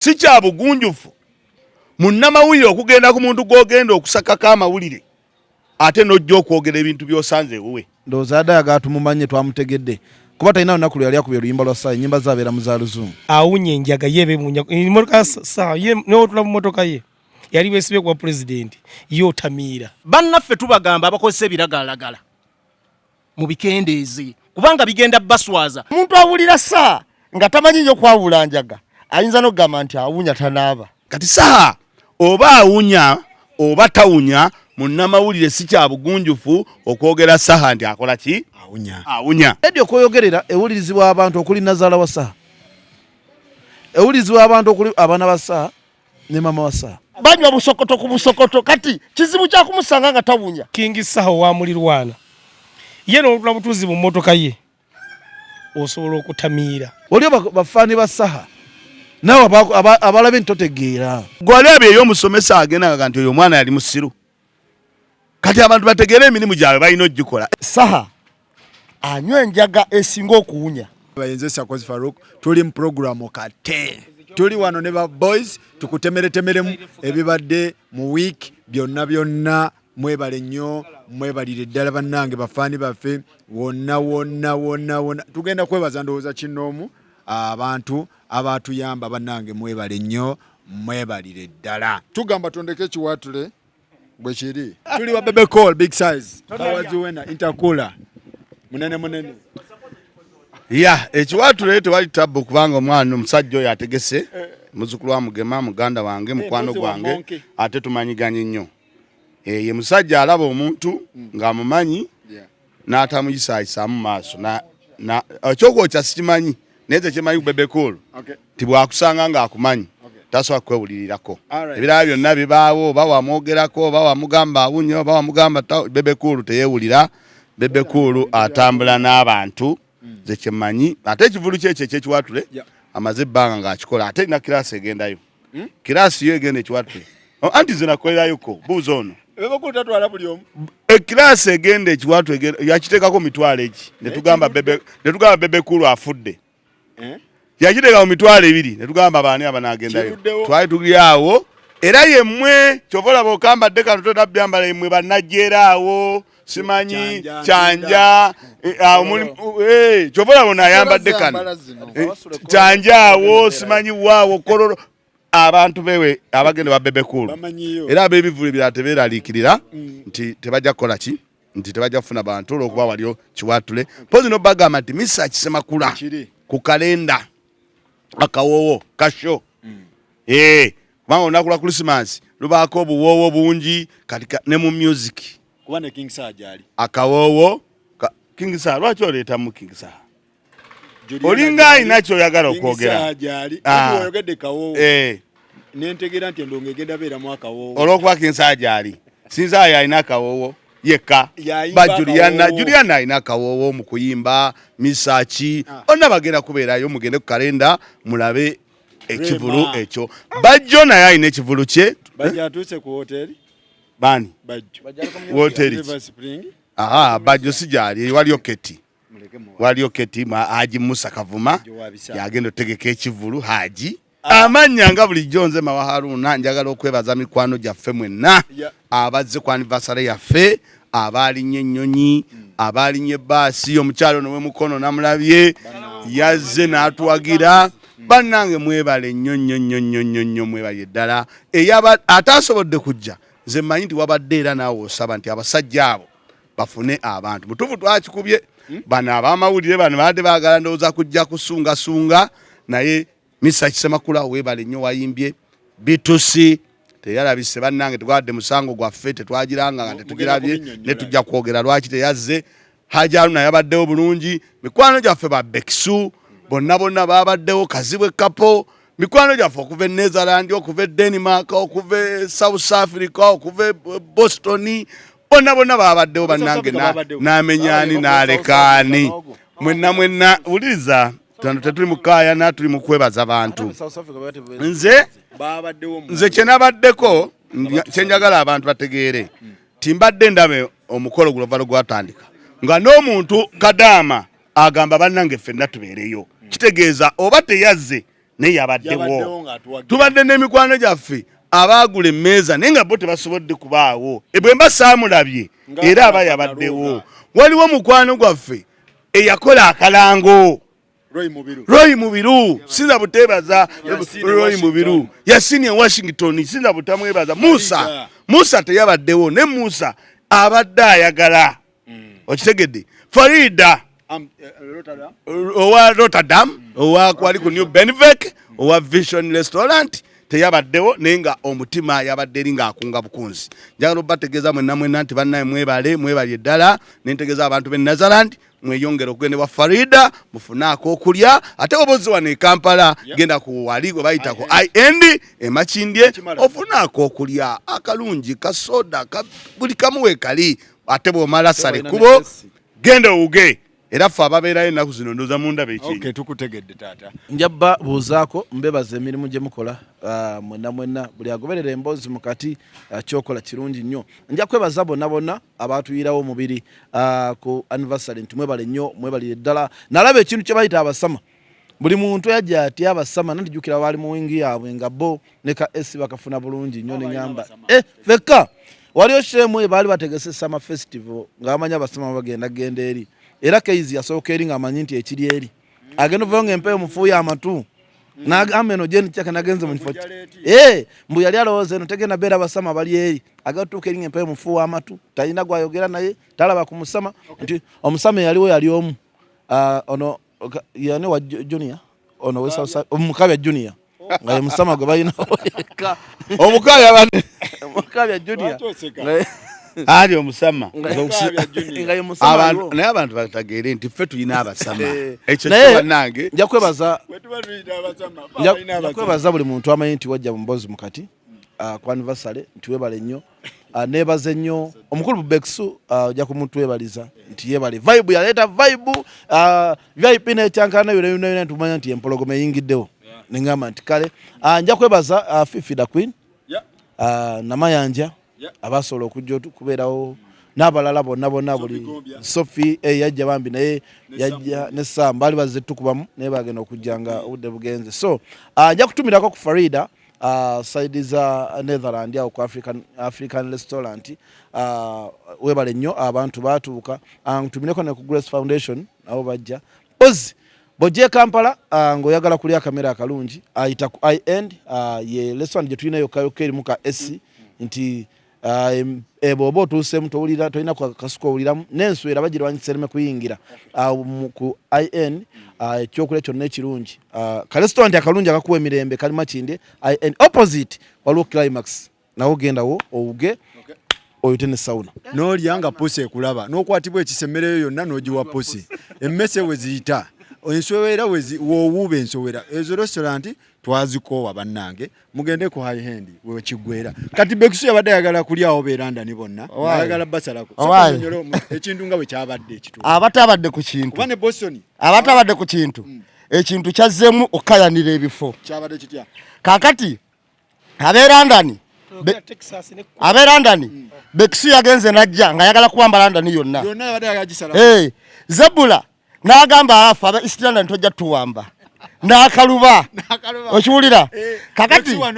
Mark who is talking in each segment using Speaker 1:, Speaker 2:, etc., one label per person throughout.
Speaker 1: Si kya bugunjufu munnamawulire okugenda ku muntu gw'ogenda okusakako amawulire ate n'ojja okwogera ebintu by'osanze ewuwe.
Speaker 2: Ndowooza addaga tumumanye twamutegedde kuba talina lunaku lwe yali akubye oluyimba lwa Saha ennyimba zaabeera mu za Luzungu.
Speaker 3: Awunye enjaga yeebe munya emmotoka Saha ye n'otula mu mmotoka ye yali beesibye kuba pulezidenti y'otamiira.
Speaker 4: Bannaffe tubagamba abakozesa ebiragalalagala mu bikendeeze kubanga bigenda baswaza.
Speaker 5: Omuntu awulira Saha nga tamanyi nnyo kwawula njaga ayinza n'okugamba nti awunya tanaaba.
Speaker 1: Kati Saha oba awunya oba tawunya munnamawulire si kya bugunjufu okwogera Saha nti akola ki? Awunya.
Speaker 2: Edyo koyogerera ewulirizibwa abantu okuli nazaala wa Saha. Ewulirizibwa abantu okuli abaana ba Saha ne mama wa Saha.
Speaker 5: Banywa busokoto ku busokoto kati kizibu kya kumusanga nga tawunya.
Speaker 3: King Saha wa mulirwana. Ye n'otula butuzi mu mmotoka ye osobola okutamiira.
Speaker 2: Oliyo bafaani ba Saha nawe abalabe ntotegeera.
Speaker 1: Gwalebe ey'omusomesa agenda nti oyo omwana yali musiru. Kati abantu bategeera emirimu gyabwe balina ogikola.
Speaker 5: Saha anywa enjaga esinga okuwunya.
Speaker 6: Bayenze Sakozi Farouk tuli mu programu kate. Tuli wano ne ba boys tukutemeretemeremu ebibadde mu week byonna mwebale nnyo mwebalire ddala bannange bafaani baffe wonna tugenda kwebaza ndowooza kinoomu abantu abatuyamba bannange mwebale nnyo mwebalire ddala. Tugamba tondeke ekiwatule bwe kiri. Tuli wa Bebe Call big size tawaziwena intercooler munene.
Speaker 1: Ekiwatule tewali tabbu kubanga omwana omusajja oyo ategese muzukulu wa Mugema muganda wange mukwano gwange ate tumanyiganye nnyo. Ye musajja alaba omuntu ng'amumanyi n'atamuyisaayisaamu maaso ekyokwokya sikimanyi naye tekimanyi Bebe Call tibwakusanga ng'akumanyi tasobola kwewulirirako. Ebirala byonna bibaawo oba wamwogerako oba wamugamba awunye oba wamugamba Bebe Call teyeewulira. Bebe Call atambula n'abantu ze kimanyi ate ekivulu kyekyo ekyekiwatule amaze ebbanga ng'akikola ate na kirasi egendayo. Kirasi yo egenda ekiwatule anti ze nakolerayoko buuza ono. Ekirasi egenda ekiwatule yakiteekako mitwalo eki netugamba Bebe Call afudde. Yakiteeka mu mitwalo 2 netugamba baani abanaagendayo. Twali tuli awo era yemmwe kyova olaba okambadde kano tonabyambala yemmwe bannajjeera awo simanyi kyanja kyova olaba onayambadde kano kyanja awo simanyi waawo kololo abantu bewe abagende ba Bebe Call era ab'ebivulu ebirala tebeeraliikirira nti tebajja kukola ki nti tebajja kufuna bantu olw'okuba waliyo kiwatule pozi n'obagamba nti misa kisemakula ku kalenda akawoowo kasho kubanga olunaku lwa Christmas lubaako obuwoowo bungi kati ne mu music
Speaker 6: kuba ne King Saha gyali
Speaker 1: akawoowo King Saha lwaki oleetamu King Saha olinga alina kyoyagala okwogera
Speaker 6: oyogedde kawoowo nentegeera nti endongo egenda beeramu akawoowo
Speaker 1: olw'okuba King Saha gyali sinza yalina akawoowo yekka ba Juliana alina akawoowo mu kuyimba misaki onna bagenda kubeerayo mugende ku kalenda mulabe ekivulu ekyo. Bajjo naye alina ekivulu kye.
Speaker 6: Bajjo atuuse ku hoteri
Speaker 1: bani hoteri Bajjo si gyali waliyo keti Haji Musa Kavuma yagenda otegeka ekivulu Haji amanya nga bulijjo nze Mawa Haruna njagala okwebaza mikwano gyaffe mwenna abazze ku anniversary yaffe abalinye ennyonyi abalinye baasi omukyalo ono w'emukono namulabye yazze n'atuwagira bannange mwebale nnyo mwebale ddala ataasobodde kujja nze mmanyi nti wabadde era naawe osaba nti abasajja abo bafune abantu mutuufu twakikubye bano ab'amawulire bano baadde baagala ndowooza kujja kusungasunga naye misa kisemakula weebale nnyo wayimbye bitusi teyalabise bannange tugwadde musango gwaffe tetwagiranga nga tetugirabye ne tujja kwogera lwaki teyazze. Haji Haruna yabaddewo bulungi mikwano gyaffe ba Bekisu bonna babaddewo Kazibwe Kapo mikwano gyaffe okuva e Netherland okuva e Denmark okuva e South Africa okuva e Boston bonna babaddewo bannange n'amenyaani n'alekaani mwenna wuliriza tetuli mukaaya na tuli mu kwebaza bantu nze kyenabaddeko kyenjagala abantu bategeere timbadde ndabe omukolo guno valo gwatandika nga n'omuntu kadaama agamba bannange ffenna tubeereyo kitegeeza oba teyazze naye yabaddewo. Tubadde n'emikwano gyaffe abaagula emmeeza naye nga bo tebasobodde kubaawo. Bwe mba saamulabye era aba yabaddewo. Waliwo mukwano gwaffe eyakola akalango. Roy Mubiru sinza butebaza. Roy Mubiru yasinie Washington sinza butamwebaza. Musa teyabaddewo ne Musa abadde ayagala. Okitegedde Farida owa Rotterdam owa kwali ku New Benvek owa Vision Restaurant teyabaddewo naye nga omutima yabadde eri ng'akunga bukunzi. Njagala obategeeza mwenna nti bannaye mwebali eddala nentegeeza abantu b'e Nazarand mweyongera okugenda wa Farida mufunaako okulya ate obozi wano e Kampala genda ku wali gwe bayita ku IND emakindye ofunaako okulya akalungi kasoda buli kamu weekali ate bw'omala sale kubo genda owuge. Era ffe ababeerayo ennaku zino ndooza munda beeki.
Speaker 6: Okay, tukutegedde taata.
Speaker 2: Njabba buuzaako mbebaza emirimu gye mukola mwenna buli agoberera emboozi mu kati kyokola kirungi nnyo. Nja kwebaza bonna abaatuyirawo omubiri ku anniversary nti mwebale nnyo mwebalire ddala. Nalaba ekintu kye bayita abasama. Buli muntu yajja ati abasama nantijjukira baali mu wingi yaabwe nga bo ne ka esi bakafuna bulungi nnyo ne nyamba. Fekka waliyo shemu baali bategese Summer Festival ng'amanya abasama bagenda eri. Era Keizi yasooka eri ng'amanyi nti ekiri eri. Agenda ovayo ng'empeewo mufuuya amatu. N'agamba eno gye nkyaka nagenze mu kifo kye. Mbu yali alowooza eno tegenda beera abasama bali eri. Agatuuka eri ng'empeewo mufuuwa amatu. Talina gwayogera naye, talaba ku musama. Nti omusama yaliwo yali omu. Ono yani wa Junior. Ono wesa omukabya Junior. Nga ye musama gwe balina.
Speaker 1: Omukabya bane.
Speaker 2: Omukabya Junior.
Speaker 1: Ali omusama
Speaker 2: abantu
Speaker 1: naye abantu batageere nti ffe tulina abasama ekyo kibannange
Speaker 2: nja kwebaza buli muntu amanyi nti wajja mu mboozi mu kati ku anniversary nti weebale nnyo neebaze nnyo omukulu Beksu ojja kumutwebaliza nti yeebale vibe yaleeta vibe VIP n'ekyankana yonna ntumanya nti empologoma eyingiddewo neŋŋamba nti kale nja kwebaza Fifi da Queen Namayanja abasobola okujja okubeerawo n'abalala bonna buli Sophie yajja bambi naye yajja ne Sam baali bazze tukubamu naye bagenda okujja nga obudde bugenze. So nja kutumirako ku Farida side za Netherland awo ku African Restaurant webale nnyo abantu baatuuka ntumireko ne ku Grace Foundation nabo bajja ozi bojje Kampala ng'oyagala kulya akamera akalungi ayita ku IND ye restaurant gye tulina yokka eri mu ka SC nti bw'oba otuuseemu tolina kasuku owuliramu n'enswera bagirwanyisereme kuyingira ku IN ekyokulya kyonna ekirungi ka restaurant akalungi akakuwa emirembe kali Makindye IN opposite waliwo Climax nawo gendawo owuge oyite ne sauna
Speaker 6: n'olya nga pusi ekulaba n'okwatibwa ekisemereyo yonna n'ogiwa pusi emmese we ziyita ensowera woowuuba ensowera ezo restaurant twazikoowa bannange mugende ku high hand we kigwera kati Beksu yabadde ayagala kulyawo beerandani bonna ayagala basalako ekintu nga bwe kyabadde ekitu
Speaker 5: abatabadde ku kintu
Speaker 6: kubane Boston
Speaker 5: abatabadde ku kintu ekintu kyazzeemu okayanira ebifo
Speaker 6: kyabadde kitya
Speaker 5: kakati abeerandani Beksu yagenze najja nga ayagala kuwamba London yonna
Speaker 6: yabadde yagisala
Speaker 5: Zebula n'agamba afa aba East London tojja tuwamba n'akaluba okiwulira kakati wa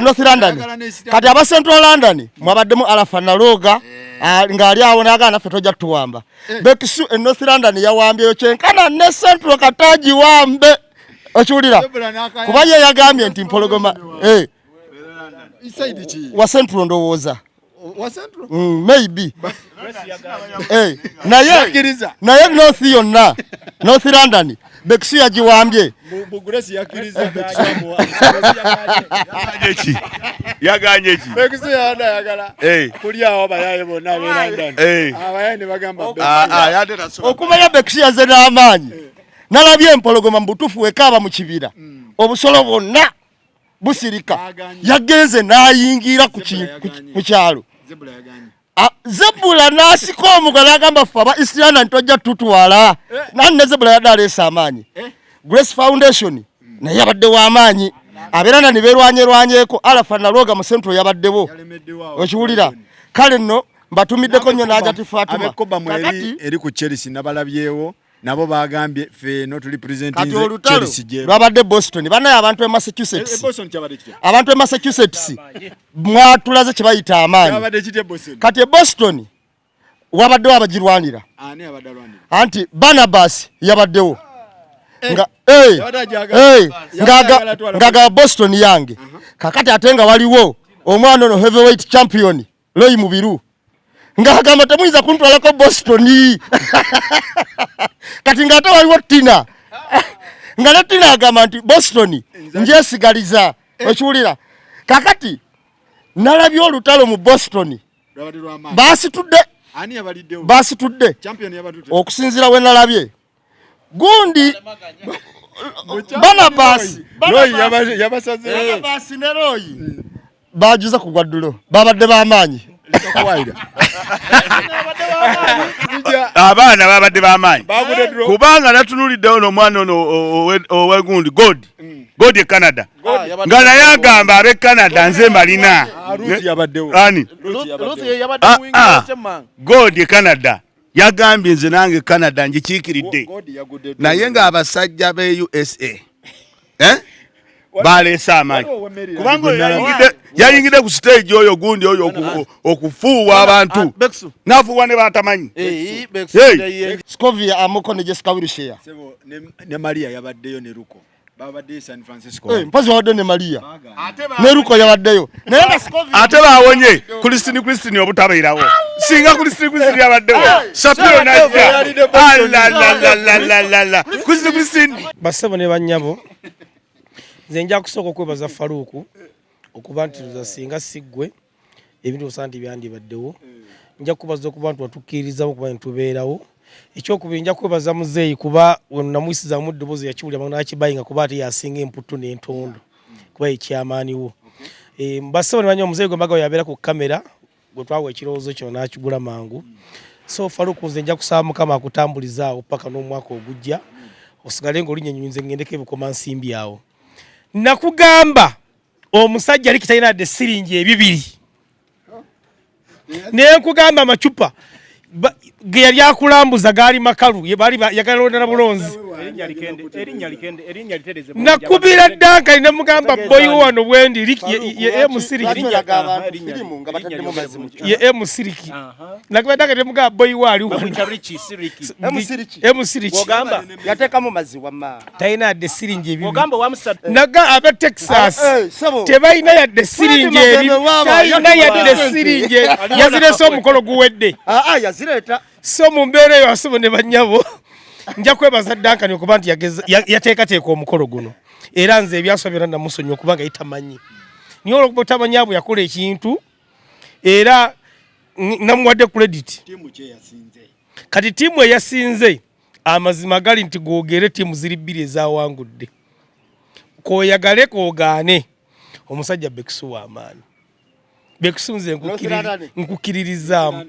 Speaker 5: North London kati aba Central London mwabaddemu Alafa Naloga ng'ali awo n'agamba naffe tojja tuwamba Beksu e North London yawambyeyo kyenkana ne Central Kataji wambe okiwulira kuba ye yagambye nti mpologoma wa Central ndowooza maybe naye North yonna North London Beksu yagiwambye
Speaker 1: yaganye ki
Speaker 6: Beksu yagala kulyawo bayaye bonna abeerandani abayaye ne bagamba
Speaker 5: okumanya Beksu yazze n'amaanyi nalabye empologoma mu butuufu wekaaba mu kibira obusolo bwonna busirika yagenze n'ayingira ku kyalo Zebula n'asika omugala agamba ffe aba East London tojja tutwala nani ne Zebula yadde aleese amaanyi Grace Foundation naye yabadde w'amaanyi abeerana ne beerwanyeko Alafa Naloga mu Central yabaddewo okiwulira kale nno mbatumiddeko nnyo n'ajja tifaatuma
Speaker 6: eri ku Chelsea nabalabyewo nabo bagambye feno tuli presenting
Speaker 5: kati olutalo lwabadde Boston banaye abantu e Massachusetts abantu e Massachusetts mwatulaze kye bayita amaanyi kati e Boston wabadde wabagirwanira anti Barnabas yabaddewo ngaga Boston yange kakati ate nga waliwo omwana ono heavyweight champion Roy Mubiru ngagamba temuyinza kuntwalako Boston kati ngate waliwo Tina nga ne Tina agamba nti Boston njesigaliza okiwulira kakati nalabye olutalo mu Boston basitudde okusinzira we nalabye gundi Barnabas ne Roy bajuza ku gwaddulo babadde b'amaanyi
Speaker 1: abaana babadde b'amaanyi kubanga natunuliddewo n'omwana ono owegundi God e Canada nga naye agamba ab'e Canada nze malina ani God e Canada yagambye nze nange Canada ngikiikiridde naye ng'abasajja b'e USA baleese amaanyi kubanga yayingidde ku stage oyo gundi oyo okufuuwa abantu n'afuuwa ne batamanyi
Speaker 5: Scovia amoko ne Jessica Wilshire
Speaker 6: ne Maria yabaddeyo ne Ruko babadde San Francisco
Speaker 5: mpazi wadde ne Maria ne Ruko yabaddeyo naye nga Scovia
Speaker 1: ate bawonye Christine obutabeerawo singa Christine yabaddewo Shapiro najja Christine
Speaker 3: basebo ne banyabo nze nja kusooka okwebaza Faruku okuba nti tuza singa siggwe ebintu osanti byandibaddewo nja kubaza okuba nti watukkirizamu okuba nitubeerawo ekyokubiri nja kwebaza muzeeyi kuba wenamuyisiza mu ddoboozi yakiwulira nakibayinga kuba ate yasinga emputu n'entondo kuba ekyamaaniwo mbasebo ne banya omuzeeyi gwe mbaga yabeera ku kamera gwe twawa ekirowoozo kyo n'akigula mangu so Faruku nze nja kusaba Mukama akutambulizaawo paka n'omwaka ogujja osigale ng'olinyonyoyinze ngendeko ebikoma nsimbi awo nakugamba omusajja ali kitalina de siringi 2 nekugamba amacupa ge yali akulambuza gaali makalu bali yagalonda na bulonzi nakubira Danka ne mugamba boy wano bwendi ye musiriki ye musiriki nakubira Danka ne mugamba boy wali musiriki ogamba
Speaker 5: yateka mu mazi wama
Speaker 3: talina de siringi 2
Speaker 4: ogamba wa Musa
Speaker 3: naga abe Texas tebayina ya de siringi 2 talina ya de siringi yazire so mukolo guwedde
Speaker 5: yazireta
Speaker 3: so mu mbeera eyo asebo ne banyabo nja kwebaza Danka ne okuba nti yateekateeka omukolo guno era nze ebyaswa byonna namusonyiwa okubanga yitamanyi niyo olwokuba tamanyi abo yakola ekintu era namuwadde credit kati tiimu eyasinze amazima gali nti googere tiimu ziri 2 ezawangudde koyagale kogaane omusajja Bekisu w'amaanyi Bekisu nze nkukiririzaamu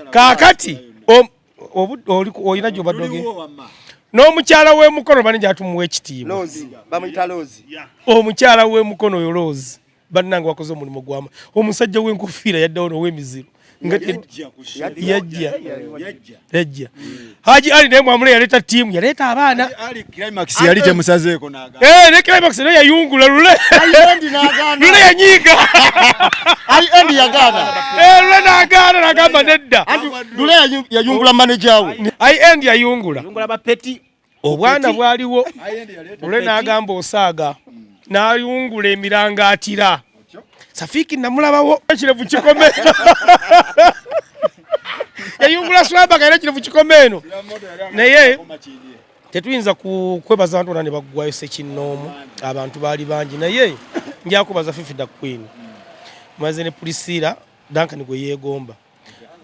Speaker 3: kakati olina gyobadde n'omukyala w'emukono bani gyatumuwa ekitiibwa omukyala w'emukono oyo Rose bannange wakoze omulimu gwama omusajja w'enkofiira yaddawo n'ow'emiziro yajja Haji Ali naye mwamule yaleta tiimu yaleta abaana
Speaker 6: Climax yali temusazeeko naga
Speaker 3: ne Climax naye yayungula lule yanyiiga
Speaker 5: endi yagana
Speaker 3: lule n'agaana n'agamba nedda
Speaker 5: lule yayungula manager we
Speaker 3: endi yayungula
Speaker 4: bapeti
Speaker 3: obwana bwaliwo lule n'agamba osaaga n'ayungula emirangaatira Safiki namulabawo ekirevu kikomeno yayungula swaba kaira kirevu kikomeno naye tetuyinza kwebaza abantu ne baggwayo sekinoomu abantu baali bangi naye nja kubaza Fifida Queen mwaze ne Priscilla Danka ni gwe yeegomba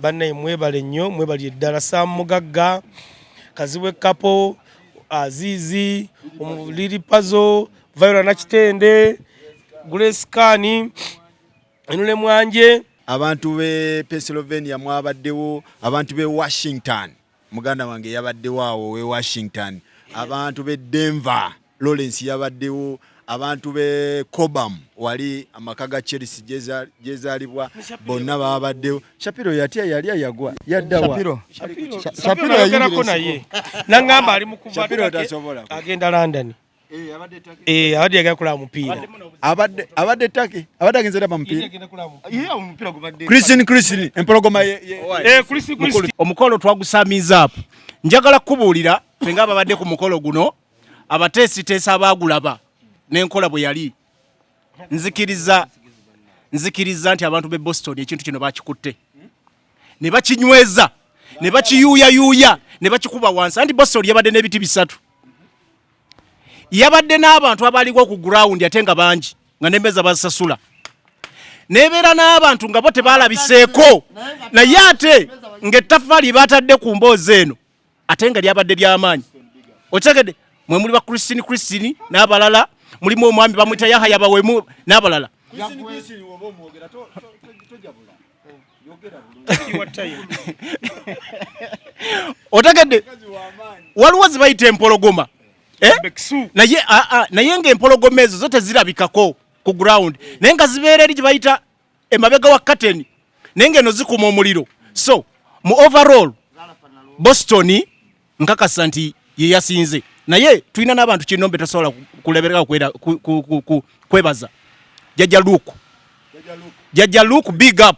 Speaker 3: bannaye mwebale nnyo mwebali eddala Sam Mugagga Kaziwe Kapo Azizi Omuliri Pazo Viola Nakitende Grace Kani Enule Mwanje
Speaker 6: abantu be Pennsylvania mwabaddewo abantu be Washington muganda wange yabaddewo awo we Washington abantu be Denver Lawrence yabaddewo abantu be Cobham wali amaka ga Chelsea jezalibwa bonna babaddewo. Shapiro yatya yali ayagwa yaddawa.
Speaker 3: Shapiro yagerako naye nangamba ali mu kuva
Speaker 6: Shapiro tasobola
Speaker 3: agenda London. Abadde yagala kula mupiira.
Speaker 6: Abadde take agenze pa mupiira. Omupiira gubadde. Christine empologoma
Speaker 3: Christine.
Speaker 4: Omukolo twagusamiza apo. Njagala kubuulira fenga ababadde ku mukolo guno abateesiteesa abaagulaba n'enkola bwe yali. Nzikiriza nti abantu be Boston ekintu kino bakikutte. Ne bakinyweza, ne bakiyuuyayuuya, ne bakikuba wansi. Anti Boston yabadde n'ebiti bisatu. Yabadde n'abantu abaaliwo ku ground ate nga bangi nga n'emmeeza basasula. Nebeera n'abantu nga bo tebaalabiseeko. Naye ate ng'ettaffaali batadde ku mboozi eno ate nga lyabadde ly'amaanyi. Otegedde mwe muli ba Christine n'abalala, mulimu omwami bamuyita Yahaya bawemu n'abalala. Otegedde waliwo zibayita empologoma. Naye ng'empologoma ezo zo tezirabikako ku ground. Naye nga zibeera eri gye bayita emabega wa curtain. Naye ng'eno zikuma omuliro. So mu overall Boston nkakasa nti ye yasinze. Naye tulina n'abantu kinnombe tasobola kulebereka kwebaza. Jajja Luke big up.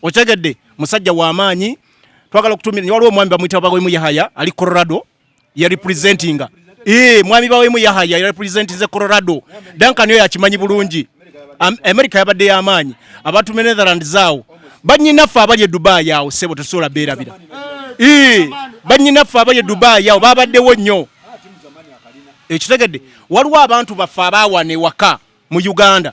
Speaker 4: Otegedde musajja w'amaanyi. Twagala kutumira waliwo omwami bamuyita bawemu Yahaya ali Colorado ya representinga. Mwami bawemu Yahaya ya representinze Colorado. Duncan yo yakimanyi bulungi. America yabadde y'amaanyi. Abantu mu Netherlands zaawo. Bannyinaffe abali e Dubai yawo sebo tesobola beerabira. Bannyinaffe abali e Dubai yawo babaddewo nnyo. Ekitegedde waliwo abantu baffe abaawana ewaka mu Uganda.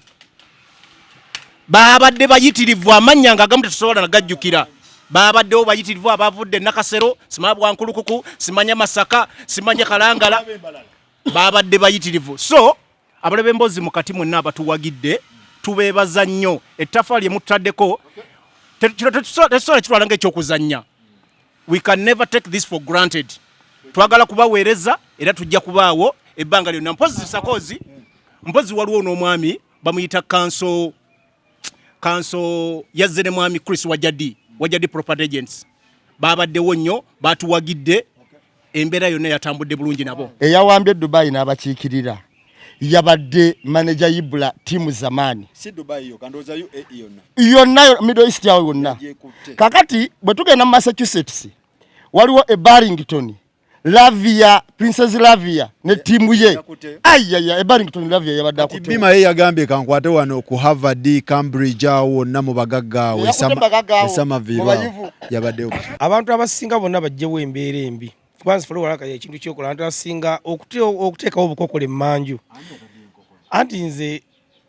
Speaker 4: Babadde bayitirivu amannya nga agamu tetusobola nagajjukira. Babaddewo bayitirivu abavudde Nakasero, simanya Bwankulukuku, simanya Masaka, simanya Kalangala. Babadde bayitirivu. So abalabe emboozi mu kati mwenna abatuwagidde tubeebaza nnyo. Ettaffaali lye mutaddeko tetusobola kitwala ng'ekyokuzannya. We can never take this for granted. Twagala kubaweereza era tujja kubaawo ebbanga lyonna. Mpozi waliwo n'omwami bamuyita kanso yazze ne mwami Chris Wajadi Property Agents. Babaddewo nnyo batuwagidde embeera yonna yatambudde bulungi nabo.
Speaker 5: Eyawambye Dubai n'abakiikirira yabadde manager Ibula timu zamani.
Speaker 6: Si Dubai yo kandoza UAE
Speaker 5: yonna Middle East yawo yonna. Kakati bwe tugenda mu Massachusetts waliwo e Barrington Princess Lavia ne timu ye. E Barrington Lavia yabadde akutte.
Speaker 6: Bima ye yagambye kankwate wano ku Harvard, Cambridge awo na mu bagagga we sama viva yabadde.
Speaker 3: Abantu abasinga bonna bajjewo embeera embi. Kubanza folo walaka ekintu kyokola abantu asinga okuteekawo obukokole emmanju. Anti nze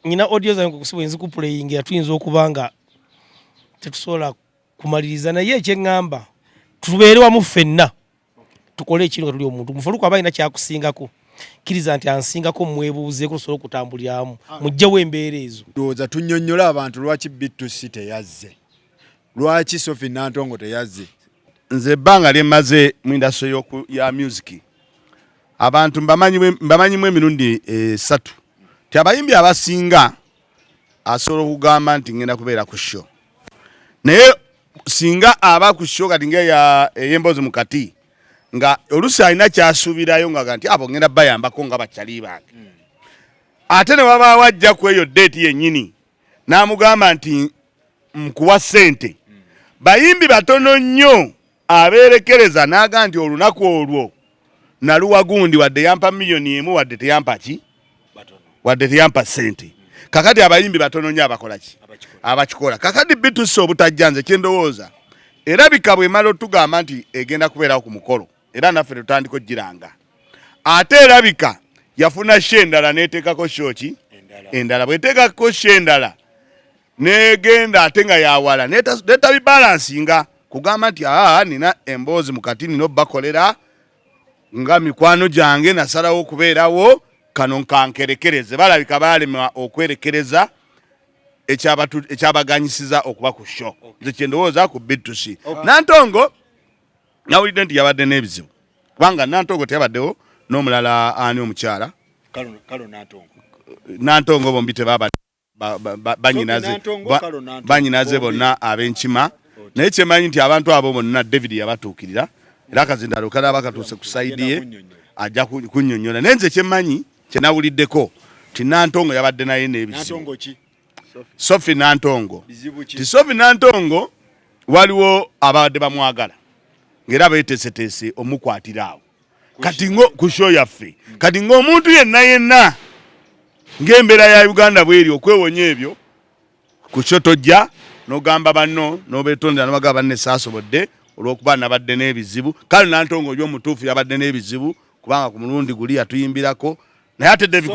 Speaker 3: nina audio zange kusiba enziku playing yatuyinza okubanga tetusobola kumaliriza naye ekyeŋŋamba tubeere wamu ffenna tukole ekintu tuli omuntu mufuluko abalina kyakusingako kiriza nti ansingako mwebuuzeeko tusobola okutambuliramu mujjewo embeera ezo.
Speaker 6: Ndowooza tunnyonnyola abantu lwaki B2C teyazze, lwaki Sophie Nantongo teyazze.
Speaker 1: Nze ebbanga lyemaze mu industry ya music abantu mbamanyimu emirundi 3 ti abayimbi abasinga asobola okugamba nti ngenda kubeera ku show, naye singa aba ku show kati ey'emboozi mu kati nga olusi alina kyasuubirayo nga nti abo ngenda bayambako nga bakyali bange. Ate ne waba wajja ku eyo date yennyini n'amugamba nti nkuwa ssente, bayimbi batono nnyo abeerekereza n'aga nti olunaku olwo naluwa gundi wadde yampa miliyoni 1 wadde teyampa ki wadde teyampa ssente. Kakati abayimbi batono nnyo abakola ki abakikola. Kakati B2C obutajja nze kyendowooza erabika bw'emala otugamba nti egenda kubeerawo ku mukolo era naffe tutandika ogiranga. Ate erabika yafuna show endala n'eteekako show ki endala, bw'eteekako show endala n'egenda ate nga yawala netabibalansinga kugamba nti nina emboozi mu kati nina obbakolera nga mikwano gyange nasalawo okubeerawo kano nkankerekereze. Balabika baalema okwerekereza ekyabaganyisiza okuba ku show. Nze kyendowooza ku B2C. Nantongo nawulidde nti yabadde n'ebizibu kubanga Nantongo teyabaddewo n'omulala ani omukyala Nantongo bombi tebaba banyinaze bonna ab'enkima naye kyemanyi nti abantu abo bonna David yabatuukirira era akazindalo kalaba katuuse ku sayidi ye ajja kunnyonnyola naye nze kyemanyi kyenawuliddeko ti Nantongo yabadde naye n'ebizibu Sophie Nantongo ti Sophie Nantongo waliwo abadde bamwagala ng'era beeteeseteese omukwatira awo kati ngo ku show yaffe kati ng'omuntu yenna ng'embeera ya Uganda bweri okwewonya ebyo ku kyo tojja n'ogamba banno n'obeetondera n'obagamba banne saasobodde olw'okuba nabadde n'ebizibu kale Nantongo oyo omutuufu yabadde n'ebizibu kubanga ku mulundi guli yatuyimbirako naye ate David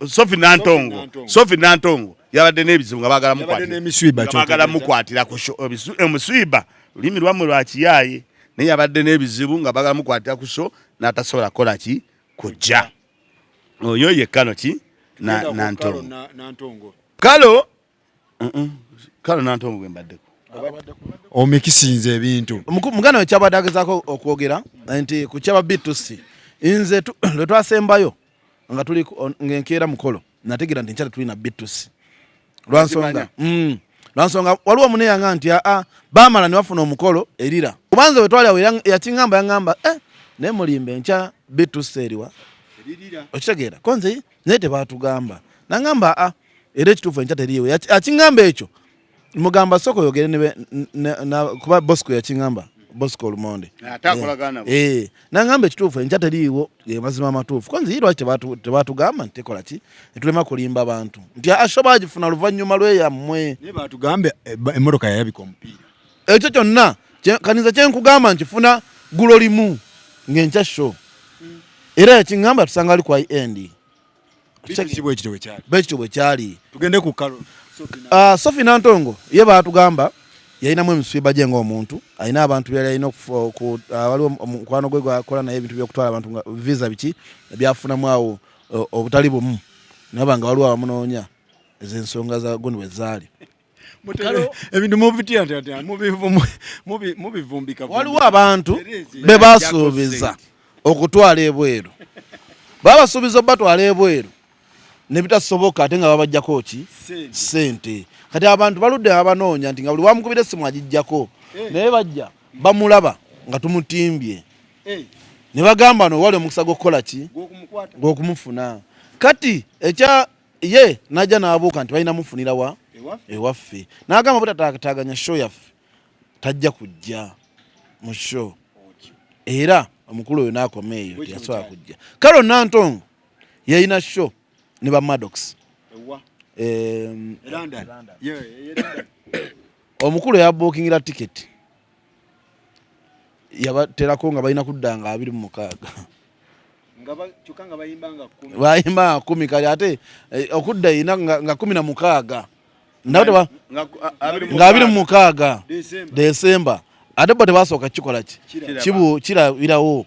Speaker 1: Sophie Nantongo yabadde n'ebizibu nga baagala mukwatira ku show omuswiba lulimi lwammwe lwa kiyaaye naye yabadde n'ebizibu nga baagala mukwatira ku show n'atasobola kukola ki kujja oyo ye Kano ki Nantongo Kalo Nantongo gwembaddeko
Speaker 6: omikisinze ebintu
Speaker 2: mugano ekyabadde agezaako okwogera nti ku kyaba B2C nze lwe twasembayo nga tuli ng'enkeera mukolo nategeera nti nkyala tulina B2C lwansonga waliwo muneyanga nti baamala ne bafuna omukolo erira kubanza bwe twali awo yakingamba yaŋŋamba naye mulimbe nkya B2C eriwa okitegeera konze naye tebaatugamba naŋŋamba era ekituufu enkya teriiwe akingamba ekyo mugamba soko yogere kuba Bosco yakingamba Bosco Lumonde naŋŋamba ekituufu enkya teriiwo mazima amatuufu konze yirwa tebaatugamba nti tekola ki netulema kulimba abantu nti ashoba agifuna luvannyuma lweyammwe
Speaker 6: naye baatugambe emmotoka yayabika omupiira
Speaker 2: ekyo kyonna kaniza kyenkugamba nkifuna gulo limu ng'enkya show era yakingamba tusanga ali kwa end bekityo bwe kyali
Speaker 6: tugende ku Kalo
Speaker 2: Sophie Nantongo ye baatugamba yalinamu emiswiba gye ng'omuntu alina abantu byali alina waliwo omukwano gwe gwakola naye ebintu by'okutwala abantu nga visa biki ebyafunamu awo obutali bumu naba nga waliwo abamunoonya ez'ensonga za gundi bwe zaali
Speaker 6: ebintu mubitya mubivumbika
Speaker 2: waliwo abantu be basuubiza okutwala ebweru babasuubiza obatwala ebweru ne bitasoboka ate nga babajjako ki sente kati abantu baludde abanoonya nti nga buli wamukubira essimu agijjako naye bajja bamulaba nga tumutimbye ne bagamba no wali omukisa gw'okukola ki gw'okumufuna kati ekya ye najja n'abuuka nti balina mufunira wa ewaffe n'agamba butataaganya show yaffe tajja kujja mu show era omukulu oyo n'akoma eyo teyasobola kujja Kalo Nantongo yalina show ne ba Maddox omukulu yabuukingira tiketi yabaterako nga balina kudda nga 26 bayimba 10 kale ate okudda ina nga 16 nga 26 Desemba ate bo tebasooka kikola ki kirabirawo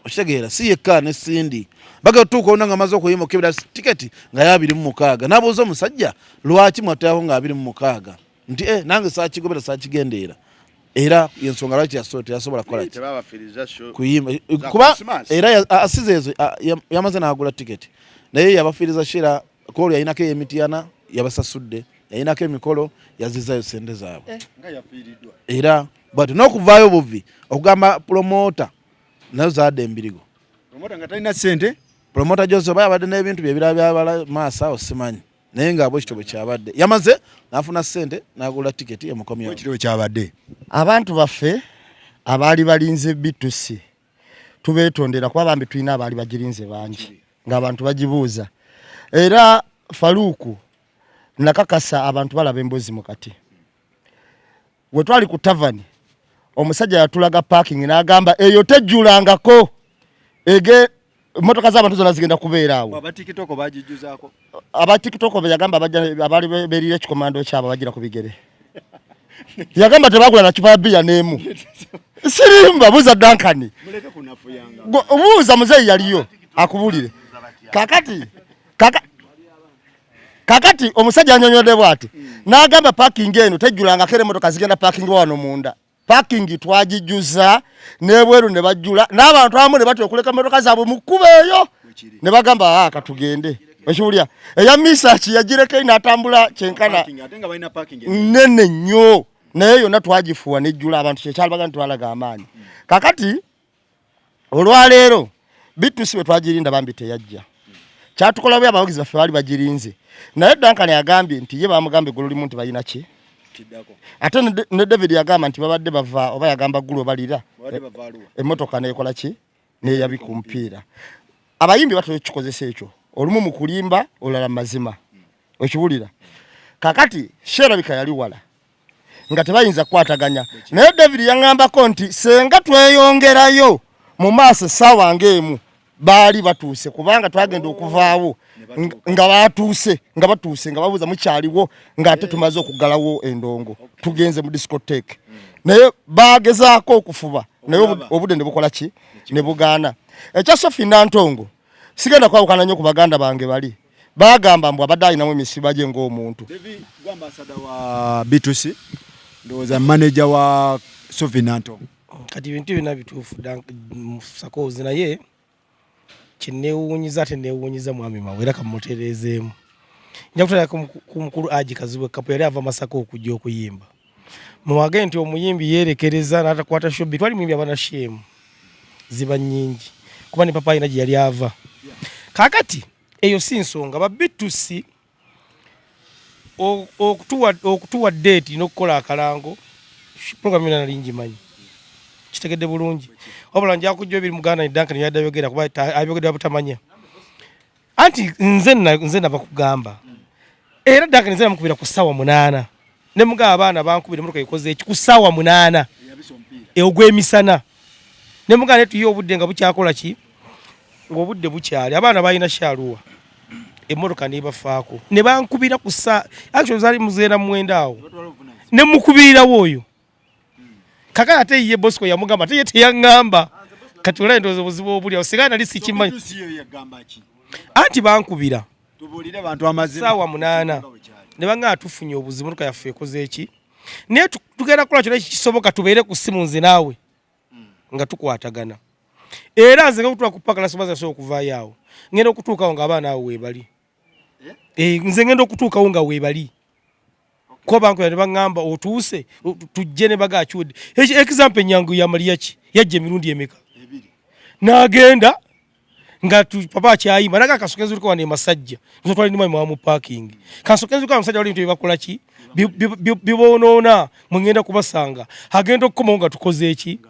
Speaker 2: okitegeera si yekka ne Sindi bagatuuka oluna nga amaze okuyima okebera tiketi nga ya 26 n'abuuza omusajja lwaki mwatayako nga 26 nti nange saakigobera saakigendeera era yensonga lwaki teyasobola kukola kuyimba kuba era asize ezo yamaze n'agula tiketi naye yabafiiriza shira kolo yalinako emitiyana yabasasudde yalinako emikolo yazizayo sente zaabwe era but n'okuvaayo buvi okugamba promota nazo zaadde embirigo
Speaker 6: promota nga talina sente
Speaker 2: promota Joseph yabadde n'ebintu byebirala byabala maaso awo simanyi naye nga bwekityo bwe kyabadde yamaze n'afuna sente n'agula tiketi emukomyawo
Speaker 6: bwekityo bwe kyabadde
Speaker 5: abantu baffe abaali balinze B2C tubeetondera kuba bambi tulina abaali bagirinze bangi ng'abantu bagibuuza era Faluku nakakasa abantu balaba emboozi mu kati we twali ku tavani omusajja yatulaga parking n'agamba eyo tejjulangako ege motoka z'abantu zonna zigenda kubeera awo
Speaker 6: abatikitoko bagijuzaako
Speaker 5: abatikitoko yagamba abaali berire ekikomando kyabo bagira ku bigere yagamba tebagula na kipa ya bia n'emu sirimba buuza Dankani obuuza muzeeyi yaliyo akubulire kakati omusajja anyonyodde bw'ati n'agamba parking eno tejjulanga kere motoka zigenda parking wano munda parking twagijuza n'ebweru ne bajjula n'abantu abamu ne batya okuleka motoka zaabwe mu kkubo eyo ne bagamba katugende okiwulya eya misaki yagireka inatambula kyenkana nene nnyo naye yonna twagifuwa nejjula abantu kyekyali baga ntwalaga amaanyi kakati olwaleero bitusi bwe twagirinda bambi teyajja kyatukola bwe abawagizi baffe baali bagirinze naye Duncan yagambye nti ye bamugambe eggulu limu nti balina ki ate ne David yagamba nti babadde bava oba yagamba ggulu balira emmotoka neekola ki neeyabika omupiira abayimbi batera ekikozesa ekyo olumu mu kulimba olala mazima okiwulira kakati sherabika yali wala nga tebayinza kukwataganya naye David yaŋŋambako nti senga tweyongerayo mu maaso essaawa ng'emu baali batuuse kubanga twagenda okuvaawo nga batuuse nga babuuza mukyaliwo ng'ate tumaze okuggalawo endongo tugenze mu discotheque naye bagezaako okufuba naye obudde ne bukola ki ne bugaana ekya Sophie Nantongo sigenda kwawukana nnyo ku baganda bange bali bagamba mbu abadde alinamu emisiba gye ng'omuntu
Speaker 6: ambasada wa B2C ndowooza manager wa Sophie Nantongo
Speaker 3: kati bintu byonna bituufu Sakozi naye kinewuunyiza ate newuunyiza mwami Mawera kamutereezeemu nja kutala ku mukulu Aji Kazibwe Kapu yali ava Masaka okujja okuyimba muwage nti omuyimbi yeerekereza n'atakwata shobbi twali muyimbi abana shemu ziba nnyingi kuba ne papa alina gye yali ava kakati eyo si nsonga babitusi okutuwa date n'okukola akalango program yona nali ngimanyi kitegedde bulungi wabula nja kujja ebiri muganda ni Duncan yadda yogera kuba abyogedde abutamanya anti nze nava kugamba era Duncan nze namukubira ku ssaawa 8 ne mugaba abaana bankubira mutuka ikoze eki ku ssaawa 8 ogw'emisana ne mugaba ne tuyo obudde nga bukyakola ki ng'obudde bukyali abaana balina shaluwa emmotoka nebafaako ne bankubira ku ssa actually zali muzeera mwenda awo ne mukubirirawo oyo kakala ate ye Bosco yamugamba ate ye teyaŋŋamba kati olaba endowooza obuzibu obuli awo singa nali sikimanyi anti bankubira
Speaker 6: tubuulire abantu amazima
Speaker 3: ssaawa 8 ne baŋŋamba tufunye obuzibu motoka yaffe ekoze eki naye tugenda kukola kyonna kisoboka tubeere ku ssimu nze naawe nga tukwatagana era nze nga kutuuka ku paka lasomaza asobola okuvaayo awo ngenda okutuukawo ng'abaana awo weebali nze ngenda okutuukawo nga weebali ko bankubira ne baŋŋamba otuuse tujje ne bagakyudde example Nyangu ya Mariaki yajja emirundi emeka n'agenda nga papa akyayima naga kasokenzi uliko wane masajja nzo twali ndima mu parking kasokenzi uliko amusajja wali bintu bibakola ki bibonoona mwengenda kubasanga agenda okukomawo nga tukoze eki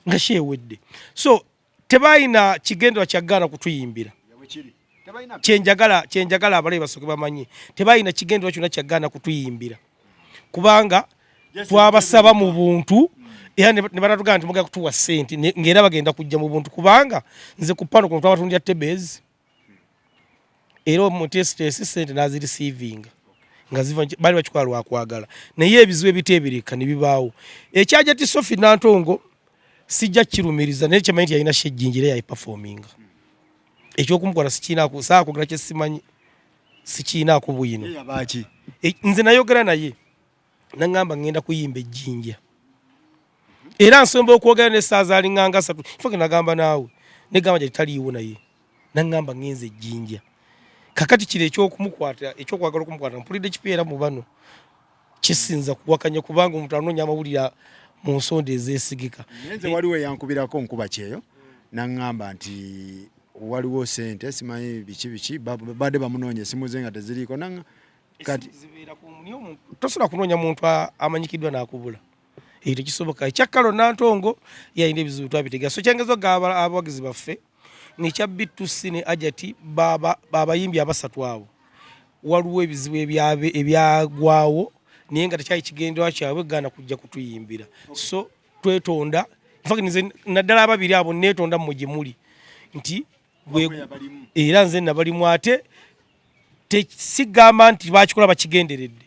Speaker 3: nga shewedde so tebayina kigendwa kyagana kutuyimbira kyenjagala abalabe basoke bamanyi tebayina kigendwa kyonna kyagana kutuyimbira kubanga twabasaba mu buntu era ne batatugamba nti mugenda kutuwa ssente ng'era bagenda kujja mu buntu kubanga nze ku pano kuno twabatundira tebezi era omutesitesi ssente n'azirisiivinga nga ziva bali bakikola lwakwagala naye ebizibu ebiteebirika ne bibaawo ekyaja ti Sophie Nantongo sijja kirumiriza naye kyamanyi nti yalina shejjinjira yayipafominga ekyokumukola sikiinaako saakogera kye simanyi sikiinaako bwino nze nayogera naye naŋŋamba ngenda kuyimba ejjinja era nsomba okwogera n'essaaza alinganga 3 ifoke nagamba naawe negamba gye taliiwo naye naŋŋamba ngenze ejjinja kakati kiri ekyokumukwata ekyokwagala okumukwata mpulidde kipeera mu bano kisinza kuwakanya kubanga omuntu anoonya amawulire mu nsonda ezeesigika
Speaker 6: nze waliwo yankubirako nkuba kyeyo naŋŋamba nti waliwo sente simanyi biki badde bamunoonya esimu ze nga teziriiko kati tosobola kunoonya muntu amanyikiddwa n'akubula ekyo tekisoboka ekyakkalo Nantongo yalina ebizibu twabitegeera so kyengezo gaba abawagizi baffe nekya B2C ne Ajati babayimbi abasatu abo waliwo ebizibu ebyagwawo naye nga tekyali kigendwa kyabwe gana kujja kutuyimbira so twetonda nze naddala ababiri abo neetonda mu gye muli nti era nze nabalimu ate tesigamba nti bakikola bakigenderedde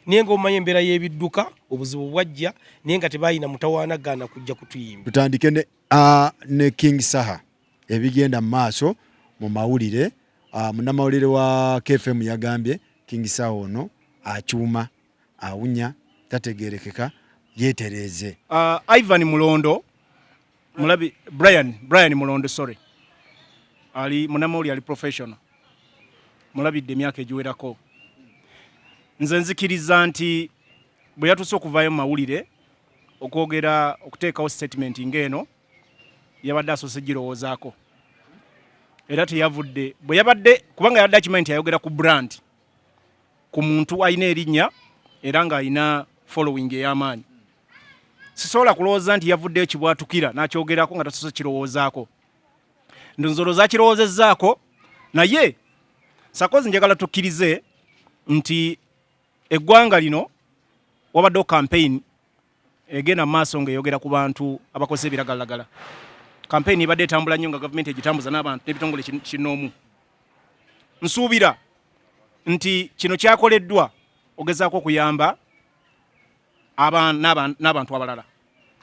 Speaker 6: naye ng'omanya embeera y'ebidduka obuzibu bwajja naye nga tebalina mutawaana gana kujja kutuyimba tutandike ne King Saha ebigenda mu maaso mu mawulire munnamawulire wa KFM yagambye King Saha ono akyuma awunya tategerekeka yeetereeze
Speaker 4: Ivan Mulondo mulabi Brian Mulondo sorry ali munamoli ali professional mulabidde emyaka egiwerako nze nzikiriza nti bwe yatuse okuvaayo mu mawulire okwogera okuteekawo statement ng'eno yabadde asoose girowoozaako era teyavudde bwe yabadde kubanga yabadde akimanyi nti ayogera ku brand ku muntu alina erinnya era ng'alina following ey'amaanyi sisobola kulowooza nti yavuddeyo kibwatukira n'akyogerako nga tasoose kirowoozaako ndonzolo zakirowoozezaako naye sakozi njagala tukkirize nti eggwanga lino wabaddewo campaign egenda maaso ng'eyogera ku bantu abakozesa ebiragalalagala campaign ebadde etambula nnyo nga gavumenti egitambuza n'abantu n'ebitongole kinoomu nsuubira nti kino kyakoleddwa ogezaako okuyamba n'abantu abalala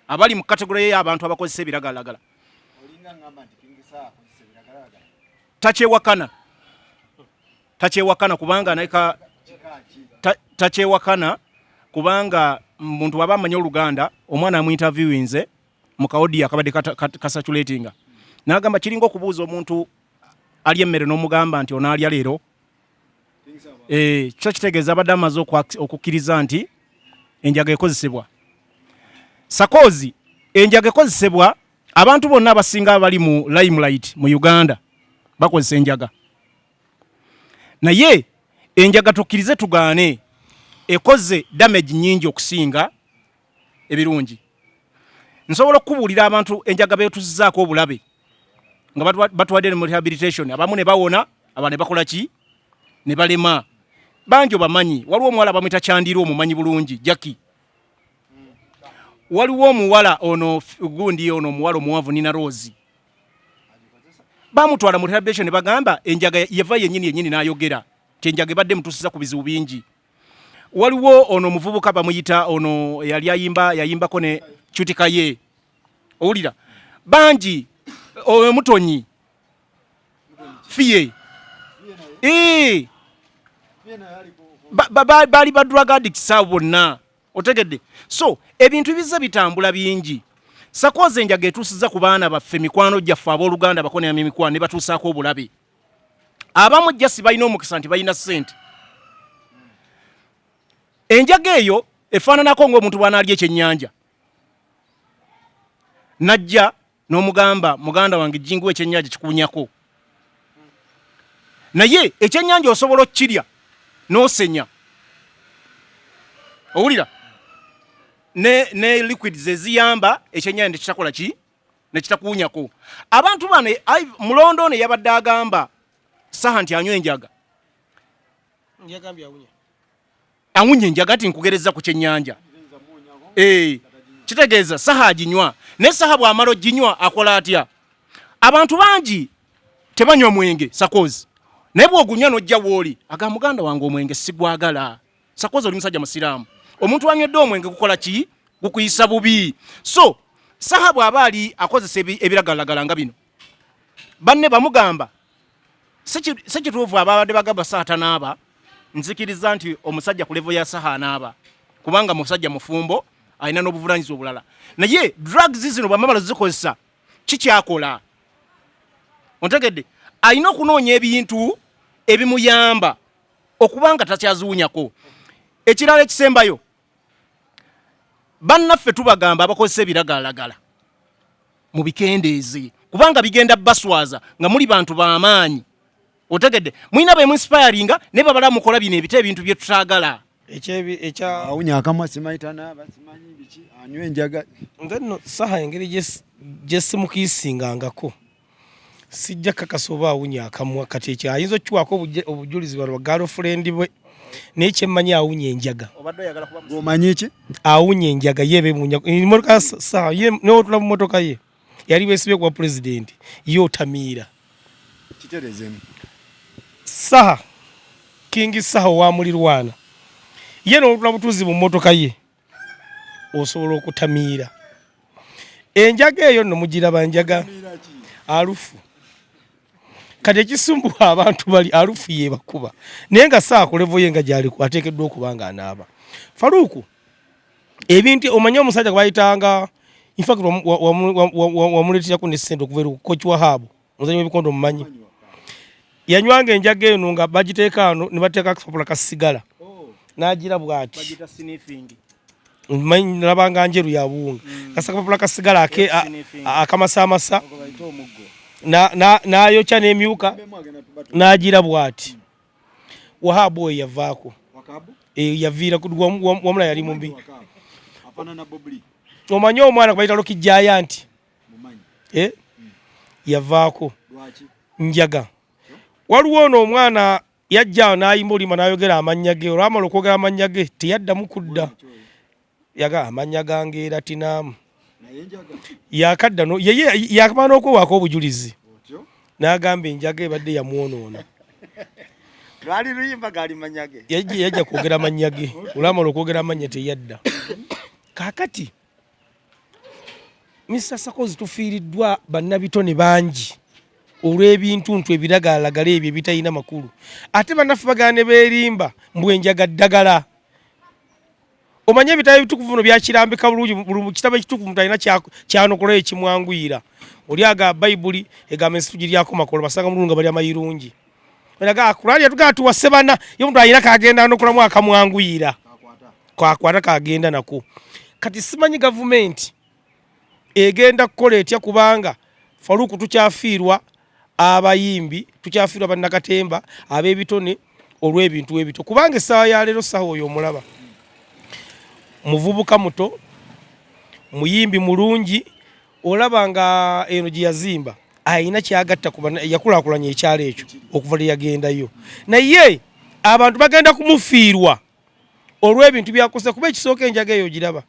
Speaker 4: abali mu kategore y'abantu abakozesa ebiragalalagala takyewakana kubanga naika takyewakana kubanga muntu waba amanyi Oluganda omwana amuinterviewinze mu kaodi akabadde kasatulatinga n'agamba kiringa okubuuza omuntu ali emmere n'omugamba nti onaalya leero kyo kitegeeza abadde amaze okukkiriza nti enjaga ekozesebwa sakozi enjaga ekozesebwa abantu bonna abasinga abali mu limelight mu Uganda bakozesa enjaga naye enjaga tukkirize tugaane ekoze damage nyingi okusinga ebirungi nsobola okubuulira abantu enjaga beetusizaako obulabe nga batwadde mu rehabilitation abamu ne bawona aba ne bakola ki ne balema bangi obamanyi waliwo omuwala bamwita Kyandira omumanyi bulungi Jackie waliwo omuwala ono gundi ono omuwala omuwanvu Nina Rose bamutwala mu rehabilitation ne bagamba enjaga yeva yennyini n'ayogera enjaga ebadde mutusiza ku bizibu bingi waliwo ono omuvubuka bamuyita ono yali yayimbako ne Cutika ye owulira bangi Mutonyi Fiye bali ba drug addicts bonna otegedde so ebintu biza bitambula bingi sakoze enjaga etusiza ku baana baffe mikwano gyaffe abooluganda bakone ya mikwano ne batuusaako obulabe abamu jasi balina omukisa nti balina ssente enjaga eyo efaananako ng'omuntu bw'anaalya ekyennyanja najja n'omugamba muganda wange jingu ekyennyanja kikuunyako naye ekyennyanja osobola okkirya n'osenya owulira ne liquids eziyamba ekyennyanja nekitakola ki nekitakuunyako abantu bano Mulondo ne yabadde agamba Saha nti anywa enjaga awunye enjaga ati nkugereza ku kyennyanja kitegeeza Saha aginywa ne Saha bw'amala oginywa akola atya abantu bangi tebanywa mwenge sakozi naye bw'ogunywa n'ojja w'oli aga muganda wange omwenge sigwagala sakozi oli musajja musiraamu omuntu wanywedde omwenge gukola ki gukuyisa bubi so Saha bw'aba ali akozesa ebiragalalagala nga bino banne bamugamba sekituufu ababadde bagamba Saha tanaaba nzikiriza nti omusajja ku level ya Saha anaaba kubanga musajja mufumbo alina n'obuvunaanyizibwa obulala naye drugs zino bwamala zikozesa kikyakola ontegedde alina okunoonya ebintu ebimuyamba okubanga takyaziwunyako ekirala ekisembayo bannaffe tubagamba abakozesa ebiragalalagala mu bikendeeze kubanga bigenda baswaza nga muli bantu b'amaanyi otegedde mulina be inspiringa ne babala mukola bino ebintu bye tutagala
Speaker 6: awunya akamwa simayitana basimanyi biki anywe enjaga
Speaker 3: nno Saha engeri gyesimukiyisingangako sijja kakasoba awunya akamwa kati ekyo ayinza okukiwaako obujulizi bwa girlfriend bwe naye kyemmanyi awunya enjaga
Speaker 6: omanyi ki
Speaker 3: awunya enjaga yebe munya imotoka Saha ye n'otula mu motoka ye yali beesibye kwa president yotamiira
Speaker 6: kiterezemu
Speaker 3: Saha King Saha wa mulirwana ye n'otula butuzi mu motoka ye osobola okutamiira enjaga eyo nno mugiraba njaga alufu kati ekisumbuwa abantu bali alufu ye bakuba naye nga Saha ku level ye nga gyali ateekeddwa okuba nga anaaba Faruku ebintu omanye omusajja gwabayitanga in fact wamuleeterako ne ssente okuva ku kochi wa Habu muzanyi w'ebikondo mumanyi yanywanga enjaga eno nga bagiteeka ano ne bateeka akapapula ka sigala n'agira bw'ati
Speaker 4: bagita sniffing
Speaker 3: nalabanga njeru ya buwunga kasa akapapula ka sigala akamasaamasa n'ayokya n'emyuka n'agira bw'ati Wahabu oyo yavaako yaviira wamula yali mumbi omanyi omwana kubayita Lokijjaya nti yavaako njaga waliwo ono omwana yajja n'ayimba olima n'ayogera amannya ge olwamala okwogera amannya ge teyaddamu kudda yaga amanya gange era tinaamu yakadda yakamala n'okwewaako obujulizi n'agamba enjaga ebadde yamwonoona
Speaker 5: lwali luyimba gali manyage
Speaker 3: yajja kwogera amannya ge olwamala okwogera amannya teyadda kaakati Mr. Sakozi tufiiriddwa bannabitone bangi olw'ebintuntu ebiragalalagala ebyo ebitalina makulu ate bannaffe bagala ne beerimba mbu enjaga ddagala omanye ebitabo ebitukuvu bino byakirambika bulungi buli kitabo ekitukuvu muntu alina kyanokola ekimwanguyira oli aga bayibuli egamba ensi tugiryako makolo basanga mulungu nga bali amayirungi naga Kurani yatugamba tuwase bana yo muntu alina kagenda nokolamu akamwanguyira kwakwata kagenda nako kati simanyi gavumenti egenda kukola etya kubanga Faruku tukyafiirwa abayimbi tukyafiirwa bannakatemba ab'ebitone olw'ebintu ebito kubanga essaawa ya leero Saha oyo omulaba muvubuka muto muyimbi mulungi olaba nga eno gye yazimba ayina kyagatta yakulaakulanya ekyalo ekyo okuva lye yagendayo naye abantu bagenda kumufiirwa olw'ebintu byakosa kuba ekisooka enjaga eyo giraba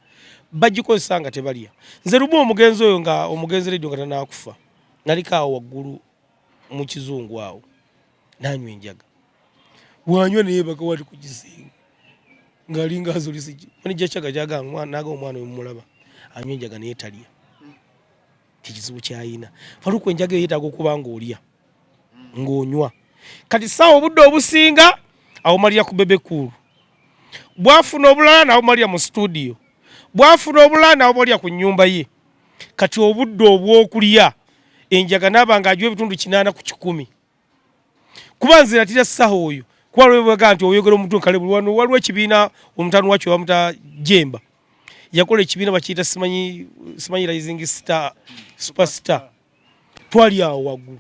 Speaker 3: bagikozesa nga tebalya nze lumu omugenzi oyo nga omugenzi redio nga tanaakufa naliko awo waggulu mu kizungu awo nanywa enjaga wanywa naye baka wati kugisinga ng'alinga azulisiki mani gyacaga gyagamba naga omwana oyo mumulaba anywa enjaga naye talya kizibu kyayina Faruku enjaga eyo yeetaaga okuba ng'olya ng'onywa kati Sawa obudde obusinga awumalira ku bebekulu bwafuna obulala n'awumalira mu studio bwafuna obulala n'awumalira ku nnyumba ye kati obudde obw'okulya enjaga n'aba ng'ajwa ebitundu 8 ku 100 kuba nze natira Saha oyo kuba lwebwaga nti oyogera omuntu nkale buli wano waliwo ekibiina omutano wakyo bamuta Jemba yakola ekibiina bakiyita simanyi rising star superstar twali awo waggulu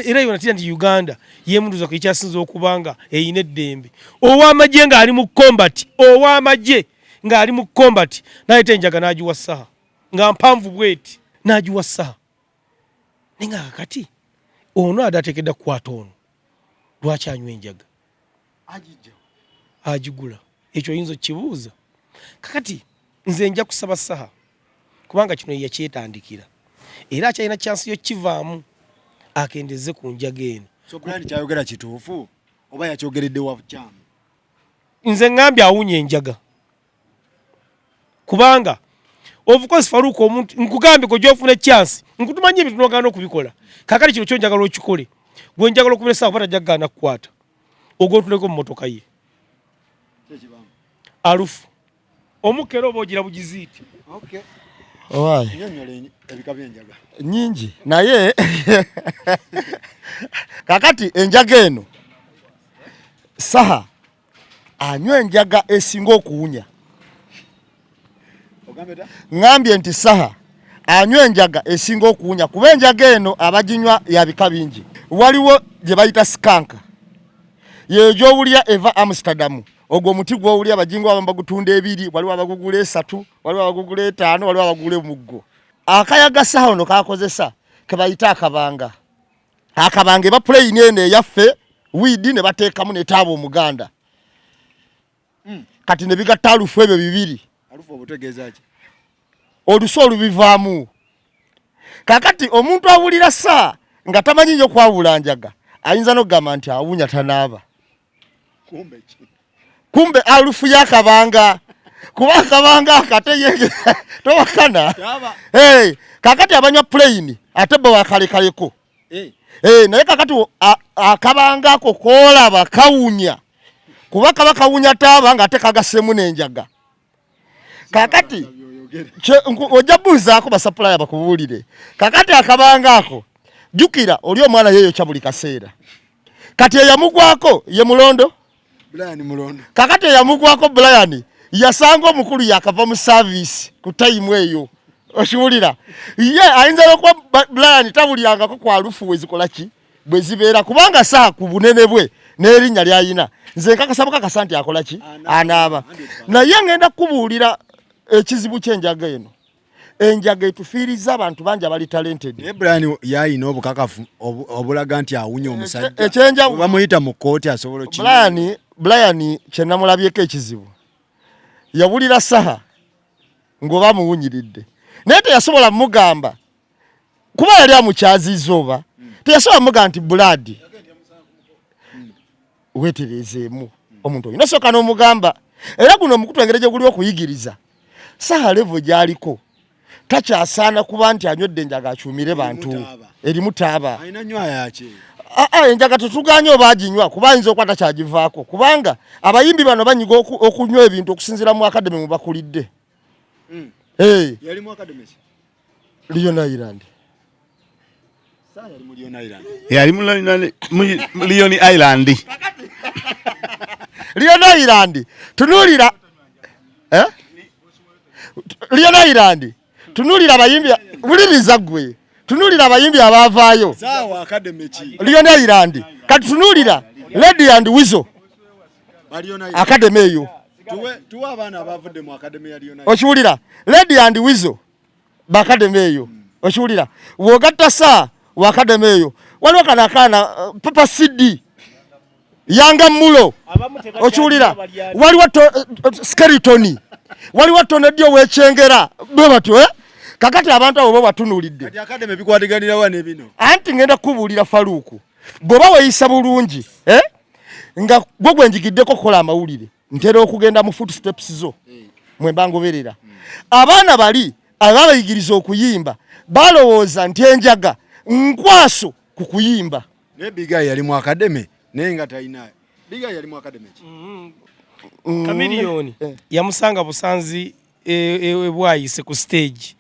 Speaker 3: era yo natira nti Uganda yemunduza ku ekyasinza okubanga eyina eddembe ow'amagye ng'ali mu combat ng'ali mu combat nayita enjaga n'agiwa Saha nga mpanvu bweti n'agiwa Saha ninga kakati ono adatekedda kukwata ono lwaki anywa enjaga agigula ekyo oyinza okibuuza kakati nze nja kusaba Saha kubanga kino yakyetandikira era akyalina kyansi yokivaamu akendeze ku njaga eno
Speaker 6: Kurani kyayogera kituufu oba yakyogeredde wa bukyamu
Speaker 3: nze ngambye awunya enjaga kubanga of course Faruku omuntu nkugambye ko gyofuna chance nkutumanye ebintu nogana okubikola kakali kino kyonjagala okikole gwe njagala okubira Sawa bata jagana kukwata ogotuleko mu motoka ye alufu omukero obogira bugiziti
Speaker 5: okay owaye
Speaker 6: nyonyole ebikabye enjaga
Speaker 5: nyingi naye kakati enjaga eno Saha anywa enjaga esinga okuwunya ngambye nti Saha anywa enjaga esinga okuwunya kuba enjaga eno abaginywa yabika bingi waliwo gye bayita skanka yejo owulya eva Amsterdam ogwo omuti gw'owulya abajingo abamba gutunda 2 waliwo abagugula 3 waliwo abagugula 5 waliwo abagugula muggo akayaga Saha ono kakozesa ke bayita akabanga eba play ene yaffe weed ne bateekamu ne taabo omuganda kati ne bigatta alufu ebyo 2
Speaker 6: alufu obutegeeza ki
Speaker 5: olusolu bivaamu kakati omuntu awulira Saha nga tamanyi nnyo kwawula njaga ayinza n'okugamba nti awunya tanaaba kumbe alufu y'akabanga kuba akabanga akateyege towakana kakati abanywa plain ate bo wakalekaleko naye kakati akabanga ako koolaba kawunya kuba kaba kawunya taaba nga ate kagasemu n'enjaga kakati ojja buuzaako basapulaya bakubuulire kakati akabanga ako jukira oli omwana yeyo kya buli kaseera kati eyamugwako ye Mulondo kakati eyamugwako Brian yasanga omukulu yakava mu service ku time eyo oshiwulira ye ayinza okuba Brian tabulyangako kwa lufu wezikola ki bwe zibeera kubanga saa ku bunene bwe n'erinnya lyayina nze nkakasabuka kasanti akola ki anaaba naye ngenda kubuulira ekizibu ky'enjaga eno enjaga etufiiriza abantu bangi abali talented.
Speaker 6: Brian yayina obukakafu obulaga nti awunya omusajja bamuyita mu kooti asobola ki
Speaker 5: Brian kye namulabyeko ekizibu yawulira Saha ng'oba amuwunyiridde naye teyasobola mugamba kuba yali amukyaziza oba teyasobola mugamba nti Buladi weetereezeemu omuntu oyo nosooka n'omugamba era guno omukutu engeri gye guli okuyigiriza Saha levo gy'aliko takyasaana kuba nti anywedde enjaga akyumire bantu erimu taaba enjaga tetuganye oba aginywa kuba ayinza okuba takyagivaako kubanga abayimbi bano banyiga okunywa ebintu okusinziira mu akademi mwe bakulidde. Lion Island
Speaker 1: yali mu Lion Island
Speaker 5: Lion Island tunuulira Lion Island tunuulira abayimbi buliriza gwe tunuulira abayimbi abaavaayo Lion Island kati tunuulira Lady and Wizo Academy eyo
Speaker 6: tuwa abaana abavudde mu Academy ya Lion Island
Speaker 5: okiwulira Lady and Wizo ba Academy eyo okiwulira wogatta Saha wa Academy eyo waliwo kanakaana Papa CD Yanga Mulo okiwulira waliwo Skeleton waliwo Tonedio w'ekyengera bwe batyo kakati abantu abo batunuulidde
Speaker 6: kati Academy bikwatiganira wa ne bino
Speaker 5: anti ngenda kubuulira Faruku bw'oba weeyisa bulungi nga gwe gwenjigiddeko kukola amawulire ntera okugenda mu footsteps zo mwe mbangoberera abaana bali ababayigiriza okuyimba balowooza nti enjaga nkwaso ku kuyimba
Speaker 6: ne Biga yali mu Academy naye nga talina Biga yali mu Academy
Speaker 3: Kamiliyoni yamusanga Busanzi bwayise ku stage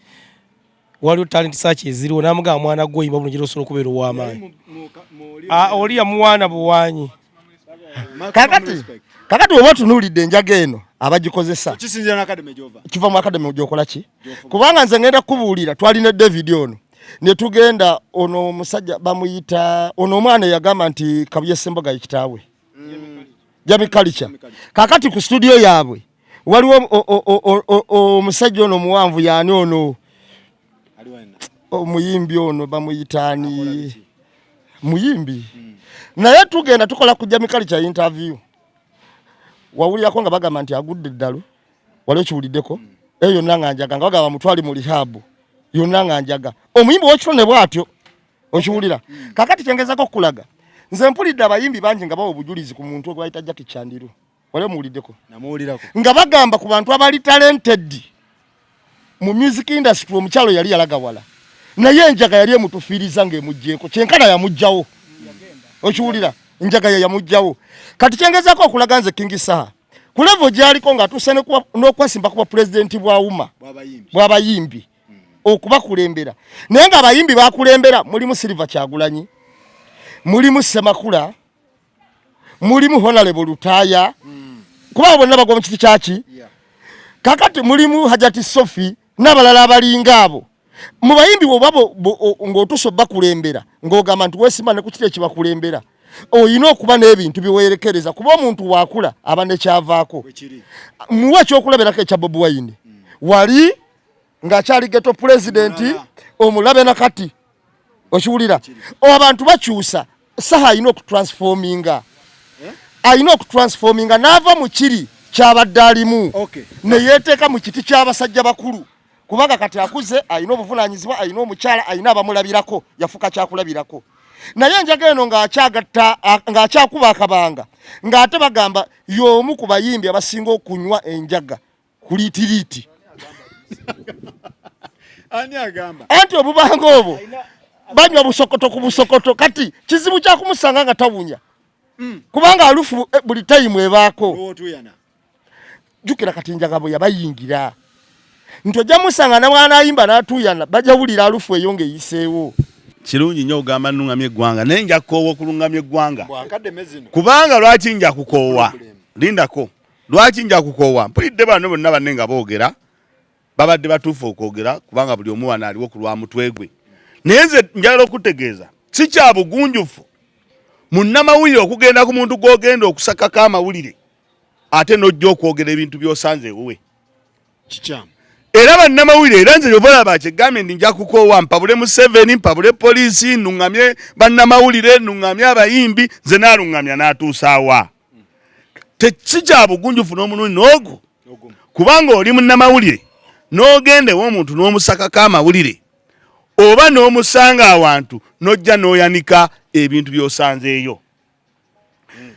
Speaker 3: waliwo talent search eziriwo namugamba mwana gwe oyimba bulungi osobola okubeera ow'amaanyi oli yamuwaana buwaanyi kakati oba tunuulidde enjaga eno abagikozesa
Speaker 6: kisinzira na Academy gyova
Speaker 5: kiva mu Academy gyokola ki kubanga nze ngenda kubuulira twalina David ono ne tugenda ono omusajja bamuyita ono omwana yagamba nti Kabuye Semboga yekitaawe Jami Culture kakati ku studio yaabwe waliwo omusajja ono muwanvu yaani ono omuyimbi ono bamuyitaani muyimbi naye tugenda tukola ku Jami Culture interview wawulirako nga bagamba nti agudde eddalo waliwo kiwuliddeko eyo yonna nga njaga nga bagamba mutwali mu rehab yonna nga njaga omuyimbi w'ekitone bw'atyo okiwulira kakati kyengezako okulaga nze mpulidde abayimbi bangi nga bawa obujulizi ku muntu ogwe bayita Jackie Chandiru waliwo muwuliddeko nga bagamba ku bantu abali talented mu music industry omukyalo yali yalaga wala naye enjaga yali emutufiiriza ng'emuggyeko kyenkana yamugjawo okiwulira enjaga yamugjawo kati kyengezako okulaga nze King Saha ku level gy'aliko ng'atuuse n'okwasimba kuba pulezidenti bw'abayimbi okubakulembera naye ng'abayimbi bakulembera mulimu Silver Kyagulanyi mulimu Semakula mulimu Honorable Lutaaya kuba bonna bagwa mu kiti kyaki kakati mulimu Hajati Sophie n'abalala abalinga abo mu bayimbi bw'obabo ng'otuso bakulembera ng'ogamba nti weesimba ne ku kiti ekibakulembera oyina okuba n'ebintu biweerekereza kuba omuntu waakula aba ne kyavaako muwe ekyokulabirako ekya Bobi Wine wali ng'akyali ghetto president omulabe nakati okiwulira abantu bakyusa Saha ayina okutransforminga n'ava mu kiri kyabadde alimu ne yeeteeka mu kiti ky'abasajja bakulu kubanga kati akuze ayina obuvunaanyizibwa ayina omukyala ayina abamulabirako yafuka kyakulabirako naye enjaga eno ng'akyakuba akabanga ng'ate bagamba y'omu ku bayimbi abasinga okunywa enjaga ku liitiriiti
Speaker 6: ani agamba
Speaker 5: anti obubanga obwo banywa busokoto ku busokoto kati kizibu kya kumusanga nga tawunya kubanga alufu buli time ebaako jukira kati enjaga bwe yabayingira nti ojja musanga na mwana ayimba n'atuyana bajja wulira alufu eyo ng'eyiseewo
Speaker 1: kirungi nnyo ogamba nnungamya eggwanga naye nja kukoowa okulungamya eggwanga kubanga lwaki nja kukoowa lindako lwaki nja kukoowa mpulidde bano bonna banne nga boogera babadde batuufu okwogera kubanga buli omu wano aliwo ku lwa mutwe gwe naye nze njagala okutegeeza si kya bugunjufu munnamawulire okugenda ku muntu gw'ogenda okusakako amawulire ate n'ojja okwogera ebintu by'osanze ewuwe
Speaker 6: kikyamu
Speaker 1: era bannamawulire era nze yobalaba kyegambye ndi nja kukoowa mpabule Museveni mpabule poliisi nnuŋŋamye bannamawulire nnuŋŋamye abayimbi nze naaluŋŋamya n'atuusaawa si kya bugunjufu n'omulundi n'ogwo kubanga oli munnamawulire n'ogenda ew'omuntu n'omusakako amawulire oba n'omusanga awantu n'ojja n'oyanika ebintu by'osanzeeyo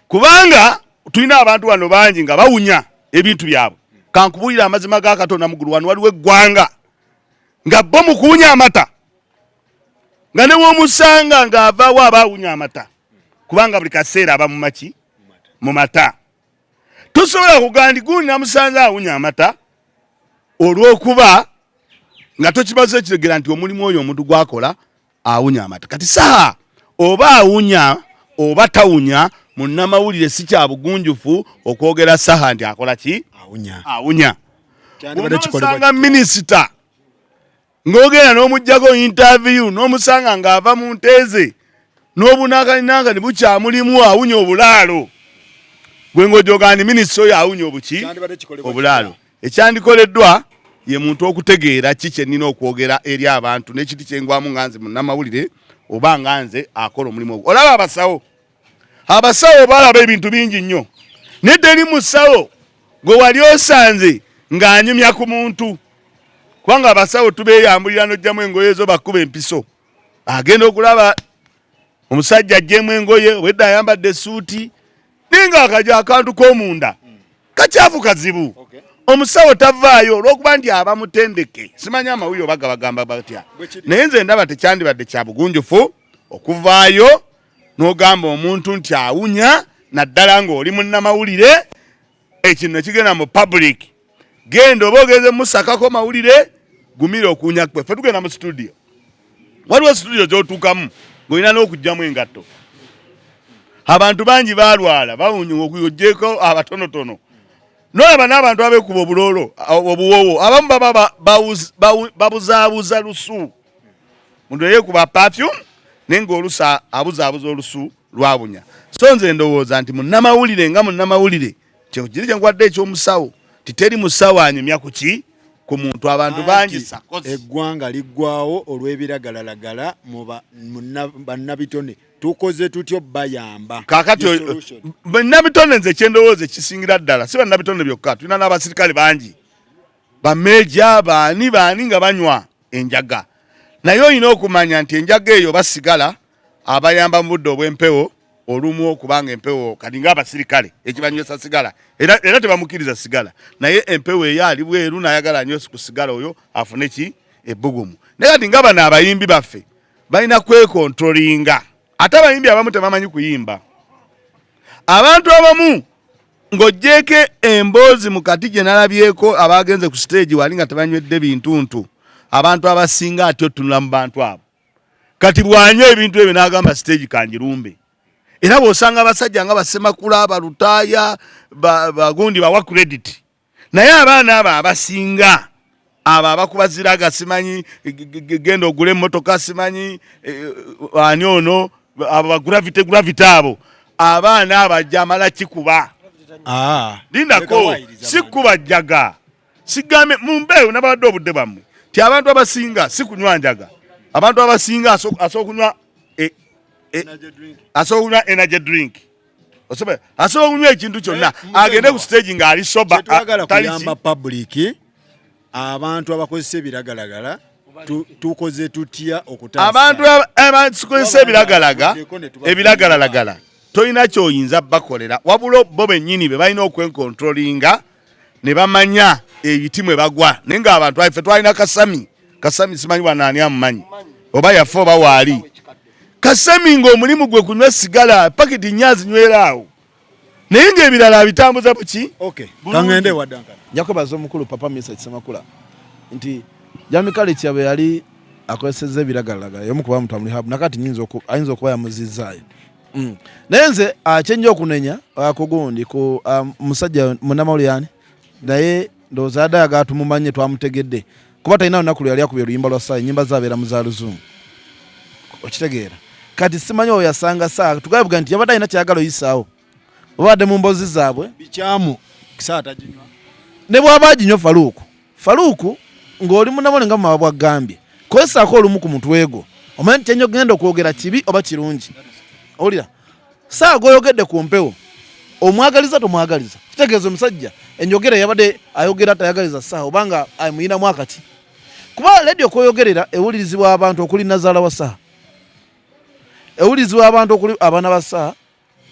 Speaker 1: kubanga tulina abantu wano bangi nga bawunya ebintu byabwe kankubulira amazima ga Katonda mugulu wano waliwo eggwanga nga bo mu kuwunya amata nga ne w'omusanga ng'avaawo abaawunya amata kubanga buli kaseera aba mu maki mu mata tosobola kugandi gundi namusanze awunya amata olw'okuba nga tokimaze kiregera nti omulimu oyo omuntu gwakola awunya amata kati Saha oba awunya oba tawunya munnamawulire si kya bugunjufu okwogera Saha nti akola ki awunya omusanga minisita ng'ogenda n'omuggyako interview n'omusanga ng'ava mu nteeze n'obunaakalinanga ne bukyamulimu awunya obulaalo gwe ng'ojoga nti minisita oyo awunya obuki obulaalo ekyandikoleddwa ye muntu okutegeera ki kye nnina okwogera eri abantu n'ekiti kyengwamu nga nze munnamawulire oba nga nze akola omulimu ogwo olaba abasawo balaba ebintu bingi nnyo naye teri musawo gwe wali osanze ng'anyumya ku muntu kubanga abasawo tubeeyambulira n'ojjamu engoye ezo bakkuba empiso agenda okulaba omusajja ajjemu engoye obwedda ayambadde essuuti naye nga akaja akantu k'omunda kakyafu kazibu omusawo tavaayo olw'okuba nti aba mutendeke simanyi amawulire oba gabagamba batya naye nze ndaba tekyandibadde kya bugunjufu okuvaayo n'ogamba omuntu nti awunya naddala ng'oli munnamawulire ekino nekigenda mu public genda oba ogenze musakako mawulire gumira okuwunya kwe ffe tugenda mu studio waliwo studio gy'otuukamu ng'olina n'okugyamu engatto abantu bangi balwala bawunya okuyojjeeko abatonotono nolaba n'abantu abeekuba obuloolo obuwowo abamu baba babuzaabuza lusu muntu yeekuba perfume naye ng'olusu abuzaabuza olusu lwabunya so nze ndowooza nti munnamawulire nga munnamawulire kyekiri kyenkwadde ekyomusawo titeri musawo anyumya ku ki ku muntu abantu bangi sakozi
Speaker 6: eggwanga liggwawo olw'ebiragalalagala mu bannabitone tukoze tutyo bayamba
Speaker 1: kakati bannabitone nze kyendowooza ekisingira ddala si bannabitone byokka tulina n'abasirikale bangi bameja baani nga banywa enjaga naye olina okumanya nti enjaga eyo basigala abayamba mu budde obw'empewo olumu okubanga empewo kati ng'abasirikale ekibanywesa sigala era tebamukiriza sigala naye empewo eyo ali bweru n'ayagala anywesa ku sigala oyo afune ki ebbugumu naye kati nga bano abayimbi baffe balina kwekontrolinga ate abayimbi abamu tebamanyi kuyimba abantu abamu ng'oggyeko emboozi mu kati gye nalabyeko abagenze ku stage wali nga tebanywedde bintuntu abantu abasinga ati otunula mu bantu abo kati bwanywa ebintu ebyo n'agamba stage kanjirumbe era bw'osanga abasajja nga basemakula abalutaaya bagundi bawa credit naye abaana abo abasinga abo abakuba ziraga simanyi genda ogula emmotoka simanyi ani ono abo bagravity abo abaana abajja amala kikuba lindako sikuba jjaga sigambe mumbeewo nabadde obudde bammwe ti abantu abasinga si kunywa njaga abantu abasinga asokunywa asokunywa energy drink asobola okunywa ekintu kyonna agende ku stage ng'ali soba
Speaker 6: kuyamba public abantu abakozesa ebiragalagala tukoze tutya okutaasa
Speaker 1: abantu abakozesa ebiragalalagala tolina kyoyinza bakolera wabula bo bennyini be balina okwenkontrolinga ne bamanya ebiti mwe bagwa naye ng'abantu ffe twalina kasami simanyi wanaani amumanyi oba yafe oba waali kasami ng'omulimu gwe kunywa sigala paketi nnyo azinyweraawo naye ng'ebirala abitambuza buki
Speaker 6: kangende waddankana
Speaker 2: njakubaza omukulu papa Misa Kisamakula nti Jamikale Kyabe yali akozesezza ebiragalalagala y'omu kuba muntu amulihab nakati ayinza okuba yamuzizaayo naye nze kyenja okunenya kugundi ku musajja munnamawulire naye ndowooza addayaga tumumanye twamutegedde kuba talina lunaku lwe yali akubye oluyimba lwa Saha ennyimba zaabeera mu za luzungu okitegeera kati simanyi oyo yasanga Saha tugabuga nti yabadde alina kyayagala oyisaawo obadde mu mbozi zaabwe
Speaker 6: bikyamu Saha taginywa
Speaker 2: ne bw'aba aginywa Faluku ng'oli munnamawulire nga mumaba bwagambye kozesaako olumu ku mutwe gwo omanyi nti genda okwogera kibi oba kirungi owulira Saha gw'oyogedde ku mpewo omwagaliza tomwagaliza kitegeeza omusajja enjogera yabadde ayogera tayagaliza Saha obanga amuyinamu akati kuba ledio kwoyogerera ewulirizibwa abantu okuli nazaala wa Saha ewulirizibwa abantu okuli abaana ba Saha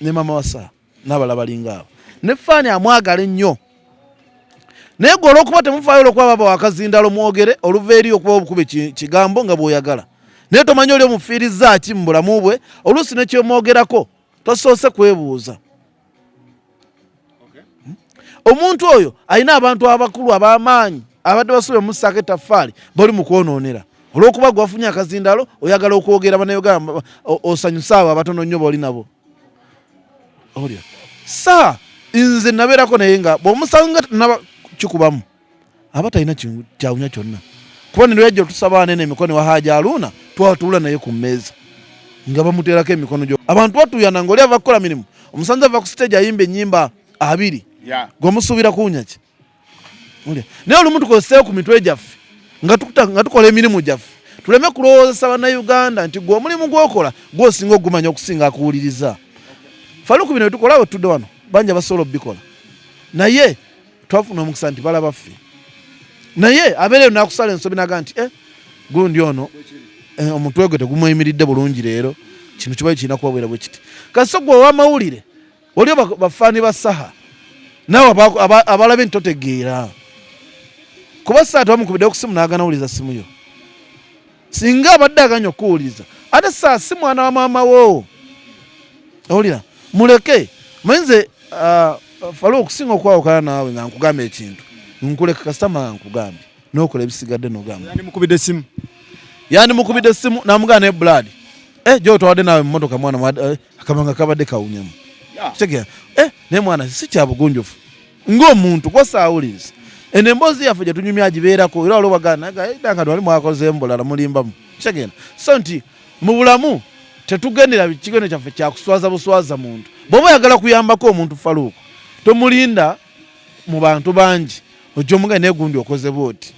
Speaker 2: ne mama wa Saha n'abalala balinga abo ne faani amwagala ennyo naye gwe olw'okuba temufaayo olw'okuba baba wakazindalo mwogere oluva eri okuba obukube kigambo nga bw'oyagala naye tomanyi oli omufiiriza ki mu bulamu bwe oluusi nekyomwogerako tosoose kwebuuza omuntu oyo alina abantu abakulu ab'amaanyi abadde basuubira musaako ettaffaali bali mu kwonoonera olw'okuba gwafunye akazindalo oyagala okwogera banayogera osanyusa abo abatono nnyo b'oli nabo olya Saha nze nabeerako naye nga bw'omusanga tanaba kikubamu aba talina kyawunya kyonna kuba nino yajja otusaba anene emikono wa Haja Aluna twatuula naye ku mmeeza nga bamuteerako emikono gyo abantu batuyana ng'oli ava kukola mirimu omusanze ava ku stage ayimba ennyimba 2 gwemusuubira kuwunya ki naye olumu tukozeseeyo ku mitwe gyaffe nga tukola emirimu gyaffe tuleme kulowoozesa bannayuganda nti gwe omulimu gw'okola gw'osinga ogumanya okusinga akuwuliriza Faluku bino byetukola bwe tudde wano banja basobola obbikola naye twafuna omukisa nti balaba ffe naye abeereyo nakusala ensobi naga nti gundi ono omutwe gwe tegumuyimiridde bulungi leero kino kibayo kirina kubabeera bwe kiti kasi gwe ow'amawulire oliyo bafaani ba Saha naawe abalabe nti totegeera kuba Saha tebamukubidde ku simu n'aganawuliza simu yo singa abadde aganya okuwuliza ate Saha si mwana wa maama wo owulira muleke mayinze Faluku okusinga okwawukana naawe nga nkugamba ekintu nkuleka kasitama nga nkugambye n'okola ebisigadde n'ogamba yandimukubidde essimu n'amugana ne blood gy'otawadde naawe mu mmotoka mwana akabanga kabadde kawunyamu kitegeera naye mwana si kya bugunjufu ng'omuntu kwasa awuliriza eno emboozi yaffe gye tunyumya gibeerako era olwobagana danga twali mwakoze mbulala mulimbamu kitegeera so nti mu bulamu tetugendera kigono kyaffe kyakuswaza buswaza muntu bw'oba oyagala kuyambako omuntu Faluku tomulinda mu bantu bangi ojja omugane naye gundi okoze bwoti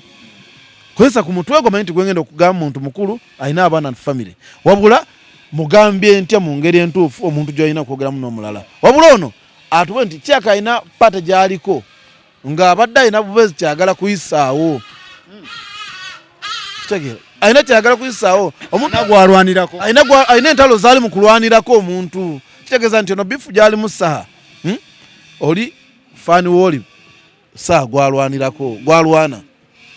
Speaker 2: kozesa ku mutwe gwo manyi nti gwengenda okugamba muntu mukulu alina abaana famire wabula mugambye ntya mu ngeri entuufu omuntu gy'alina okwogeramu n'omulala wabula ono atube nti kyaka alina pata gy'aliko ng'abadde alina bubezi kyagala kuyisaawo kitegeera alina kyagala kuyisaawo omuntu
Speaker 6: gwalwanirako
Speaker 2: alina entalo zaali mu kulwanirako omuntu kitegeeza nti ono bifu gy'alimu Saha oli faani wooli Saha gwalwana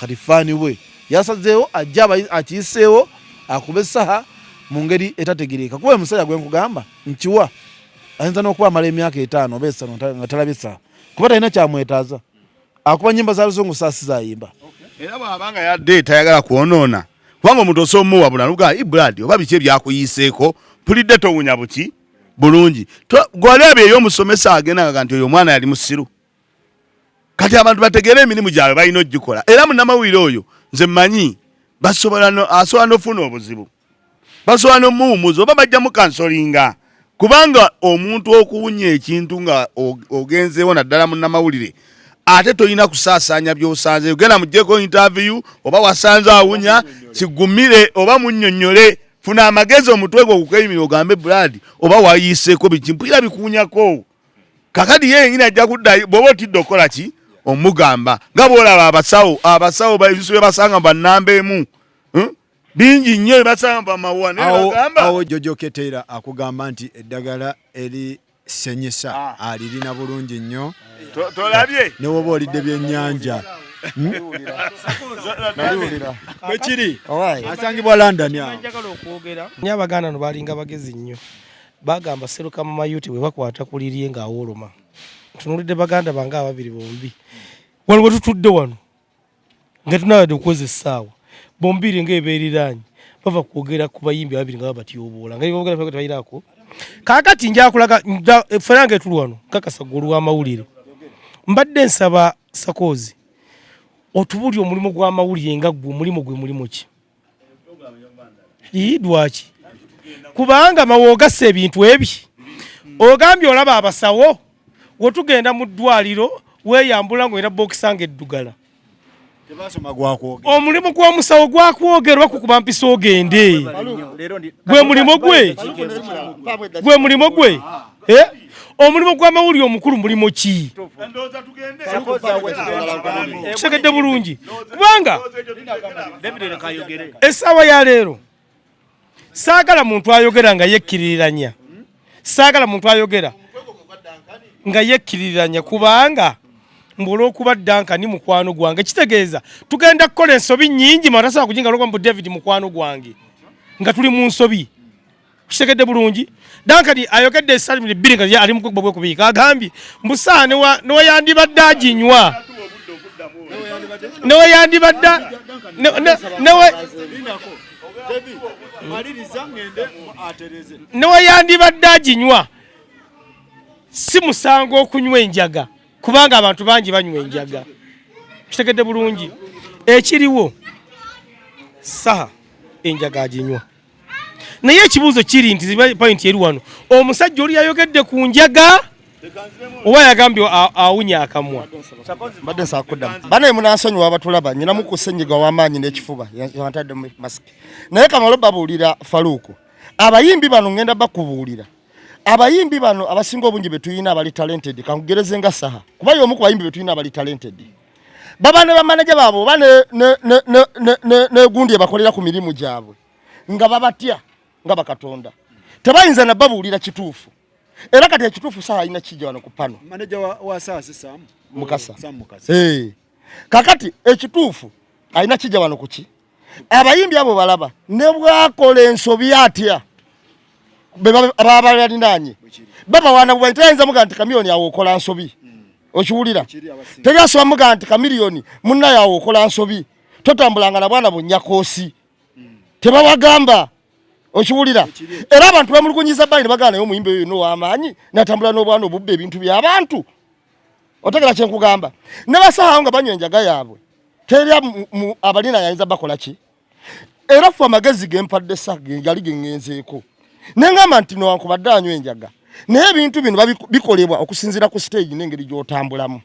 Speaker 2: kati faani we yasazeewo ajja akiyiseewo akube Saha mu ngeri etategereeka kuba omusajja gwe nkugamba nkiwa ayinza n'okuba amala emyaka 5 oba 5 nga talabye Saha kuba talina kyamwetaaza akuba nnyimba za luzungu Saha sizayimba
Speaker 1: era bw'abanga yadde tayagala kwonoona kubanga omuntu osomuwa bulaluga ibrad oba biki ebyakuyiseeko pulidde towunya buki bulungi gwalabye ey'omusomesa agenda nti oyo omwana yali musiru kati abantu bategeera emirimu gyabwe balina ogikola era munnamawulire oyo nze mmanyi asobola n'ofuna obuzibu basobola n'omuwumuza oba bajjamu kansolinga kubanga omuntu okuwunya ekintu nga ogenzeewo naddala munnamawulire ate tolina kusaasaanya by'osanzeeyo genda muggyeko interview oba wasanze awunya kigumire oba munnyonnyole funa amagezi omutwe gwo okukeyimira ogambe Brad oba wayiseeko biki mpulira bikuwunyako kakadi ye yenyini ajja kuddayo bw'oba otidde okola ki omugamba nga bw'olaba abasawo ebisu bye basanga bannamba emu bingi nnyo bye basanga bamawuwa
Speaker 6: awo Jojo Keteera akugamba nti eddagala erisenyesa alirina bulungi nnyo
Speaker 1: tolabye
Speaker 6: ne woba olidde byennyanja bwekiri asangibwa London awo
Speaker 3: nnyo Abaganda no balinga bagezi nnyo bagamba seruka mama yuti bwe bakwata kulirye ng'awooloma tunulidde Baganda bange ababiri bombi wano bwe tutudde wano nga tunabadde okukoza essaawa bombiri ng'ebeeriranye bava kwogera ku bayimbi babiri nga babatyoboola nga bogera faka tbayirako kakati njakulaga ferange tulwano kakasagulu w'amawulire mbadde nsaba Sakozi otubuli omulimu gw'amawulire nga gwe omulimu gwe mulimu ki yidwaki kubanga mawogasa ebintu ebi ogambye olaba abasawo wotugenda mu ddwaliro weeyambula ng'olina bokisanga eddugala omulimu gw'omusawo gwakwogerwa kukuba mpisa ogende gwe mulimo gwe omulimu gw'amawulire omukulu mulimo ki kitegedde bulungi kubanga essaawa ya leero saagala muntu ayogera nga yekkiririranya kubanga mbulookuba Dankani mukwano gwange kitegeeza tugenda kukola ensobi nnyingi matasobola kujinga lwokuba mbu David mukwano gwange nga tuli mu nsobi kitegedde bulungi Dankani ayogedde esalimire bbiri nga ali mu kukuba bwekubiika agambye mbu saa neweyandibadde aginywa neweyandibadde aginywa si musango okunywa enjaga kubanga abantu bangi banywa enjaga kitegedde bulungi ekiriwo Saha enjaga aginywa naye ekibuuzo kiri nti point eri wano omusajja oli yayogedde ku njaga oba yagambye awunya akamwa
Speaker 5: mbadde nsakuddamu banaye munansonyiwa abatulaba nyinamu ku ssenyiga w'amaanyi n'ekifuba yantadde masiki naye kamalo babuulira Faruku abayimbi bano ngenda bakubuulira abayimbi bano abasinga obungi betuyina abali talented kankugereze nga Saha kuba y'omu ku bayimbi betuyina abali talented baba ne bamanaja baabo oba ne gundi ebakolera ku mirimu gyabwe nga babatya nga bakatonda tebayinza na babuulira kituufu era kati ekituufu Saha alina kijja wano ku pano
Speaker 6: manaja wa Saha si Sam
Speaker 5: Mukasa kakati ekituufu alina kijja wano kuki abayimbi abo balaba ne bwakola ensobi atya baba yalinanye baba wana bwayitayenza muga nti kamilioni awo okola nsobi okiwulira teryasoba muga nti kamilioni munnaye awo okola nsobi totambulanga na bwana bunyakoosi tebawagamba okiwulira era abantu bamulugunyiza bali ne bagana naye omuyimbi oyo n'ow'amaanyi natambula n'obwana obubba ebintu by'abantu otegera kyenkugamba ne Basaha nga banywa enjaga yaabwe terya abalina yayinza bakola ki era ffe amagezi gempadde Saha gali gengenzeeko nengamba nti newankubadde anywa enjaga naye ebintu bino bikolebwa okusinziira ku stage n'engeri gy'otambulamu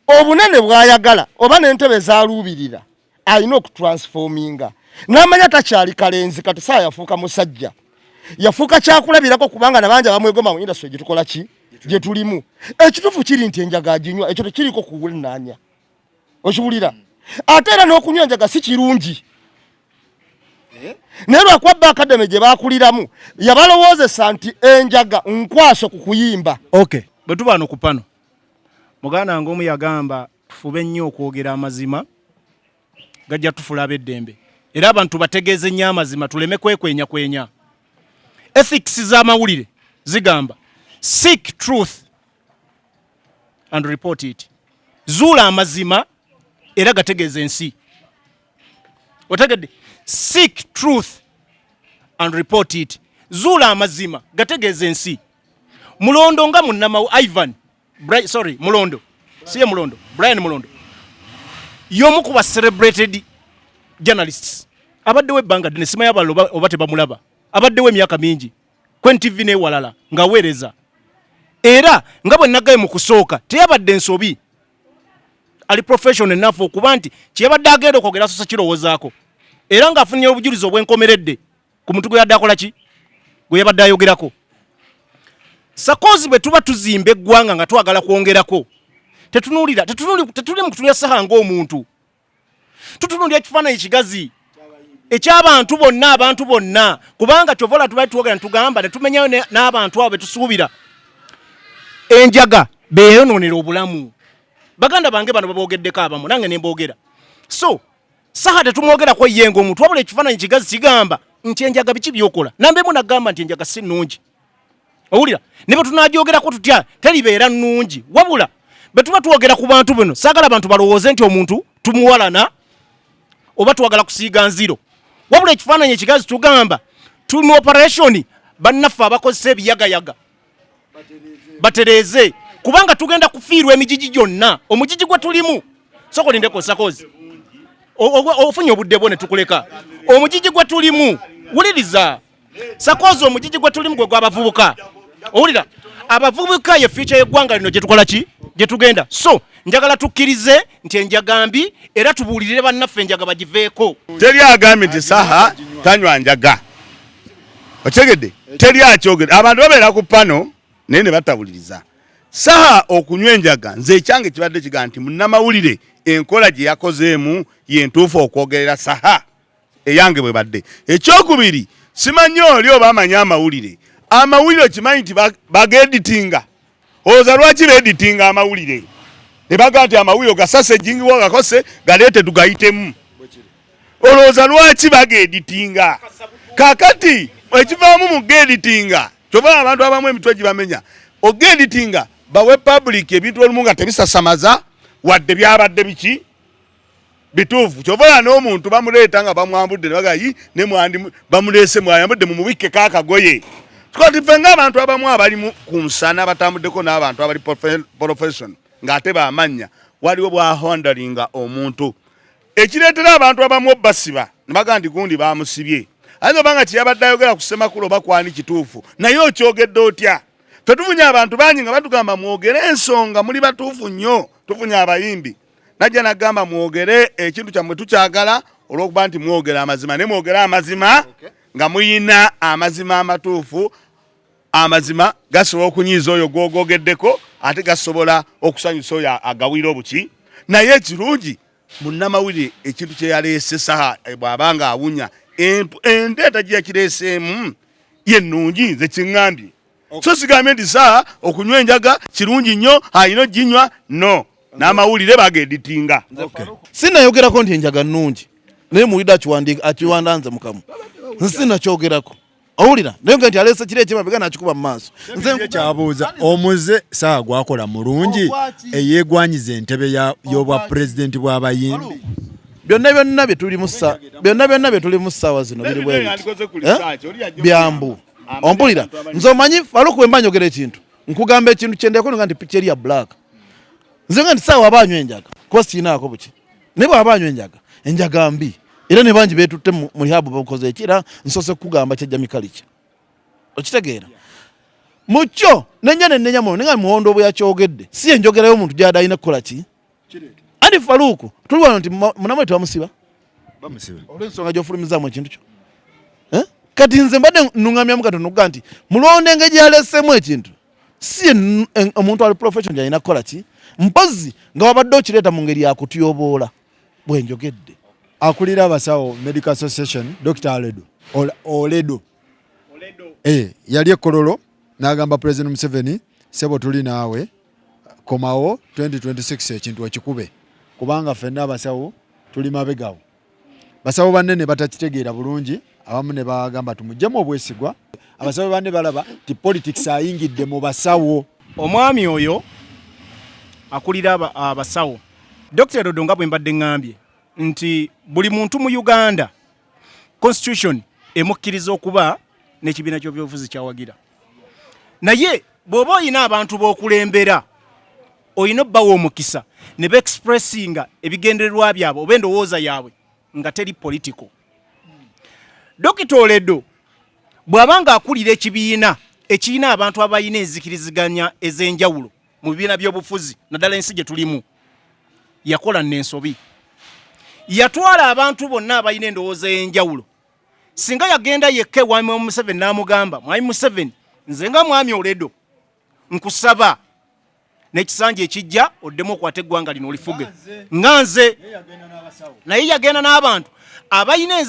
Speaker 5: obunene bw'ayagala oba n'entebe zaaluubirira alina okutransforminga n'amanya takyali kalenzi kati Saha yafuuka musajja yafuuka kyakulabirako kubanga nabanja bamwegoma mu industry gye tukola ki gye tulimu ekituufu kiri nti enjaga aginywa ekyo tekiriko kuwulinaanya okiwulira ate era n'okunywa enjaga si kirungi naye lwakuba Academy gye baakuliramu yabalowoozesa nti enjaga nkwaso ku kuyimba
Speaker 4: bwe tuba no ku pano muganda ng'omu yagamba tufube nnyo okwogera amazima gajja tufula ab'eddembe era abantu bategeeze nnyo amazima tuleme kwenya ethics z'amawulire zigamba seek truth and report it zuula amazima era gategeeze ensi otegedde seek truth and report it zuula amazima gategeeze ensi Mulondo nga munnamawu Ivan Mulondo siye Mulondo Brian Mulondo y'omu ku ba celebrated journalists abaddewo ebbanga ddene simanyi abalala oba tebamulaba abaddewo emyaka mingi Kwen TV n'ewalala ng'aweereza era nga bwe naggaye mu kusooka teyabadde ensobi ali professional enough okuba nti kyebadde agenda okwogera sosa kirowoozaako era ng'afunye obujulizi obwenkomeredde ku muntu gwe yadde akola ki gwe yabadde ayogerako Sakozi bwe tuba tuzimba eggwanga nga twagala kwongerako tetuli mu kutunulira Saha ng'omuntu tutunulira ekifaananyi kigazi eky'abantu bonna kubanga kyovola tubaali tuwogera ntugamba ne tumenyayo n'abantu abo betusuubira enjaga beeyonoonera obulamu baganda bange bano baboogeddeko abamu nange ne mboogera so Saha tetumwogerako ye ng'omuntu wabula ekifaananyi kigazi kigamba nti enjaga biki byokola nambemu nagamba nti enjaga si nnungi owulira ne bwe tunagyogerako tutya teribeera nnungi wabula bwe tuba twogera ku bantu bino saagala abantu balowooze nti omuntu tumuwalana oba twagala kusiiga nziro wabula ekifaananyi ekigazi tugamba tuli mu operation bannaffe abakozesa ebiyagayaga batereeze kubanga tugenda kufiirwa emijiji gyonna omujiji gwe tulimu sokolindeko sakozi ofunye obudde bwo ne tukuleka omujiji gwe tulimu wuliriza sakozi omujiji gwe tulimu gwe gw'abavubuka owulira abavubuka ye fiica y'eggwanga lino gye tukola ki gye tugenda so njagala tukkirize nti enjaga mbi era tubuulirire bannaffe enjaga bagiveeko
Speaker 1: teri agambye nti Saha tanywa njaga otegedde teri akyogedde abantu babeera ku pano naye ne batabuliriza Saha okunywa enjaga nze ekyange kibadde kiga nti munnamawulire enkola gye yakozeemu yentuufu okwogerera Saha eyange bwe badde ekyokubiri simanyi oli oba amanyi amawulire okimanyi nti bageditinga oza lwaki beeditinga amawulire ne baga nti amawulire gasase jingiwo gakose galeete tugayitemu olowooza lwaki bageditinga kakati ekivaamu mu geditinga kyova abantu abamu emitwe gibamenya ogeditinga bawe public ebintu olumu nga tebisasamaza wadde byabadde biki bituufu kyova n'omuntu bamuleeta nga bamwambudde ne bagayi ne mwandi bamuleese mwayambudde mu mubike kaakagoye tukati ffe ng'abantu abamu abali ku nsana batambuddeko n'abantu abali profession ng'ate bamanya waliwo bwahondalinga omuntu ekireetera abantu abamu basiba ne baga nti gundi bamusibye ayinza obanga kyeyabadde ayogera ku ssemakulu oba kwani kituufu naye okyogedde otya ffe tufunye abantu bangi nga batugamba mwogere ensonga muli batuufu nnyo tufunye abayimbi najja nagamba mwogere ekintu kyammwe tukyagala olw'okuba nti mwogera amazima ne mwogere amazima nga muyina amazima amatuufu amazima gasobola okunyiiza oyo gwogogeddeko ate gasobola okusanyusa oyo agawira obuki naye ekirungi munnamawulire ekintu kyeyaleese Saha bw'abanga awunya endeeta gye yakireeseemu yennungi nze kiŋŋambye so sigambye nti Saha okunywa enjaga kirungi nnyo ayina oginywa no n'amawulire bageditinga
Speaker 2: sinnayogerako nti enjaga nnungi naye muwulire akiwandanze mukamu sinnakyogerako owulira naye nga nti aleese kiri ekyemabega nakikuba mu maaso
Speaker 6: nze kyabuuza omuze Saha gwakola mulungi eyeegwanyiza entebe y'obwa pulezidenti bw'abayimbi
Speaker 2: byonna bye tuli mu ssaawa zino biri bwe byambu ompulira nze omanyi Faruku bwe mba njogera ekintu nkugamba ekintu kyendeko nga nti picture ya black nze nga nti Saha waba anywa enjaga kuba siinaako buki naye bw'aba anywa enjaga mbi era ne bangi beetutte mu lihabu bakoze ekira nsose kugamba kyajja mikaliki okitegeera mukyo nennya nennenya muno nenga muwondo bwe yakyogedde si enjogerayo omuntu gy'ada alina kukola ki andi Faruku tuli wano nti munamwe tebamusiba olw'ensonga gy'ofulumizaamu ekintu kyo kati nze mbadde nnuŋŋamyamu katono okuga nti Mulondo engeri yaleesemu ekintu si omuntu ali profession gy'alina kukola ki mpozi nga wabadde okireeta mu ngeri yakutyoboola bwe njogedde
Speaker 6: akulira abasawo Medical Association Dr. Oledo yali ekololo n'agamba President Museveni sebo tuli naawe komawo 2026 ekintu ekikube kubanga ffenna abasawo tuli mabegawo basawo banne batakitegeera bulungi abamu ne bagamba tumuggyemu obwesigwa abasawo banne balaba ti politics ayingidde mu basawo
Speaker 4: omwami oyo akulira abasawo Dr. Dodonga bwe mbadde ngambye nti buli muntu mu Uganda constitution emukkiriza okuba n'ekibiina ky'ebyobufuzi kyawagira naye bw'oba oyina abantu b'okulembera oyina obbawo omukisa ne beexpressinga ebigendererwa byabwe oba endowooza yaabwe nga teri political Dr. Oledo bw'abanga akulira ekibiina ekirina abantu abayina enzikiriziganya ez'enjawulo mu bibiina by'obufuzi naddala ensi gye tulimu yakola n'ensobi yatwala abantu bonna abayina endowooza ey'enjawulo singa yagenda yekka mwami Museveni n'amugamba mwami Museveni nze nga mwami Oledo nkusaba n'ekisanja ekijja oddemu okwata eggwanga lino olifuge nga nze naye yagenda n'abantu abayina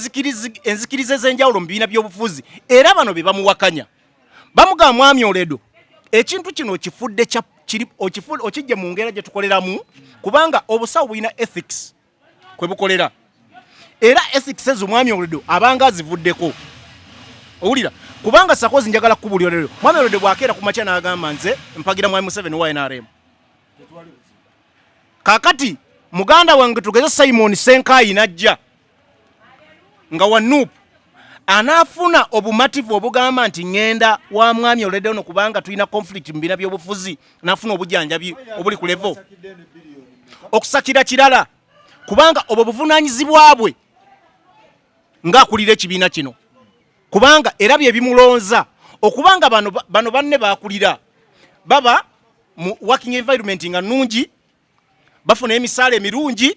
Speaker 4: enzikiriza ez'enjawulo mu bibiina by'obufuzi era bano be bamuwakanya bamugamba mwami Oledo ekintu kino okifudde okijje mu ngera gye tukoleramu kubanga obusawo bulina ethics kwe bukolera era ethics ezo mwami Oledo abanga azivuddeko owulira kubanga sakozi njagala kubulira Oledo mwami Oledo bwakeera ku makya n'agamba nze mpagira mwami Museveni wa NRM kakati muganda wange tugeze Simon Senkai najja nga wanuupu anaafuna obumativu obugamba nti ngenda wa mwami oledde ono kubanga tulina conflict mu bina by'obufuzi naafuna obujjanjabi obuli ku level okusakira kirala kubanga obwo buvunaanyizibwa bwe ng'akulira ekibiina kino kubanga era bye bimulonza okubanga bano banne baakulira baba mu working environment nga nnungi bafuna emisaala emirungi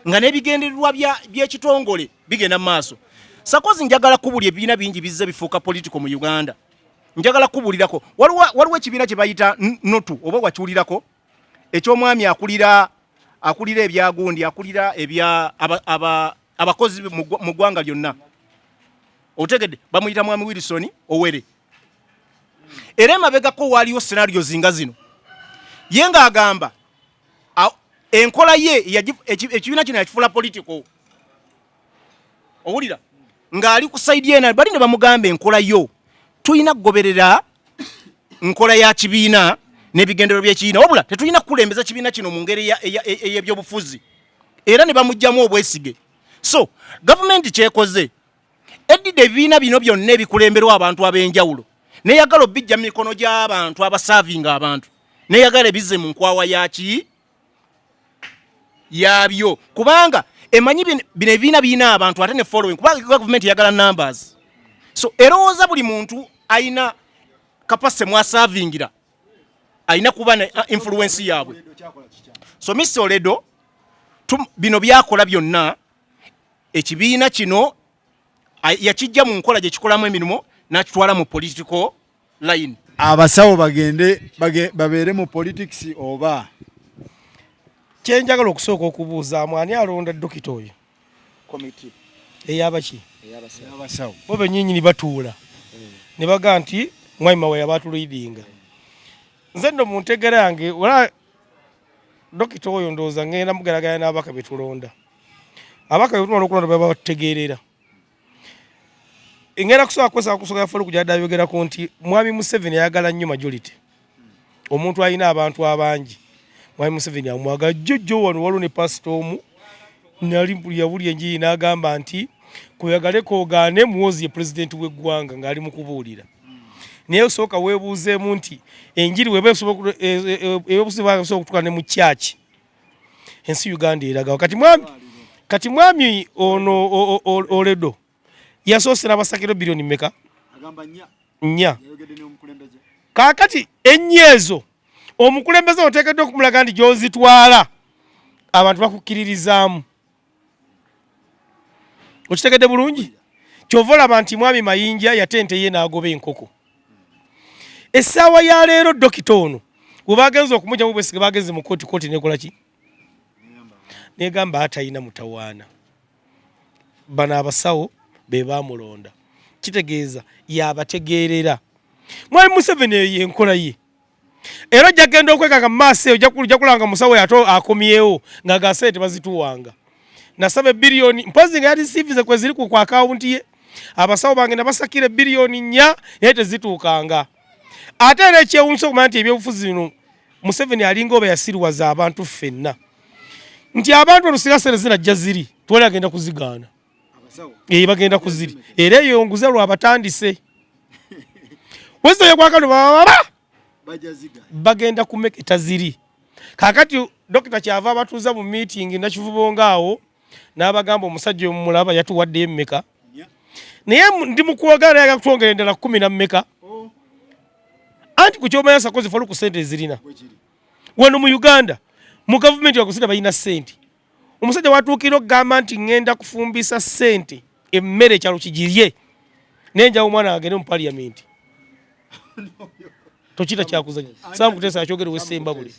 Speaker 4: nga n'ebigendererwa by'ekitongole bigenda mu maaso. Sakozi njagala kubulya ebibiina bingi bizze bifuuka politiko mu Uganda. Njagala kubulirako waliwo ekibiina kye bayita notu oba wakiwulirako eky'omwami akulira ebyagundi akulira abakozi mu ggwanga lyonna. Otegedde bamuyita mwami Wilson Owere. Era emabegako waliyo scenario zinga zino. Ye ng'agamba enkola ye ekibiina kino yakifuula politiko. Owulira ng'ali ku saidi yena bali ne bamugamba enkola yo tulina kugoberera nkola ya kibiina n'ebigendero by'ekibiina wabula tetulina kukulembeza kibiina kino mu ngeri ey'ebyobufuzi era ne bamugjamu obwesige. So gavumenti kyekoze eddidde ebibiina bino byonna ebikulemberwa abantu ab'enjawulo neyagala obijja mu mikono gy'abantu abasaavinga abantu neyagala ebizze mu nkwawa yabyo kubanga emanyi bino ebibiina birina abantu ate ne following kubanga gavumenti yagala numbers. So erowooza buli muntu ayina kapasite mwasavingira ayina kuba ne influence yaabwe. So Mr. Oledo bino byakola byonna ekibiina kino yakijja mu nkola gye kikolamu emirimu n'akitwala mu political line.
Speaker 6: Abasawo babeere mu politics oba
Speaker 3: kyenjagala okusooka okubuuzaamu ani alonda dokita oyo
Speaker 5: committee
Speaker 3: eyabaki
Speaker 5: abasawo
Speaker 3: bo bennyinnyini batuula ne baga nti mwami we yabatulidinga nze nno mu ntegera yange wala dokita oyo ndowooza ngenda mugeraganya n'abaka betulonda abaka betulonda okulonda baba batutegeerera ngenda kusooka kusoka folo kujja dayogerako nti mwami Museveni ayagala nnyo majority omuntu alina abantu abangi. Mwami Museveni amwaga jjojjo wano waliwo ne pasitoomu nali yawulya enjiri n'agamba nti kuyagaleko ogaane muwozi ye pulezidenti w'eggwanga ng'ali mu kubuulira. Naye osooka weebuuzeemu nti enjiri weba esobola okutuuka ne mu kyaki ensi Uganda eraga. Kati mwami ono Oledo yasoose n'abasakiro bilioni mmeka? Nnya. Kaakati ennyeezo omukulembeze oteekeddwa okumulaga nti gy'ozitwala abantu bakukkiririzaamu. Okitegedde bulungi? Kyova olaba nti mwami Mayinja yatente ye n'agoba enkoko. Essaawa ya leero dokita ono bwe bagenze okumugyamu bwesige bagenze mu kooti nekola ki? Negamba atayina mutawaana. Bano abasawo be baamulonda. Kitegeeza yabategeerera. Mwami Museveni yenkola ye. Era jagenda okwekanga mu maaso eyo ojja kulanga musawo yato akomyewo nga gasente bazituwanga. Nasaba bilioni mpozi nga yali sifize kwe ziri ku akaunti ye. Abasawo bange nabasakire bilioni 4 naye tezituukanga. Ate era ekyewuunyisa okumanya nti ebyobufuzi bino Museveni alinga oba yasiriwaza abantu ffenna. Nti abantu olusigasere zinajja ziri twali agenda kuzigaana. Bagenda kuziri. Era eyo onguze lwabatandise. Wezo yekwakano baba bagenda kumeketa ziri. Kakati dokita kyava abatuuza mu meeting nakivubonga awo n'abagamba omusajja omulaba yatuwadde emmeka. Naye ndi mu kwogera yaga kutwongera endala 10 na mmeka. Anti ku kyomanya Sakozi falu ku sente zirina. Wano mu Uganda mu government yakusita bayina sente. Omusajja watuukira okugamba nti ngenda kufumbisa sente emmere kyalo kijirye. Nenja omwana agende mu parliament. Tochita kyakuzanya. Samu kutesa akyogere wesemba buli.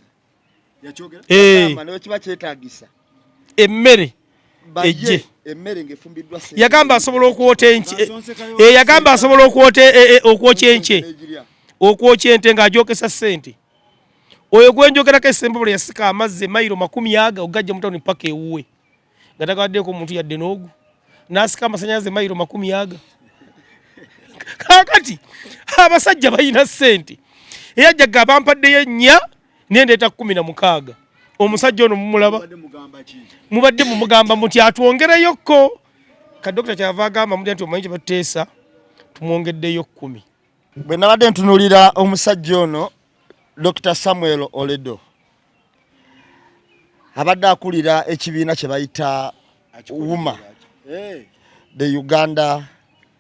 Speaker 5: Yachogera? Nawe kiba kyetaagisa.
Speaker 3: Emmere. Ejje.
Speaker 5: Emmere ngefumbiddwa sente.
Speaker 3: Yagamba asobola okwota enche. Yagamba asobola okwota okwokya enche. Okwokya ente ng'ajokesa sente. Oyo gwenjogerako esemba buli yasika amazzi mayiro 10 ogajja mutawuni paka ewuwe. Gatagaddeko omuntu yadde n'ogu. N'asika amasannyalaze mayiro 10. Kakati abasajja bayina sente. Eyajjaga abampaddeyo 4 n'endeeta 16. Omusajja ono mumulaba. Mubadde mumugamba muti atwongereyokko. kadokita kyava agamba mudde nti omanyi kye batuteesa tumwongeddeyo 10.
Speaker 5: Bwe nabadde ntunuulira omusajja ono Dr. Samuel Oledo abadde akulira ekibiina kye bayita UMA, the Uganda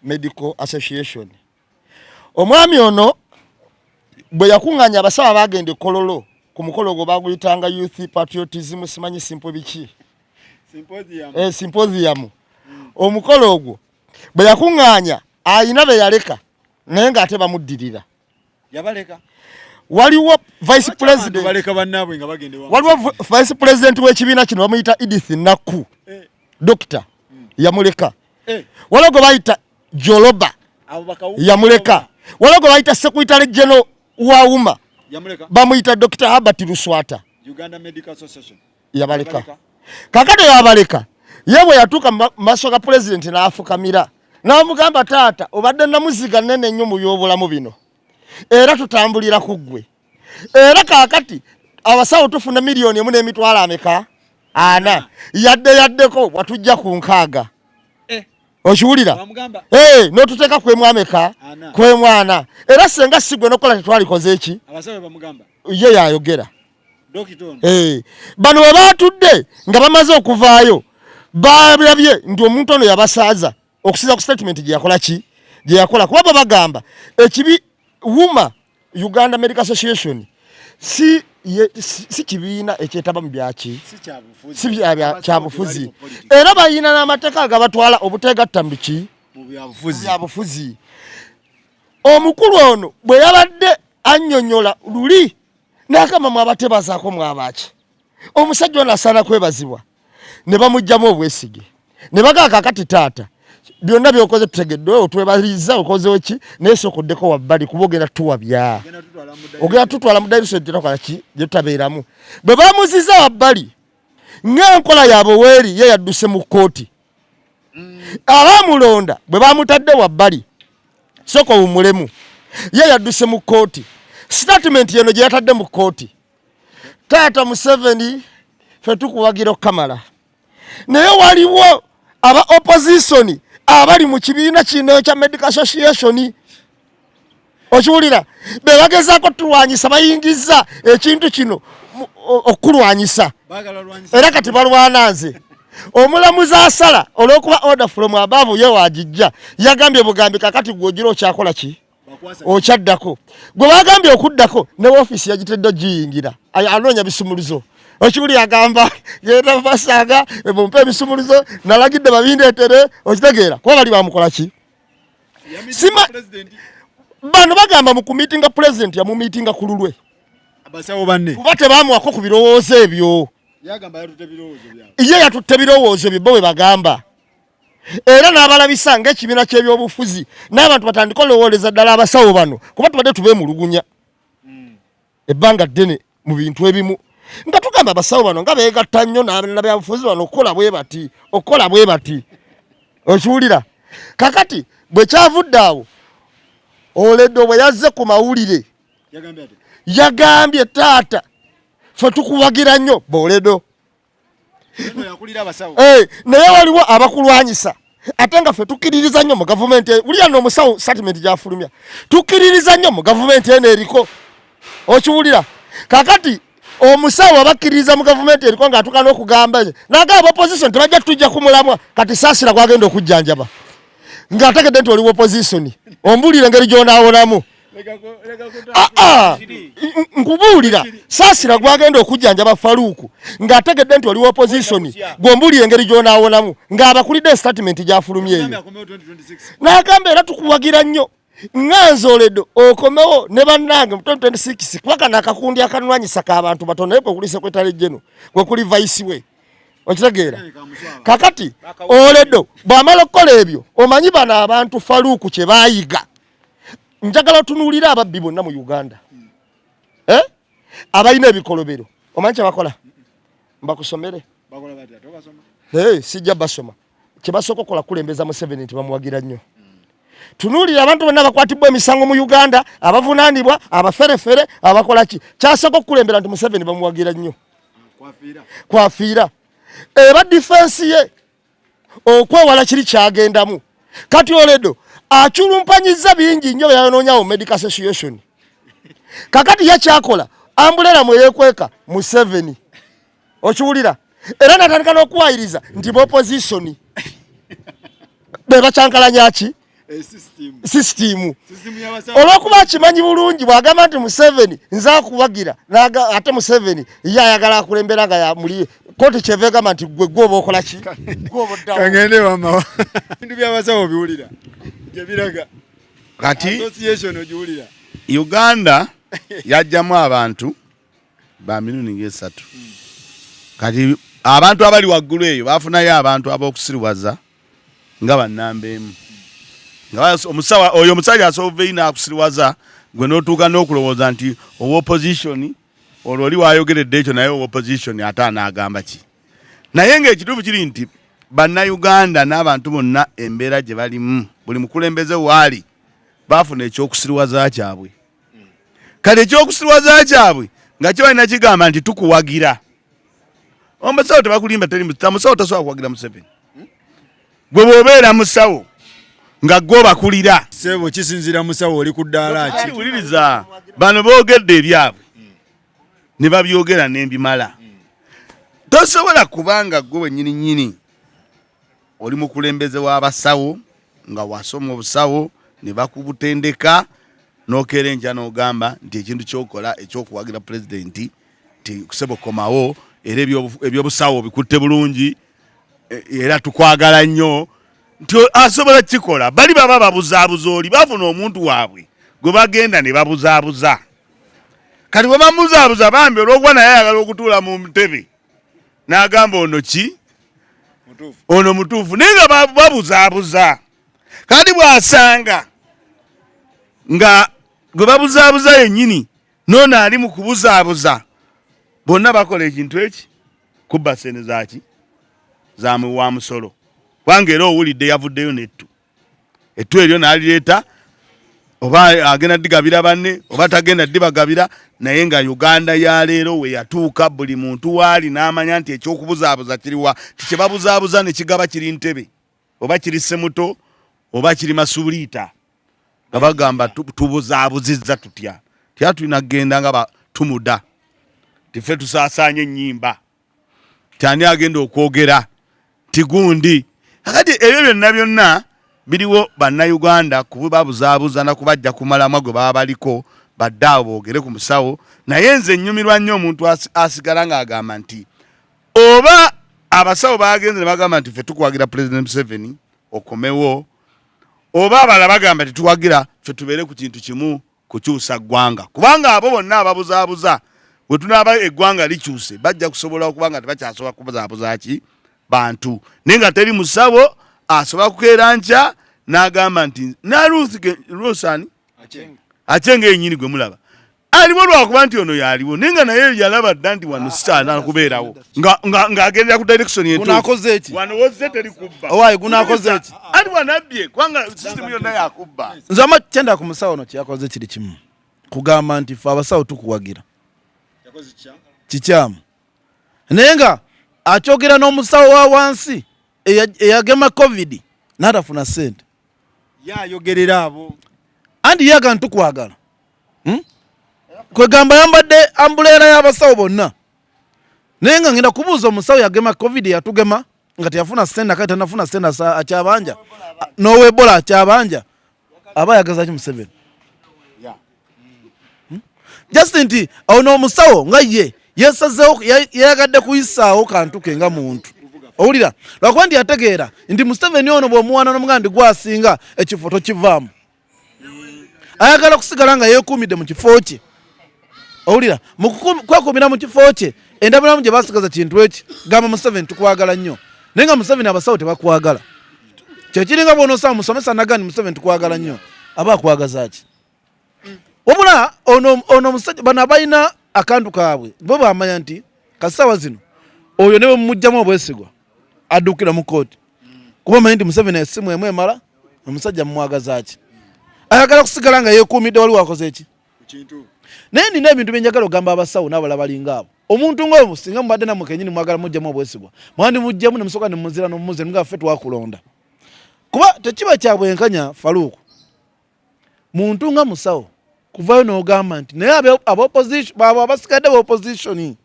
Speaker 5: Medical Association. Omwami ono bwe yakuŋŋaanya abasawo bagenda e Kololo ku mukolo gwe baguyitanga Youth Patriotism simanyi simple biki symposium. Omukolo ogwo bwe yakuŋŋaanya ayina be yaleka naye ng'ate bamuddirira. Waliwo vice president waliwo vice president w'ekibiina kino bamuyita Edith Nakku dokita yamuleka. Waliwo gwe bayita Joloba yamuleka. Waliwo gwe bayita secretary general wa UMA bamuyita Dr. Herbert Luswata
Speaker 6: Uganda Medical Association
Speaker 5: yabaleka. Kakati yabaleka ye bwe yatuuka maaso ga president n'afukamira n'amugamba taata obadde namuziga nnene nnyo mu by'obulamu bino era tutambulira ku ggwe era kaakati abasawo tufuna miliyoni 1.4 ameka 4 yaddeko watujja ku 6 okiwulira n'otuteeka kwemu ameka kwemu 4 era senga sigwe nokola tetwalikoze eki
Speaker 6: abasawo bamugamba
Speaker 5: ye yayogera bano we baatudde nga bamaze okuvaayo balabye nti omuntu ono yabasaaza okusiza ku statement gye yakola ki gye yakola kuba bagamba ekibi UMA Uganda Medical Association si kibiina ekyetaba mu byaki si kyabufuzi era bayina n'amateeka agabatwala obuteegatta mu biki mu byabufuzi. Omukulu ono bwe yabadde annyonnyola luli n'agamba mwabatebazaako mwabaki omusajja ono asaana kwebazibwa ne bamuggyamu obwesige ne bagamba kakati taata byonna byokoze tutegedde otwebaliza okoze ki naye sokoddeko wabbali kuba ogenda tuwabya ogenda tutwala mu dairuso gyetukola ki gye tutabeeramu. Bwe bamuziza wabbali ng'enkola yaabwe weeri ye yadduse mu kkooti abamulonda bwe bamutadde wabbali soko wumulemu ye yadduse mu kkooti statement yeno gye yatadde mu kkooti taata Museveni fe tukuwagira Kamala naye waliwo aba opposition abali mu kibiina kino kya Medical Association okiwulira be bagezaako tulwanyisa bayingiza ekintu kino okulwanyisa era kati balwana nze omulamuzi asala olw'okuba order from above ye wagijja yagambye bugambi kakati gwogira okyakola ki okyaddako gwe bagambye okuddako ne ofiisi yagitedde giyingira anoonya bisumuluzo okiwulira agamba genda basanga mumpe ebisumuluzo nalagidde babindeetere okitegeera kuba bali bamukola ki sima bano bagamba mu kumiitinga president yamumiitinga ku lulwe
Speaker 6: abasawo banne
Speaker 5: kuba tebaamuwako ku birowoozo ebyo ye yatutte birowoozo byo bwe bagamba era n'abalabisa ng'ekibiina ky'ebyobufuzi n'abantu batandika olowooleza ddala abasawo bano kuba tubadde tubeemulugunya ebbanga ddene mu bintu ebimu nga tugamba abasawo bano nga beegatta nnyo n'abyabufuzi bano okukola bwe bati okiwulira. Kakati bwe kyavudde awo Oledo bwe yazze ku mawulire yagambye taata fe tukuwagira nnyo Oledo naye waliwo abakulwanyisa ate nga fe tukkiririza nnyo mu gavumenti uliya n'omusawo statement gyafulumya tukkiririza nnyo mu gavumenti eno eriko okiwulira. Kakati omusawo abakkiririza mu gavumenti eriko ng'atuuka n'okugamba n'agamba opposition tebajja tujja kumulamwa kati saasira gwagenda okujjanjaba ng'ategedde nti oliwo opposition ombuulire engeri gy'onaawonamu nkubuulira saasira gwagenda okujjanjaba Faruku ng'ategedde nti oliwo opposition gw'ombuulire engeri gy'onaawonamu ng'abakulidde statement gyafulumye eyo n'agamba era tukuwagira nnyo nganze Oledo okomewo ne bannange mu 2026 kuba kano akakundi akanwanyisa k'abantu batono naye kwe kuli sekretary general kwe kuli vice we okitegeera. Kakati Oledo bw'amala okukola ebyo omanyi bano abantu Faruku kye baayiga njagala otunuulira ababbi bonna mu Uganda abalina ebikolobero omanyi kye bakola mbakusomere sijja basoma kye basooka okukola kulembeza Museveni nti bamuwagira nnyo. Tunuulira abantu bonna bakwatibwa emisango mu Uganda abavunaanibwa abaferefere abakola ki kyasooka okukulembera nti Museveni bamuwagira nnyo kwafiira eba defense ye okwewala kiri kyagendamu kati oledo achulumpanyiza bingi nnyo yayonoonyawo medical association kakati yakyakola ambulera mweyekweka mu 7 okiwulira era natandika n'okuwayiriza nti opposition bebakyankalanya ki system olwokuba akimanyi bulungi bwagamba nti mu 7 nze akuwagira ate mu 7 ye ayagala akulembera nga muli koti kyeva egamba nti gwe gwoba okola ki
Speaker 6: kangende wama bintu byabasawo biwulira gyebiraga
Speaker 1: kati
Speaker 6: association ogiwulira
Speaker 1: Uganda yajjamu abantu ba milioni nge 3 kati abantu abali waggulu eyo bafunayo abantu ab'okusiriwaza nga bannamba emu omusawa oyo omusajja asoveina akusiriwaza gwe n'otuuka n'okulowooza nti owa opposition olwo oli waayogeredde ekyo naye owa opposition ate anaagamba ki naye ng'ekituufu kiri nti bannayuganda n'abantu bonna embeera gye balimu buli mukulembeze waali baafuna ekyokusiriwaza kyabwe kale ekyokusiriwaza kyabwe nga kyo balina kigamba nti tukuwagira omusawo tebakulimba musawo tasobola kuwagira mu 7 gwe bw'obeera musawo nga gwe bakulira
Speaker 6: sebo kisinzira musawo oli ku ddaala ki
Speaker 1: wuliriza bano boogedde ebyabwe ne babyogera n'embimala tosobola kubanga gwe wennyini oli mukulembeze w'abasawo nga wasoma obusawo ne bakubutendeka n'okeera enkya n'ogamba nti ekintu kyokola ekyokuwagira pulezidenti nti kusebo komawo era ebyobusawo bikutte bulungi era tukwagala nnyo nti asobola kikola bali baba babuzaabuza oli bafuna omuntu waabwe gwe bagenda ne babuzaabuza kati bwe bamuzaabuza bambi olw'okuba naye ayagala okutuula mu ntebe n'agamba ono ki ono mutuufu naye nga babuzaabuza kati bw'asanga nga gwe babuzaabuza yennyini noono ali mu kubuzaabuza bonna bakola ekintu eki kubba sene zaki zamwe wa musolo wange era owulidde yavuddeyo ettu eryo n'alireeta oba agenda digabira banne oba tagenda dibagabira naye nga Uganda ya leero we yatuuka buli muntu waali n'amanya nti ekyokubuzaabuza kiriwa tikibabuzaabuza ne kigaba kiri ntebe oba kiri semuto oba kiri masuuliita nga bagamba tubuzaabuzizza tutya tyatulina kgenda nga tumuda tife tusaasaanya ennyimba tyani agenda okwogera tigundi akati ebyo byonna biriwo bannayuganda kubabuzaabuza na kubajja kumalamwa gwe baba baliko badde awo boogere ku musawo naye nze nnyumirwa nnyo omuntu asigala ng'agamba nti oba abasawo bagenze ne bagamba nti ffe tukuwagira President Museveni okomewo oba abala bagamba tetuwagira ffe tubeere ku kintu kimu kukyusa ggwanga kubanga abo bonna ababuzaabuza bwe tunaaba eggwanga likyuse bajja kusobola okubanga tebakyasobola kubuzaabuza ki bantu naye nga teri musawo asobola kukeera nkya n'agamba nti narusani acenge yennyini gwe mulaba aliwo lwakuba nti ono yaliwo naye nga naye yalaba dda nti wano sitaana kubeerawo ng'agendera ku direction
Speaker 2: entuufu
Speaker 1: wano wozze teri kubba
Speaker 2: owaayi gunakoze eki
Speaker 1: ali wanabbye kubanga sisitemu yonna yakubba
Speaker 2: nze ama kyenda ku musawo ono kyeyakoze kiri kimu kugamba nti fe abasawo tukuwagira kikyamu naye nga akyogera n'omusawo wa wansi eyagema covid n'atafuna ssente
Speaker 6: yayogerera abo
Speaker 2: andi yaga ntukwagala kwegamba yambadde ambuleera y'abasawo bonna naye nga ngenda kubuuza omusawo yagema covid yatugema nga teyafuna ssente akati tanafuna ssente akyabanja n'owebola akyabanja aba yagazaki Museveni just nti ono omusawo nga ye yesazeewo yeyagadde kuyisaawo kantu ke nga muntu owulira lwakuba nti yategeera nti Museveni ono bw'omuwaana n'omugandi gwasinga ekifo tokivaamu ayagala kusigala nga yeekuumidde mu kifo kye owulira kwekuumira mu kifo kye endabiramu gye basigaza kintu eki gamba Museveni tukwagala nnyo naye nga Museveni abasawo tebakwagala kyekiringa bw'onosaba musomesa nagandi Museveni tukwagala nnyo aba akwagaza ki wabula ono musajja bano abalina akantu kaabwe bo bamanya nti kasaawa zino oyo ne bwemumugjamu obwesigwa addukira mu kooti kuba manyi nti Museveni essimu emu emala omusajja mumwagaza ki ayagala kusigala nga yeekuumidde wali wakoze eki naye nina ebintu byenjagala ogamba abasawo n'abalala balinga abo omuntu ngoyo singa mubadde na mukenyini mwagala mujja mu obwesigwa mwandi mujja mu nemusoka ne muzira no muze nga ffe twakulonda kuba tekiba kya bwenkanya Faruku muntu nga musawo kuvayo n'ogamba nti naye abasigadde ba opposition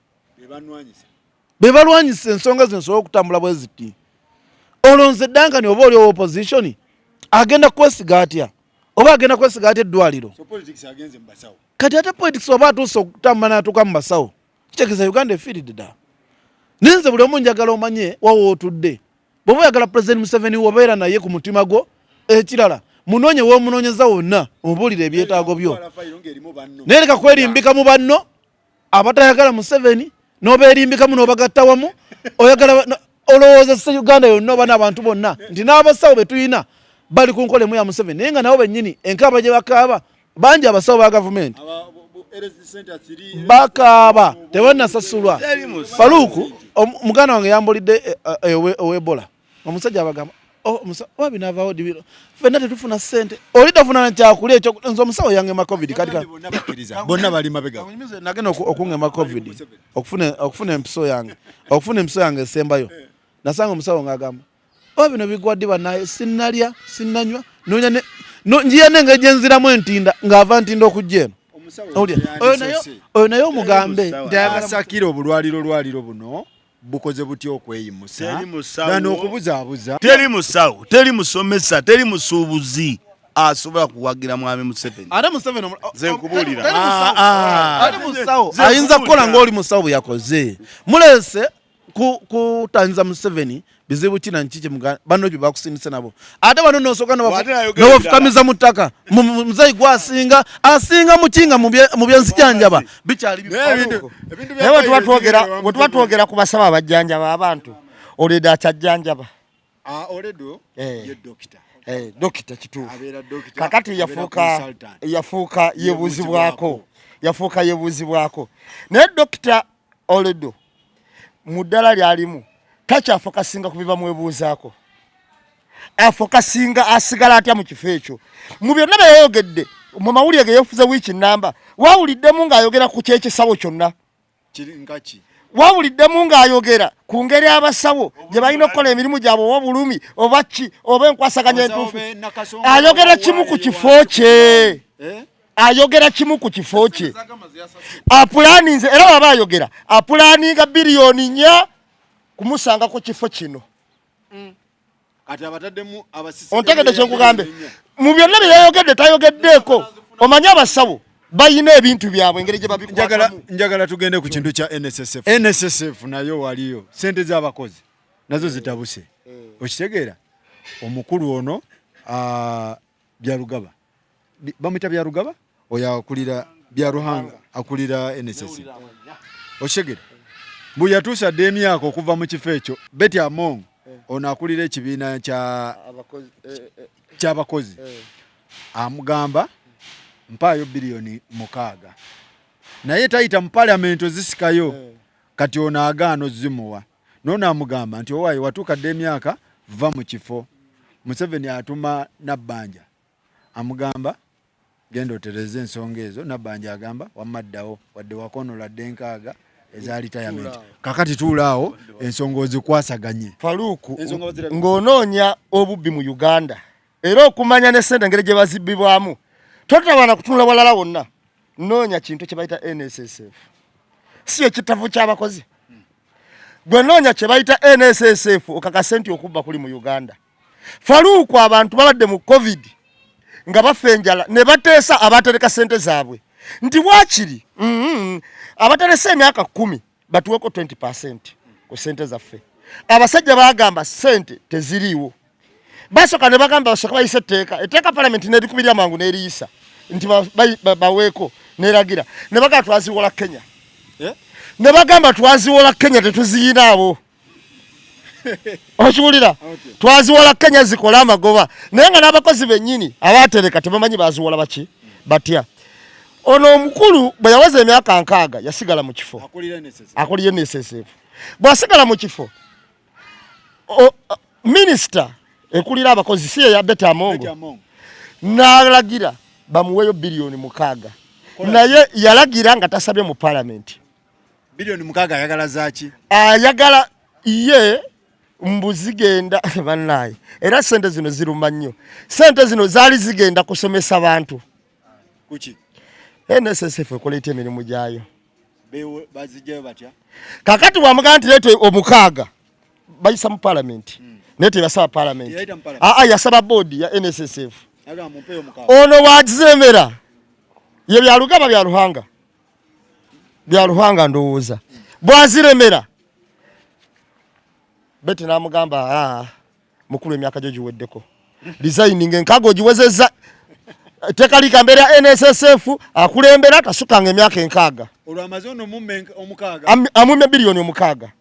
Speaker 2: bebalwanyisa ensonga zinsobola okutambula bwe ziti olonze Dankani oba oli opposition agenda kwesiga atya oba agenda kwesiga atya eddwaliro kati ate politics oba atuuse okutambula n'atuuka mu basawo kitegeza Uganda efiiridde ddala ninze buli omu njagala omanye wawo otudde bw'oba oyagala President Museveni wobeera naye ku mutima gwo ekirala munonye w'omunoonyeza wonna omubuulire ebyetaago byo naye leka kwerimbika mu banno abatayagala Museveni n'obeerimbikamu n'obagatta wamu oyagala olowooza Uganda yonna oba n'abantu bonna nti n'abasawo be tuyina bali ku nkolemu ya Museveni naye nga nabo bennyini enkaaba gye bakaaba bangi abasawo ba gavumenti bakaaba tebannasasulwa. Faruku muganda wange yambulidde ow'Ebola omusajja abagamba oba binaavaawo dibiro ffenna tetufuna ssente oli tofuna kyakulya ekyo nze omusawo yangema covid kati
Speaker 6: bonna bali mabega
Speaker 2: nagenda okungema covid okufuna empiso yange esembayo nasanga omusawo ng'agamba oba bino bigwadde bannaye sinnalya sinnanywa njiya nenge gyenziramu entinda ng'ava ntinda okujja eno oyo naye omugambe
Speaker 6: asakira obulwaliro buno bukoze butya okweyimusa gano okubuzaabuza
Speaker 1: teri musawo teri musomesa teri musuubuzi asobola kuwagira mwami Museveni
Speaker 2: ate Museveni
Speaker 1: ze nkubuulira
Speaker 2: ali musawo ayinza kukola ng'oli musawo bwe yakoze mulese kutanyiza Museveni bizibu kina nki banno bye bakusindise nabo ate bano nosooka n'obafukamiza mu ttaka muzayi gwasinga asinga mukinga mu byensijanjaba bikyali
Speaker 5: bwe tuba twogera ku basawo abajjanjaba abantu Oledo akyajjanjaba
Speaker 6: Oledo ye dokita
Speaker 5: dokita kituufu kakati yafuuka yebuuzibwako naye dokita Oledo mu ddala lyalimu takyafokasinga ku biba mwebuuzaako afokasinga asigala atya mu kifo ekyo mu byonna bye yayogedde mu mawulire ge yeefuza wiiki nnamba waawuliddemu ng'ayogera ku kyekisawo kyonna waawuliddemu ng'ayogera ku ngeri abasawo gye balina okukola emirimu gyabwe oba bulumi oba ki oba enkwasaganya entuufu ayogera kimu ku kifo kye apulaninze era waba ayogera apulaninga biliyoni 4 kumusanga ku kifo kino ontegedde kyenkugambe mu byonna bye yayogedde tayogeddeeko omanye abasawo bayina ebintu byabwe engeri gye babikwatamu.
Speaker 6: Njagala tugende ku kintu kya NSSF nayo waliyo sente z'abakozi nazo zitabuse okitegeera omukulu ono Byarugaba bamwita Byarugaba oyo akulira Byaruhanga akulira NSSF okitegeera mbu yatuusadde emyaka okuva mu kifo ekyo Betty Among ono akulira ekibiina ky'abakozi amugamba mpaayo biliyoni 6 naye tayita mu parliament ozisikayo kati ono agaano zimuwa nono amugamba nti owaayi watuukadde emyaka va mu kifo Museveni atuma Nabbanja amugamba genda otereze ensonga ezo Nabbanja agamba wamaddawo wadde wakonoladde 6 eza retirement kakati tuulaawo ensonga ozikwasaganye
Speaker 5: Faruku ng'onoonya obubbi mu Uganda era okumanya ne ssente engeri gye bazibbibwamu totabaana kutunula walala wonna noonya kintu kye bayita NSSF si ekitavu ky'abakozi gwe noonya kye bayita NSSF okakase nti okubba kuli mu Uganda. Faruku abantu babadde mu COVID nga bafenjala ne bateesa abatereka ssente zaabwe nti wakiri abateresa emyaka 10 batuweko 20% ku ssente zaffe abasajja bagamba ssente teziriiwo basoka ne bagamba basoka bayise etteeka parliament n'erikubirira mangu n'eriyisa nti baweeko n'eragira ne bagamba twaziwola Kenya ne bagamba twaziwola Kenya tetuziyina abo okiwulira twaziwola Kenya zikola amagoba naye nga n'abakozi bennyini abatereka tebamanyi baziwola baki batya. Ono omukulu bwe yawaza emyaka 6 yasigala mu kifo akulira NSSF bw'asigala mu kifo minisita ekulira abakozi si ya Betty Among n'alagira bamuweeyo biliyoni 6 naye yalagira nga tasabye mu parliament
Speaker 6: bilioni mukaaga ayagala zaki
Speaker 5: ayagala ye mbuzigenda bannaye era sente zino ziruma nnyo sente zino zaali zigenda kusomesa bantu
Speaker 6: kuki
Speaker 5: NSSF ekoleeta emirimu gyayo
Speaker 6: bazijjayo batya
Speaker 5: kakati wamugamba nti leeta omukaaga bayisa mu palamenti naye tebasaba palamenti yasaba boodi ya NSSF ono wagizemera ye byalugaba byaluhanga ndowooza bwaziremera beti namugamba mukulu emyaka gyo giweddeko designing enkaaga ogiwezezza tekalika mbere ya NSSF akulembera tasukanga emyaka enkaaga
Speaker 6: olwamazono mumme omukaaga
Speaker 5: amume bilioni omukaaga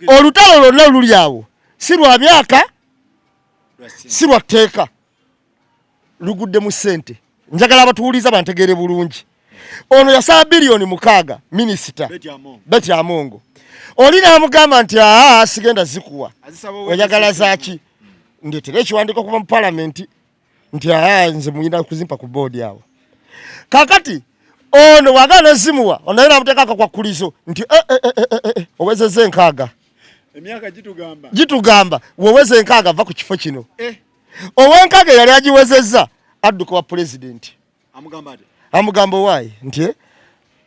Speaker 5: olutalo lwonna luli awo si lwa myaka si lwa tteeka lugudde mu ssente njagala abatuwuliza bantegeere bulungi ono yasaba bilioni mukaaga minisita Beti Amongo oli namugamba nti sigenda zikuwa oyagala zaki ndetera ekiwandiiko kuva mu palamenti nti nze muyina kuzimpa ku boodi awo kakati ono wagala zimuwa ono yena amuteekako kwakkulizo nti owezezza enkaaga
Speaker 6: emyaka
Speaker 5: gitugamba woweze enkaaga va ku kifo kino ow'enkaaga yali agiwezezza adduka wa pulezidenti amugamba owaayi nti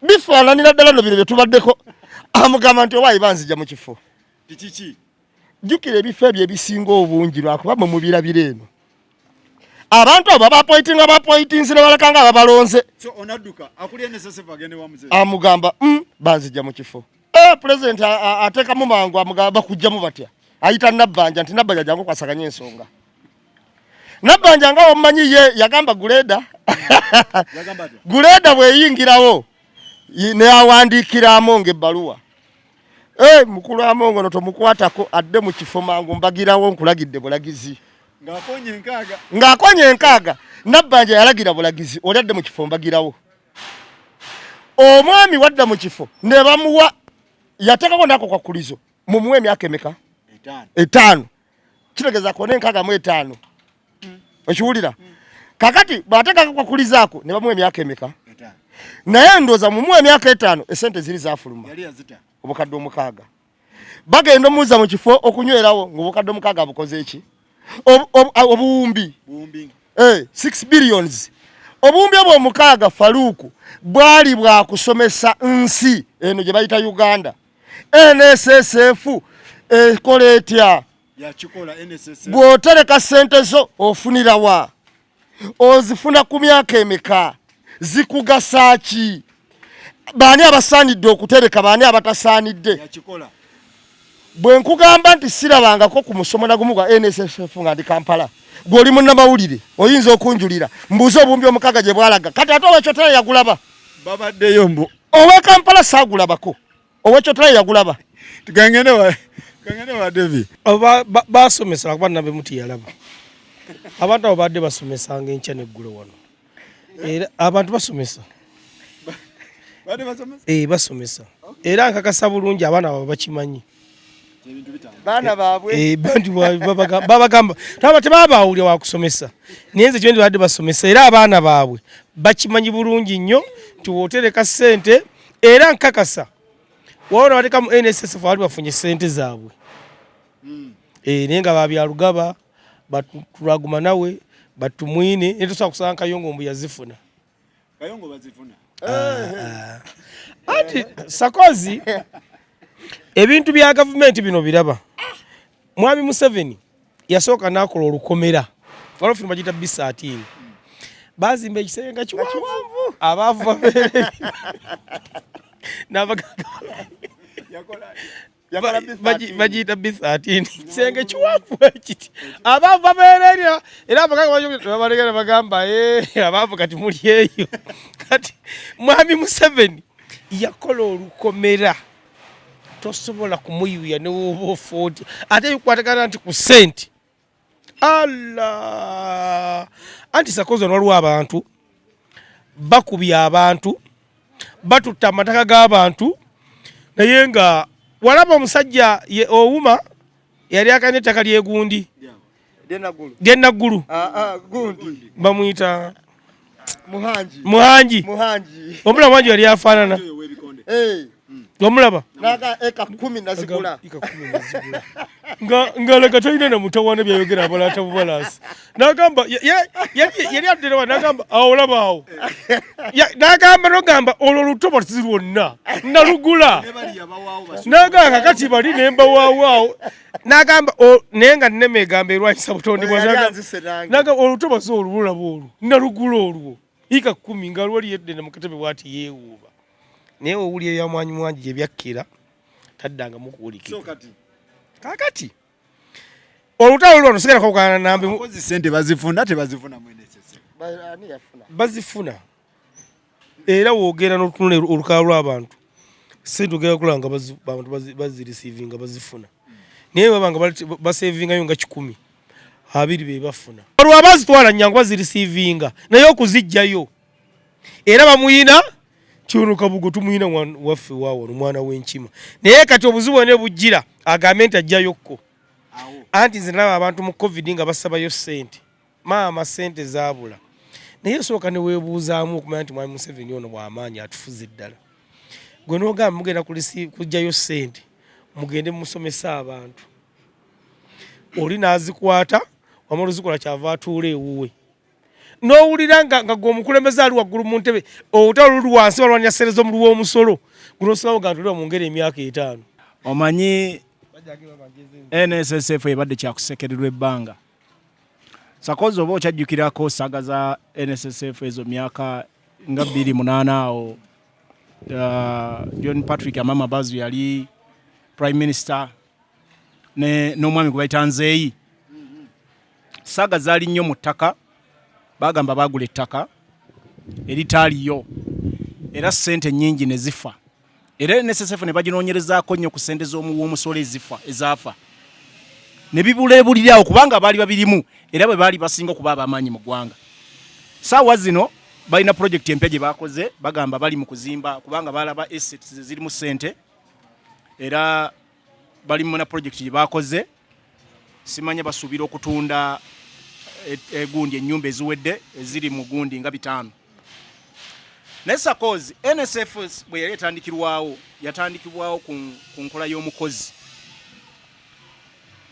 Speaker 5: bifaananira ddala no bino bye tubaddeko amugamba nti owaayi banzija mu kifo jjukira ebifo ebyo ebisinga obungi lwakuba mwe mubirabira eno abantu abo bapoitinze ne balakanga ababalonze amugamba banzija mu kifo pulezidenti ateekamu mangu amugamba bakujjamu batya ayita Nabbanja nti Nabbanja jangu kwasaganya ensonga Nabbanja nga omumanyi ye yagamba Guleda bweyingirawo ne awandiikira Amongo ebbaluwa mukulu Amongo no tomukwatako adde mu kifo mangu mbagirawo nkulagidde bulagizi ng'akonye enkaaga Nabbanja yalagira bulagizi oli adde mu kifo mbagirawo omwami wadda mu kifo ne bamuwa yateekako nako kwakkulizo mumuwa emyaka emeka 5 kitegeeza ko n'enkaaga mu 5 okiwulira kakati bw'ateekako kwakkulizaako ne bamuwa emyaka emeka naye ndooza mumuwa emyaka 5 esente ziri zaafuluma obukadde omukaaga bagenda omuuza mu kifo okunywerawo ng'obukadde omukaaga bukoze eki obuwumbi 6 billions obuwumbi obwo omukaaga Faruku bwali bwakusomesa nsi eno gye bayita Uganda NSSF ekola etya bw'otereka sente zo ofunirawa ozifuna ku myaka emeka zikugasa ki baani abasaanidde okutereka baani abatasaanidde bwe nkugamba nti sirabangako ku musomo nagumu gwa NSSF nga ndi Kampala gw'oli munnamawulire oyinza okunjulira mbuuze obuwumbi omukaaga gye bwalaga kati ate ow'ekyotera yagulaba
Speaker 6: babaddeyo mbu
Speaker 5: ow'e Kampala saagulabako ow'ekyotera yagulaba
Speaker 6: tugangene wa David
Speaker 3: basomesa kuba nabe muti yalaba abantu abo badde basomesanga enkya n'eggulo wano era abantu basomesa basomesa era nkakasa bulungi abaana abo bakimanyi
Speaker 5: baana baabwe
Speaker 3: babagamba tebabawulira wakusomesa naye nze kyendi badde basomesa era abaana baabwe bakimanyi bulungi nnyo nti wootereka ssente era nkakasa waona bateka mu NSSF wali bafunye ssente zaabwe naye nga babyalugaba batulaguma nawe batumwine netusobola kusanga Kayongo mbu yazifuna ati Sakozi ebintu bya gavumenti bino biraba mwami Museveni yasooka n'akola olukomera walofuna bagita B13 bazimba ekisenge kiwanvu abaavu babeere bagiyita B13 kisenge kiwanvu ekiti abaavu babeere era abaganga bagamba abaavu kati muli eyo kati mwami Museveni yakola olukomera tosobola kumuyuya ne woba 40 ate yukwatagana nti ku sente Allah anti Sakozi waliwo abantu bakubya abantu batutta amataka g'abantu naye nga walaba omusajja owuma yali akanye ettaka lyegundi lyenaggulu
Speaker 5: gundi
Speaker 3: bamuyita
Speaker 5: muhanji
Speaker 3: omula muhanji yali afaanana Wamulaba?
Speaker 5: Naga eka 10 nazigula.
Speaker 3: Ngalaga talina na mutawana byayogera abalata bubalasi. Nagamba yali addira nagamba awolaba awo. Nagamba nogamba olwo lutobo zirwonna. Nalugula. Nagamba kati bali nemba waawo. Nagamba nenga nneme gamba erwanyisa butonde bwazaga. Nagamba olutobo zo olubula bolu. Nalugula olwo. Ika 10 ngalwali yedde na mukatebe bwati yeewuba. Naye owuli ya mwanyi gye byakkira taddanga mukuwulikira. Kakati olutalo lwano sigala kokana nambe
Speaker 6: mukozi sente bazifuna tebazifuna mwene sese.
Speaker 5: Ani yafuna?
Speaker 3: Bazifuna. Era woogera n'otunula olukalo lw'abantu. Sente ogera kulanga abantu bazireceiving bazifuna. Naye babanga basavingayo nga 10. Abiri be bafuna. Olwo abazitwala nyangu bazireceiving naye okuzijjayo. Era bamuyina Kyono kabugo tumuyina waffe waawo omwana w'enkima. Naye kati obuzibu ne bujjira agambe nti ajja yokko. Anti nze nalaba abantu mu COVID nga basabayo ssente. Maama ssente zaabula. Naye sooka ne weebuuzaamu okumanya nti mwami Museveni ono bw'amaanyi atufuze ddala. Gwe n'ogamba mugenda kujjayo ssente mugende musomesa abantu. Oli n'azikwata wamala ozikola kyava atuula ewuwe. N'owulira nga gwomukulembeze ali waggulu mu ntebe olutalo luli wansi balwanya ssente z'omulu w'omusolo gunosalawo ga ntulira mu ngeri emyaka 5.
Speaker 4: Omanyi NSSF ebadde kyakusekererwa ebbanga. Sakozi oba okyajjukirako saga za NSSF ezo myaka nga 28 awo. John Patrick Amama Bazu yali Prime Minister n'omwami gwe bayita Nzeeyi. Saga zaali nnyo mu ttaka. Bagamba bagula ettaka eritaaliyo era ssente nnyingi ne zifa. Era NSSF ne baginoonyerezaako nnyo ku ssente z'omuwoomusolo ezaafa. Ne bibuleebulirawo kubanga baali babirimu era bwe baali basinga okuba ab'amaanyi mu ggwanga. Saawa zino balina pulojekiti empya gye baakoze bagamba bali mu kuzimba kubanga balaba assets zirimu ssente era bali mu na pulojekiti gye baakoze. Simanya basuubira okutunda egundi ennyumba eziwedde eziri mu gundi nga 5. Naye Sakozi NSSF bwe yali yatandikibwawo ku nkola y'omukozi.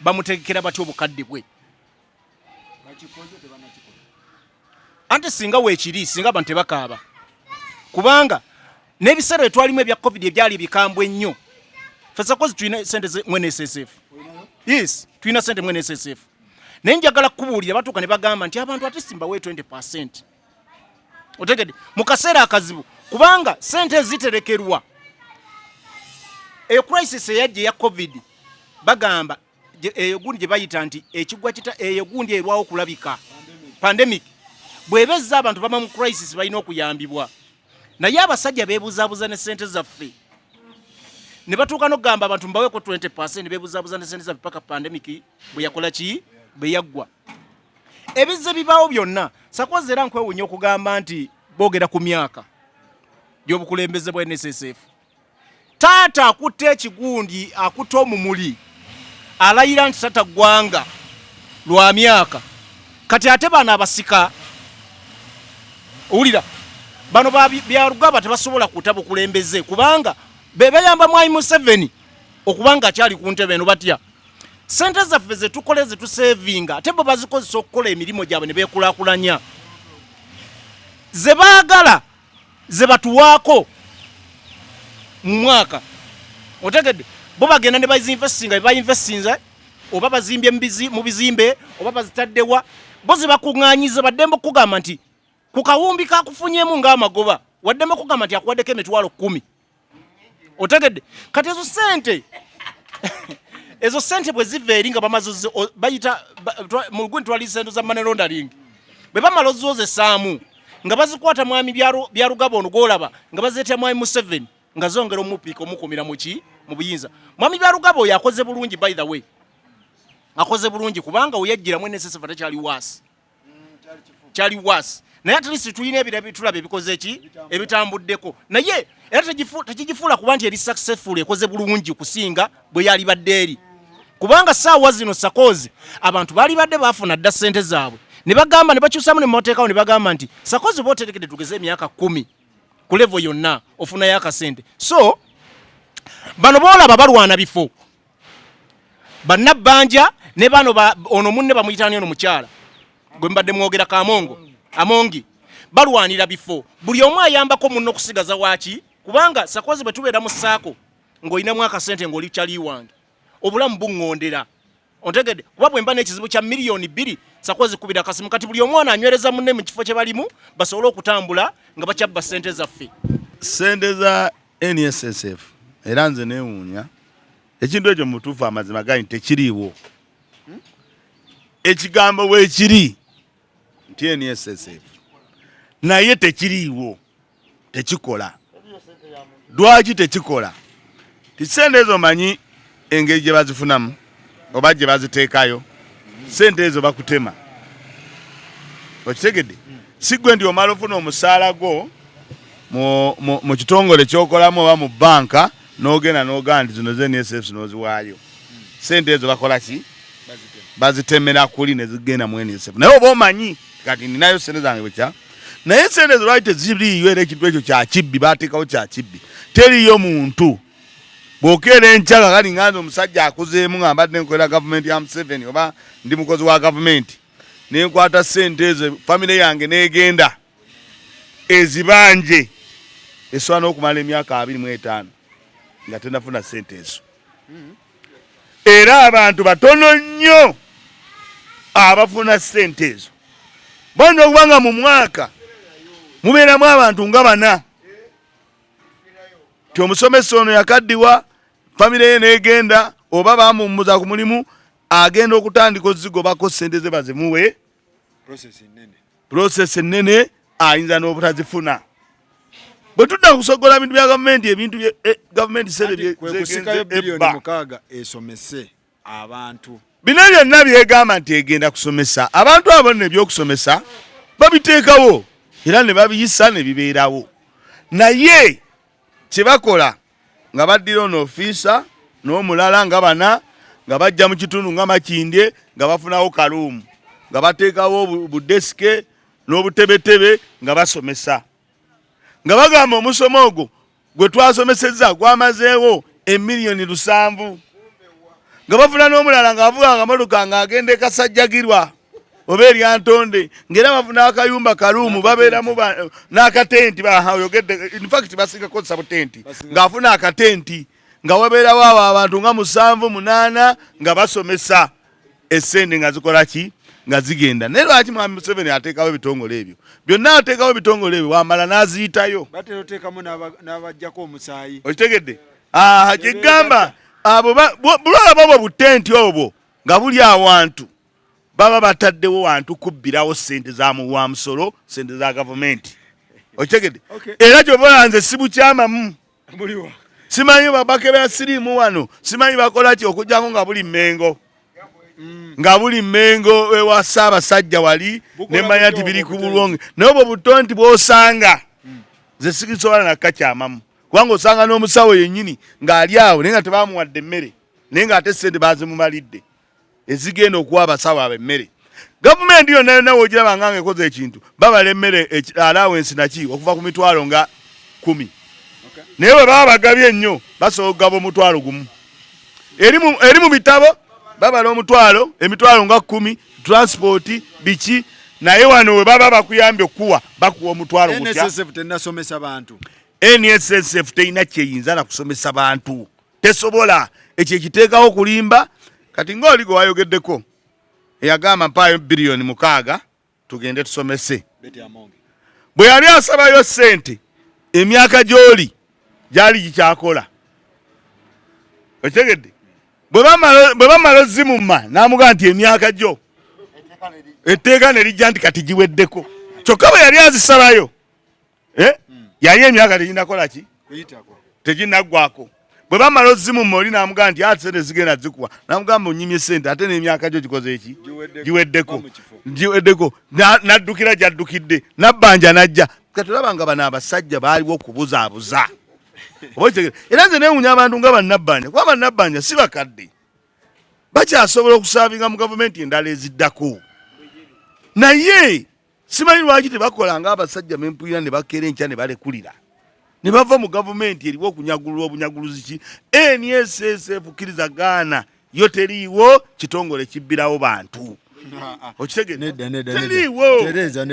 Speaker 4: Bamutegekera batyo obukadde bwe. Anti singa weekiri singa abantu tebakaaba. Kubanga n'ebiseera twalimu ebya COVID ebyali bikambwe nnyo. Ffe Sakozi tulina ssente mu NSSF. Yes, tulina ssente mu NSSF. Naye njagala kubuulira batuuka ne bagamba nti abantu ate simbawe 20%. Otegedde mu kaseera akazibu kubanga ssente eziterekerwa. Crisis eyajja ya COVID bagamba eyo gundi gye bayita nti ekigwa kita eyo gundi erwawo okulabika pandemic. Bwebezza abantu bama mu crisis balina okuyambibwa. Naye abasajja beebuzaabuza ne ssente zaffe. Ne batuuka n'okugamba abantu mbaweko 20% beebuzaabuza ne ssente zaffe paka pandemic bwe yakola ki? Beyaggwa. Ebizze bibaawo byonna Sakozi era nkwewunya okugamba nti boogera ku myaka y'obukulembeze bwa NSSF. Taata akutte ekigundi akutte omumuli alayira nti tata ggwanga lwa myaka kati ate bano abasika owulira bano byarugaba tebasobola kutta bukulembeze kubanga bebayamba mwami Museveni okubanga akyali ku ntebe eno batya. Ssente zaffe ze tukole ze tusevinga ate bo bazikozesa okukola emirimu gyabwe ne beekulaakulanya. Ze baagala ze batuwaako mu mwaka. Otegedde bo bagenda ne bazinvestinga bayinvestinze oba bazimbye mu bizimbe oba bazitaddewa bo ze bakuŋŋaanyiza baddembe okugamba nti ku kawumbi kakufunyemu ng'amagoba waddembe okugamba nti akuwaddeko emitwalo 10. Otegedde kati ezo ssente bwe ziva eri nga bamaze bayita mu gundi twali ssente za money laundering bwe bamala ozozesaamu nga bazikwata mwami bya Rugaba ono gw'olaba nga bazeetya mwami Museveni nga zongera omupiika omukumira mu buyinza. Mwami bya Rugaba oyo akoze bulungi by the way. Akoze bulungi kubanga oyajjiramu NSSF ate kyali wasi. Naye at least tulina ebitulaba ebikoze ebitambuddeko. Naye era tegifuula kuba nti eri successful ekoze bulungi kusinga bwe yali badde eri. Kubanga saawa zino Sakozi abantu bali badde bafuna dda ssente zaabwe. Ne bagamba ne bakyusamu ne moteekawo ne bagamba nti Sakozi bw'oterekedde tugeze emyaka 10 ku level yonna ofuna y'akasente. So bano boolaba balwana bifo bannabbanja ne bano ono munne bamuyitani ono mukyala gwe mbadde mwogera amongi balwanira bifo buli omu ayambako munno okusigaza waki kubanga sakozi bwe tubeera mu ssaako ng'olinamu akasente ng'oli kyali wange obulamu buŋŋondera ontegedde kuba bwe mba n'ekizibu kya miliyoni 2 sakozi kubira akasimu kati buli omwana anywereza munne mu kifo kye balimu basobole okutambula nga bakyabba ssente zaffe
Speaker 1: sente za NSSF era nze neewuunya ekintu ekyo mutuufu amazima gali tekiriiwo ekigambo bwekiri nti NSSF naye tekiriiwo tekikola lwaki tekikola tisente ezo manyi engeri gye bazifunamu oba gye baziteekayo sente ezo bakutema okitegedde si gwe ndi omala ofuna omusaala gwo mu kitongole kyokolamu oba mu banka n'ogenda n'ogaa nti zino NSSF n'oziwaayo sente ezo bakola ki bazitemera kuli ne zigenda mu NSSF naye oba omanyi kati ninayo sente zange bwekya naye sente ezo lwaki teziriiyo era ekintu ekyo kyakibbi bateekawo kyakibbi teriyo muntu bw'okeera enkyaka kali nganze omusajja akuzeemu nga mbadde nkolera gavumenti ya Museveni oba ndi mukozi wa gavumenti nenkwata sente ezo famire yange n'egenda ezibanje esobola n'okumala emyaka 25 nga tenafuna sente ezo era abantu batono nnyo abafuna sente ezo bonna okubanga mu mwaka mubeeramu abantu nga 4 ti omusomesa ono yakaddiwa famire ye n'egenda oba bamummuza ku mulimu agenda okutandika ozigobako sente ze bazimuwe process ennene ayinza n'obutazifuna bwe tudda kusogola bintu bya gavumenti ebintu gavumenti
Speaker 6: kusikayo bilioni 6 esomese abantu
Speaker 1: bino byonna byegamba nti egenda kusomesa abantu abo nebyokusomesa babiteekawo era ne babiyisa ne bibeerawo naye kyebakola nga baddira ono ofiisa n'omulala nga 4 nga bajja mu kitundu nga Makindye nga bafunawo kaluumu nga bateekawo budesike n'obutebetebe nga basomesa nga bagamba omusomo ogwo gwe twasomesezza gwamazeewo emiliyoni 7 nga bafuna n'omulala nga avuga akamotoka nga agenda ekasajjagirwa oba eryantonde ng'era bafuna akayumba kaluumu babeeramu n'akatenti oyogedde infact basinga kozesa butenti ng'afuna akatenti nga wabeerawo abo abantu nga 7 8 nga basomesa essente nga zikola ki nga zigenda naye lwaki mwami Museveni ateekawo ebitongole ebyo byonna ateekawo ebitongole ebyo wamala n'aziyitayo
Speaker 6: batera oteekamu n'abajjako omusaayi
Speaker 1: okitegedde kyegamba abo bulaba obwo butenti obwo nga buli awantu baba bataddewo wantu kubbirawo sente za muwa musolo sente za gavumenti okitegedde era kyobola nze sibukyamamu simanyi babakebera siriimu wano simanyi bakola ki okujjako nga buli Mmengo nga buli Mmengo ewa Ssaabasajja wali nemanya nti biri ku bulwonge naye obwo butonti bw'osanga ze sikisobola nakakyamamu kubanga osanga n'omusawo yennyini ng'ali awo naye nga tebamuwadde emmere naye ng'ate sente bazimumalidde ezigenda okuwa abasawo ab'emmere gavumenti yonna yonna wogiraba nga ekoze ekintu babala emmere allowance naki okuva ku mitwalo nga 10 naye bwe baba bagabye ennyo basobola okugaba omutwalo gumu eri mu bitabo babala emitwalo nga 10 transport biki naye wano we baba bakuyambye okuwa bakuwa omutwalo gutya
Speaker 6: NSSF tenasomesa bantu
Speaker 1: NSSF teina kyeyinza na kusomesa bantu tesobola ekyo ekiteekawo okulimba kati ng'oli gwe wayogeddeko eyagamba mpaayo biliyoni 6 tugende tusomese bwe yali asabayo sente emyaka gy'oli gyali gikyakola okitegedde bwe bamala ozimumma n'amugaa nti emyaka gyo etteeka ne lijja nti kati giweddeko kyokka bwe yali azisabayo yali emyaka teginnakola ki teginnaggwako bwe bamala ozimumma oli n'amugaa nti ate sente zigenda zikuwa n'amugamba onyimye sente ate n'emyaka gyo gikoze eki giweddeko n'addukira gy'addukidde nabbanja n'ajja katulaba nga bano abasajja baaliwo okubuzaabuza era nze neewunya abantu nga bannabbanja kuba bannabbanja si bakadde bakyasobola okusaabinga mu gavumenti endala eziddako naye simanyi lwaki tebakola nga abasajja bempulira ne bakeera enkya ne balekulira ne bava mu gavumenti eriwo okunyagulwa obunyaguluzi ki NSSF kkiriza gaana yo teriiwo kitongole kibbirawo bantu teriiwo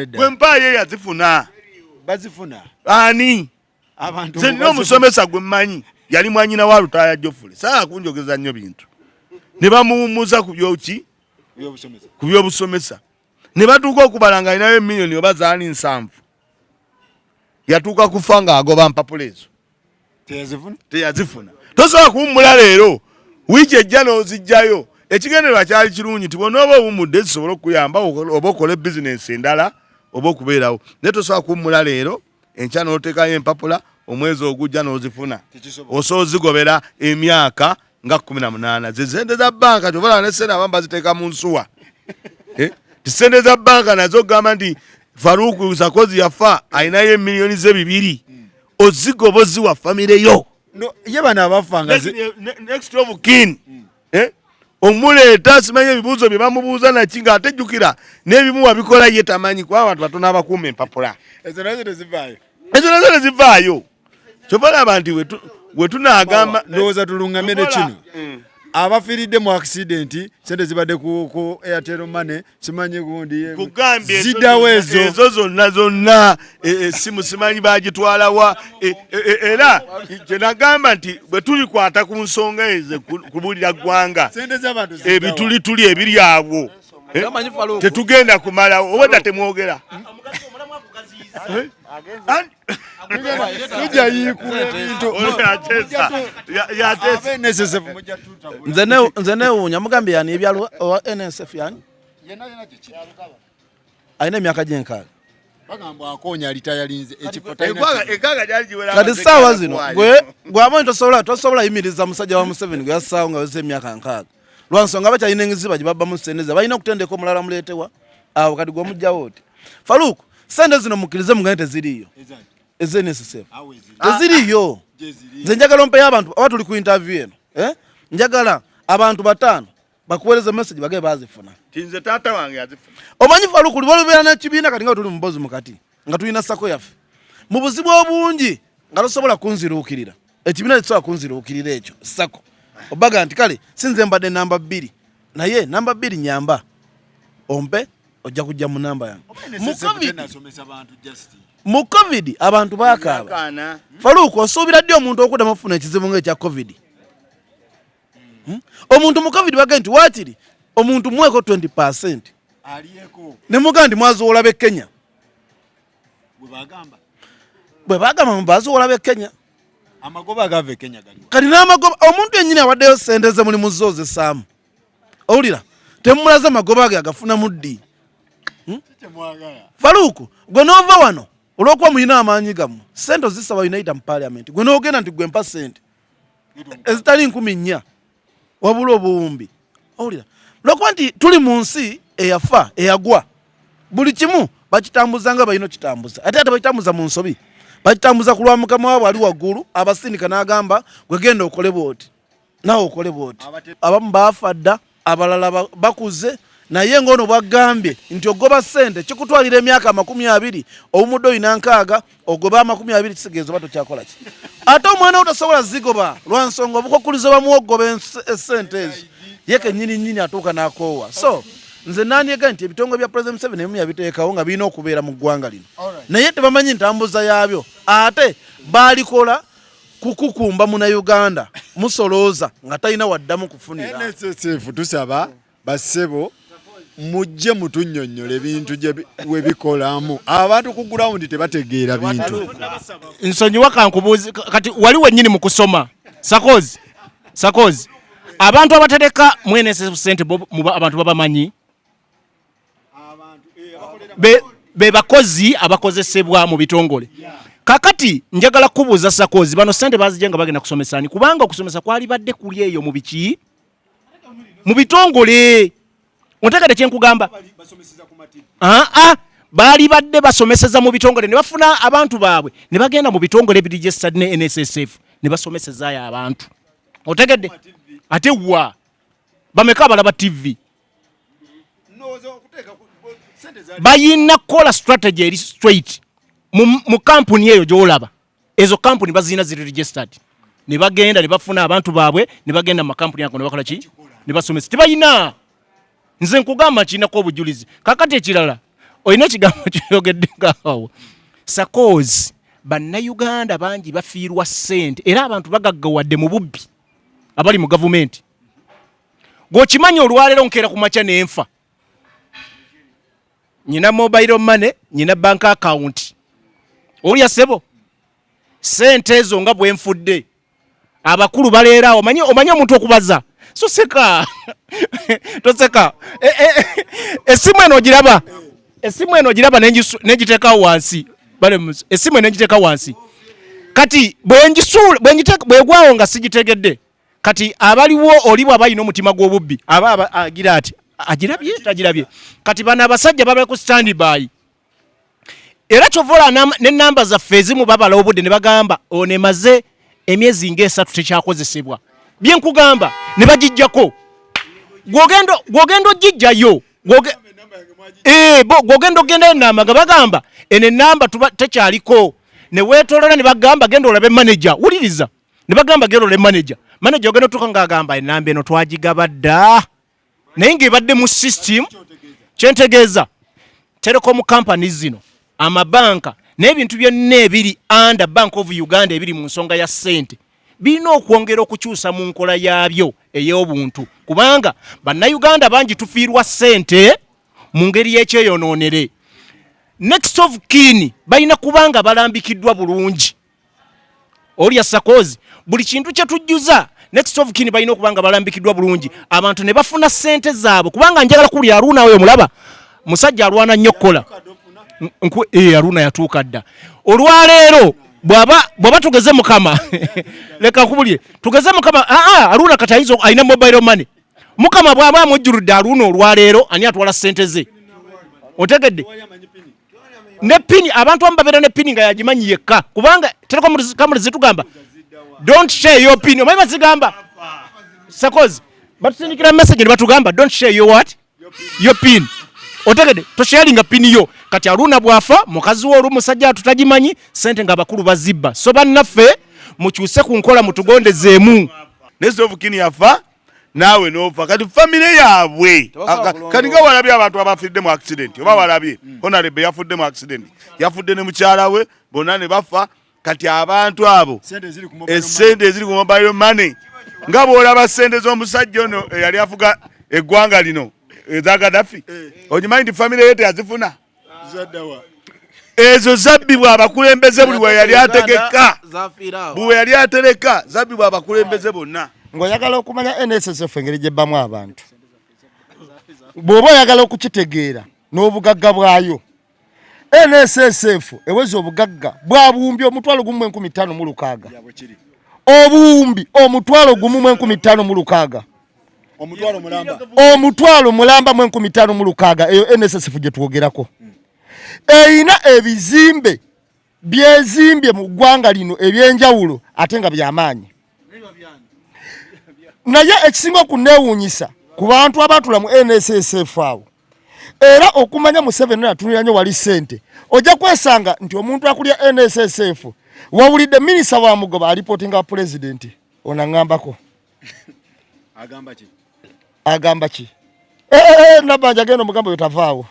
Speaker 1: gwe mpaayo yazifuna
Speaker 6: bazifuna
Speaker 1: ani zenina omusomesa gwe mmanyi yali mwanyina wa Lutaaya Jofule saa kunjogeza nnyo bintu ne bamuwummuza ku byoki ku byobusomesa ne batuuka okubalanga alinayo miliyoni oba zaani 7 yatuuka kufa ng'agoba mpapula ezo teyazifuna tosobola kuwummula leero wiiki ejja n'ozijjayo ekigendererwa kyali kirungi nti bw'onooba owummudde zisobola okuyamba oba okole bizinensi endala oba okubeerawo naye tosobola kuwummula leero enkya n'oteekayo empapula omwezi ogujja n'ozifuna osobola ozigobera emyaka nga 18 ze sente za bbanka kyobalaba ne sente abamu baziteeka mu nsuwa tisente za bbanka nazo gamba nti Faruku Sakozi yafa alinayo emiliyoni ze 2 ozigoba oziwa famire yo
Speaker 6: ye bana abafanga
Speaker 1: next of kin omuleeta simanyi ebibuuzo bye bamubuuza naki ng'atejjukira n'ebimu wabikola ye tamanyi kuba abantu batono abakuuma empapula ezo nazo tezivaayo kyobalaba nti we tunaagamba
Speaker 6: ndowooza tulungamire kino abafiiridde mu accident sente zibadde ku Airtel Money simanyi gundi
Speaker 1: ziddawo ezo zonna essimu simanyi bagitwalawa era kye nagamba nti bwe tulikwata ku nsonga ezo kubulira ggwanga ebitulituli ebiri awo tetugenda kumalawo obadda temwogera
Speaker 2: nze newuunya mugambye yani ebyalo owa NSF yani alina emyaka gyenkaaga kati saawa zino gwamanyi tosobola yimiriza musajja wa Museveni gwe yassaawo nga weza emyaka 6 lwansonga bakyalina enziba gye babbamu sente balina okutendeka omulala muleetewa awo kati gw'omugjawo oti Faruku sente zino mukkirize mugane teziriiyo NSSF teziriiyo nze njagala ompeyo abantu oba tuli ku interview eno njagala abantu 5 bakuweereza message bagee bazifuna
Speaker 1: tinze taata wange yazifuna
Speaker 2: omanyi Faruku libeera n'ekibiina kati nga tuli mubozi mukati nga tulina sako yaffe mu buzibu obungi nga tosobola kunziruukirira ekibiina tekisobola kunziruukirira ekyo sako obaga nti kale sinze mbadde namba 2 naye namba 2 nyamba ompe ojja kujja mu namba yange mu covid abantu baakaaba Faruku osuubira ddi omuntu okuddamu okufuna ekizibu ng'ekya covid omuntu mu covid bagee nti waakiri omuntu mweko 20% ne mugaa nti mwazuula b'e Kenya bwe bagamba mubazuula b'e Kenya
Speaker 6: amagoba agava e Kenya
Speaker 2: kati n'amagoba omuntu yennyini awaddeyo sente ze muli muzozesaamu owulira temumulaze amagoba ge agafuna muddi Faruku gwe noova wano olw'okuba muyina amaanyi gammwe sente ozisaba United mu Parliament gwe noogenda nti gwe mpa sente ezitali 4,000 wabula obuwumbi owulira lw'okuba nti tuli mu nsi eyafa eyagwa buli kimu bakitambuza nga balina okitambuza ate tebakitambuza mu nsobi bakitambuza ku lwa mukama waabwe ali waggulu abasindika n'agamba gwe genda okole bwoti nawe okole bwoti abamu baafa dda abalala bakuze naye ng'ono bwagambye nti ogoba sente kikutwalira emyaka 20 obumudde oyina 6 ogoba 20 kitegeeza oba tokyakola ki ate omwana wo tosobola zigoba lwa nsonga obukokulizo bamuwogoba esente ezo ye kennyini atuuka n'akoowa so nze nandiyega nti ebitongole bya President Museveni ebimu yabiteekawo nga birina okubeera mu ggwanga lino naye tebamanyi ntambuza yaabyo ate baalikola kukukumba Munnayuganda musolooza nga talina waddamu kufunira
Speaker 6: NSSF tusaba bassebo mujje mutunnyonnyola ebintu we bikolamu abantu ku ground tebategeera bintu
Speaker 4: nsonyiwa kankubuuzi kati wali wennyini mu kusoma Sakozi abantu abatereka mu NSSF sente abantu babamanyi be bakozi abakozesebwa mu bitongole kakati njagala kubuuza Sakozi bano sente bazijenga bagenda kusomesani kubanga okusomesa kwali badde kuli eyo mu biki mu bitongole ontegede kyenkugamba baali badde basomeseza mu bitongole ne bafuna abantu baabwe ne bagenda mu bitongole ebiregistered ne NSSF ne basomesezaayo abantu otegedde ate wa bameka abalaba TV bayina kola strategy eri straight mu kampuni eyo gyolaba ezo company bazina ziri registered ne bagenda ne bafuna abantu baabwe ne bagenda mu company yako ne bakola ki ne basomesa tibayina nze nkugamba kinako obujulizi kakati ekirala oyina ekigambo kyogedde ngaawo sakozi bannayuganda bangi bafiirwa ssente era abantu bagaggawadde mu bubbi abali mu gavumenti gwokimanyi olwaleero nkeera ku makya n'enfa nyina mobile money nyina bank account olya sebo sente ezo nga bwenfudde abakulu baleera omanyi omuntu okubaza so seka toseka esimu eno giraba n'engiteeka wansi esimu eno n'engiteeka wansi kati bwegwawo nga sigitegedde kati abaliwo oliwo abalina omutima gw'obubbi aba agira ati agirabye tagirabye kati bano abasajja babe ku standby era kyovola n'ennamba zaffe ezimu babala obudde ne bagamba ono emaze emyezi ng'esatu tekyakozesebwa bye nkugamba ne bagijjako gwogenda ogijjayo gwogenda ogendayo enamba nga bagamba eno enamba tekyaliko ne weetolola ne bagamba genda olabe manager wuliriza ne bagamba genda olabe manager ogenda otuuka ng'agamba enamba eno twagigaba dda naye ng'ebadde mu system kyentegeeza telecom companies zino amabanka n'ebintu byonna ebiri under Bank of Uganda ebiri mu nsonga ya ssente birina okwongera okukyusa mu nkola yaabyo ey'obuntu kubanga bannayuganda bangi tufiirwa ssente mu ngeri y'ekyeyonoonere next of kin balina kubanga balambikiddwa bulungi olya sakozi buli kintu kye tujjuza next of kin balina okubanga balambikiddwa bulungi abantu ne bafuna ssente zaabwe kubanga njagala kulya Aruna oyo mulaba musajja alwana nnyo kukola Aruna yatuuka dda olwaleero bwaba tugeze mukama leka nkubulye tugeze mukama Aruna kati ayina mobile money mukama bwaba amujjuludde Aruna olwaleero ani atwala ssente ze otegedde ne pini abantu ambabeera ne pini nga yagimanyi yekka kubanga telecom zitugamba don't share your pin omanyi bazigamba sakozi batusindikira message ne batugamba don't share your what your pin otegedde tosharinga pini yo kati Aruna bwafa mukazi wo musajja atutagimanyi sente nga bakulu bazibba so bannaffe mukyuse ku nkola mutugondezeemu
Speaker 1: nesovukini yafa nawe nofa kati family yaabwe kati nga walabye abantu abafidde mu accident oba walabye honorable yafudde mu accident yafudde ne mukyala we bonna ne bafa kati abantu abo essente eziri ku mobile money nga bw'olaba ssente z'omusajja ono eyali afuga eggwanga lino eza Gaddafi okimanyi nti family ye teyazifuna ezo zabbibwa abakulembeze buli we yali ategeka bwe yali atereka zabbibwa abakulembeze bonna
Speaker 5: ng'oyagala okumanya NSSF engeri gyebbamu abantu bw'oba oyagala okukitegeera n'obugagga bwayo NSSF eweza obugagga bwabuumbi omutwalo gumu 15,600 obuumbi omutwalo gumu 15,600 omutwalo mulamba 15,600 eyo NSSF gye twogerako eyina ebizimbe byezimbye mu ggwanga lino ebyenjawulo ate nga byamaanyi naye ekisinga okuneewuunyisa ku bantu abatula mu NSSF awo era okumanya Museveni atunira nnyo wali ssente ojja kwesanga nti omuntu akulya NSSF wawulidde minisita wa Mugoba alipotinga wa pulezidenti onaŋŋambako agamba ki nabanja genda omugambo yotavaawo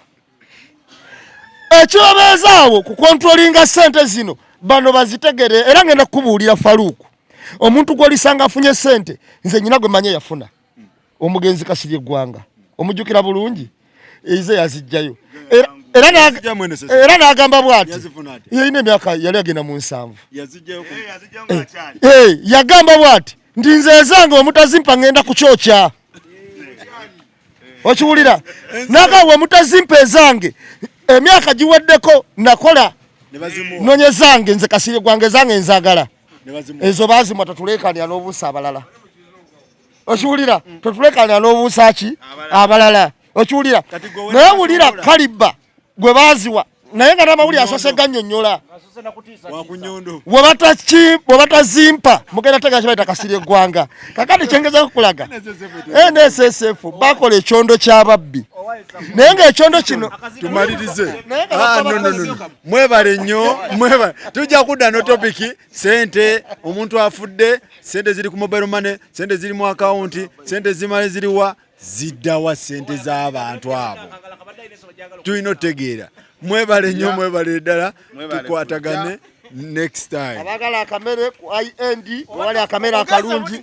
Speaker 5: ekyobeezaawo ku kontrolinga ssente zino bano bazitegere era ngenda kukubuulira Faruku omuntu gw'olisanga afunye ssente nze nyina gwe manye yafuna omugenzi Kasirye Eggwanga omujjukira bulungi ize yazijjayo era n'agamba bw'ati yalina emyaka yali agenda mu 7 yagamba bw'ati ndi nze ezange omutazimpa ngenda kukyokya okiwulira nagawe omutazimpa ezange emyaka giweddeko nakola nonyezange nze Kasirye Eggwanga ezange nzagala ezo bazimwa totulekanira n'obuusa abalala okiwulira totulekanira n'obuusa ki abalala okiwulira naye wulira kaliba gwe baziwa naye nga namawulire asose gannyonnyola webatazimpa mugenda tega kibaita Kasirye Eggwanga kakati kyengeza kukulaga NSSF bakola ekyondo ky'ababbi naye ng'ekyondo kino
Speaker 6: tumalirize. No. Mwebale nnyo, mwebale. Tujja kudda no topiki, sente, omuntu afudde, sente ziri ku mobile money, sente ziri mu account, sente zimale ziriwa, ziddawa sente z'abantu abo. Tuyina otegeera. Mwebale nnyo, mwebale ddala, tukwatagane next time.
Speaker 5: Abagala akamere ku IND, wali akamere akalungi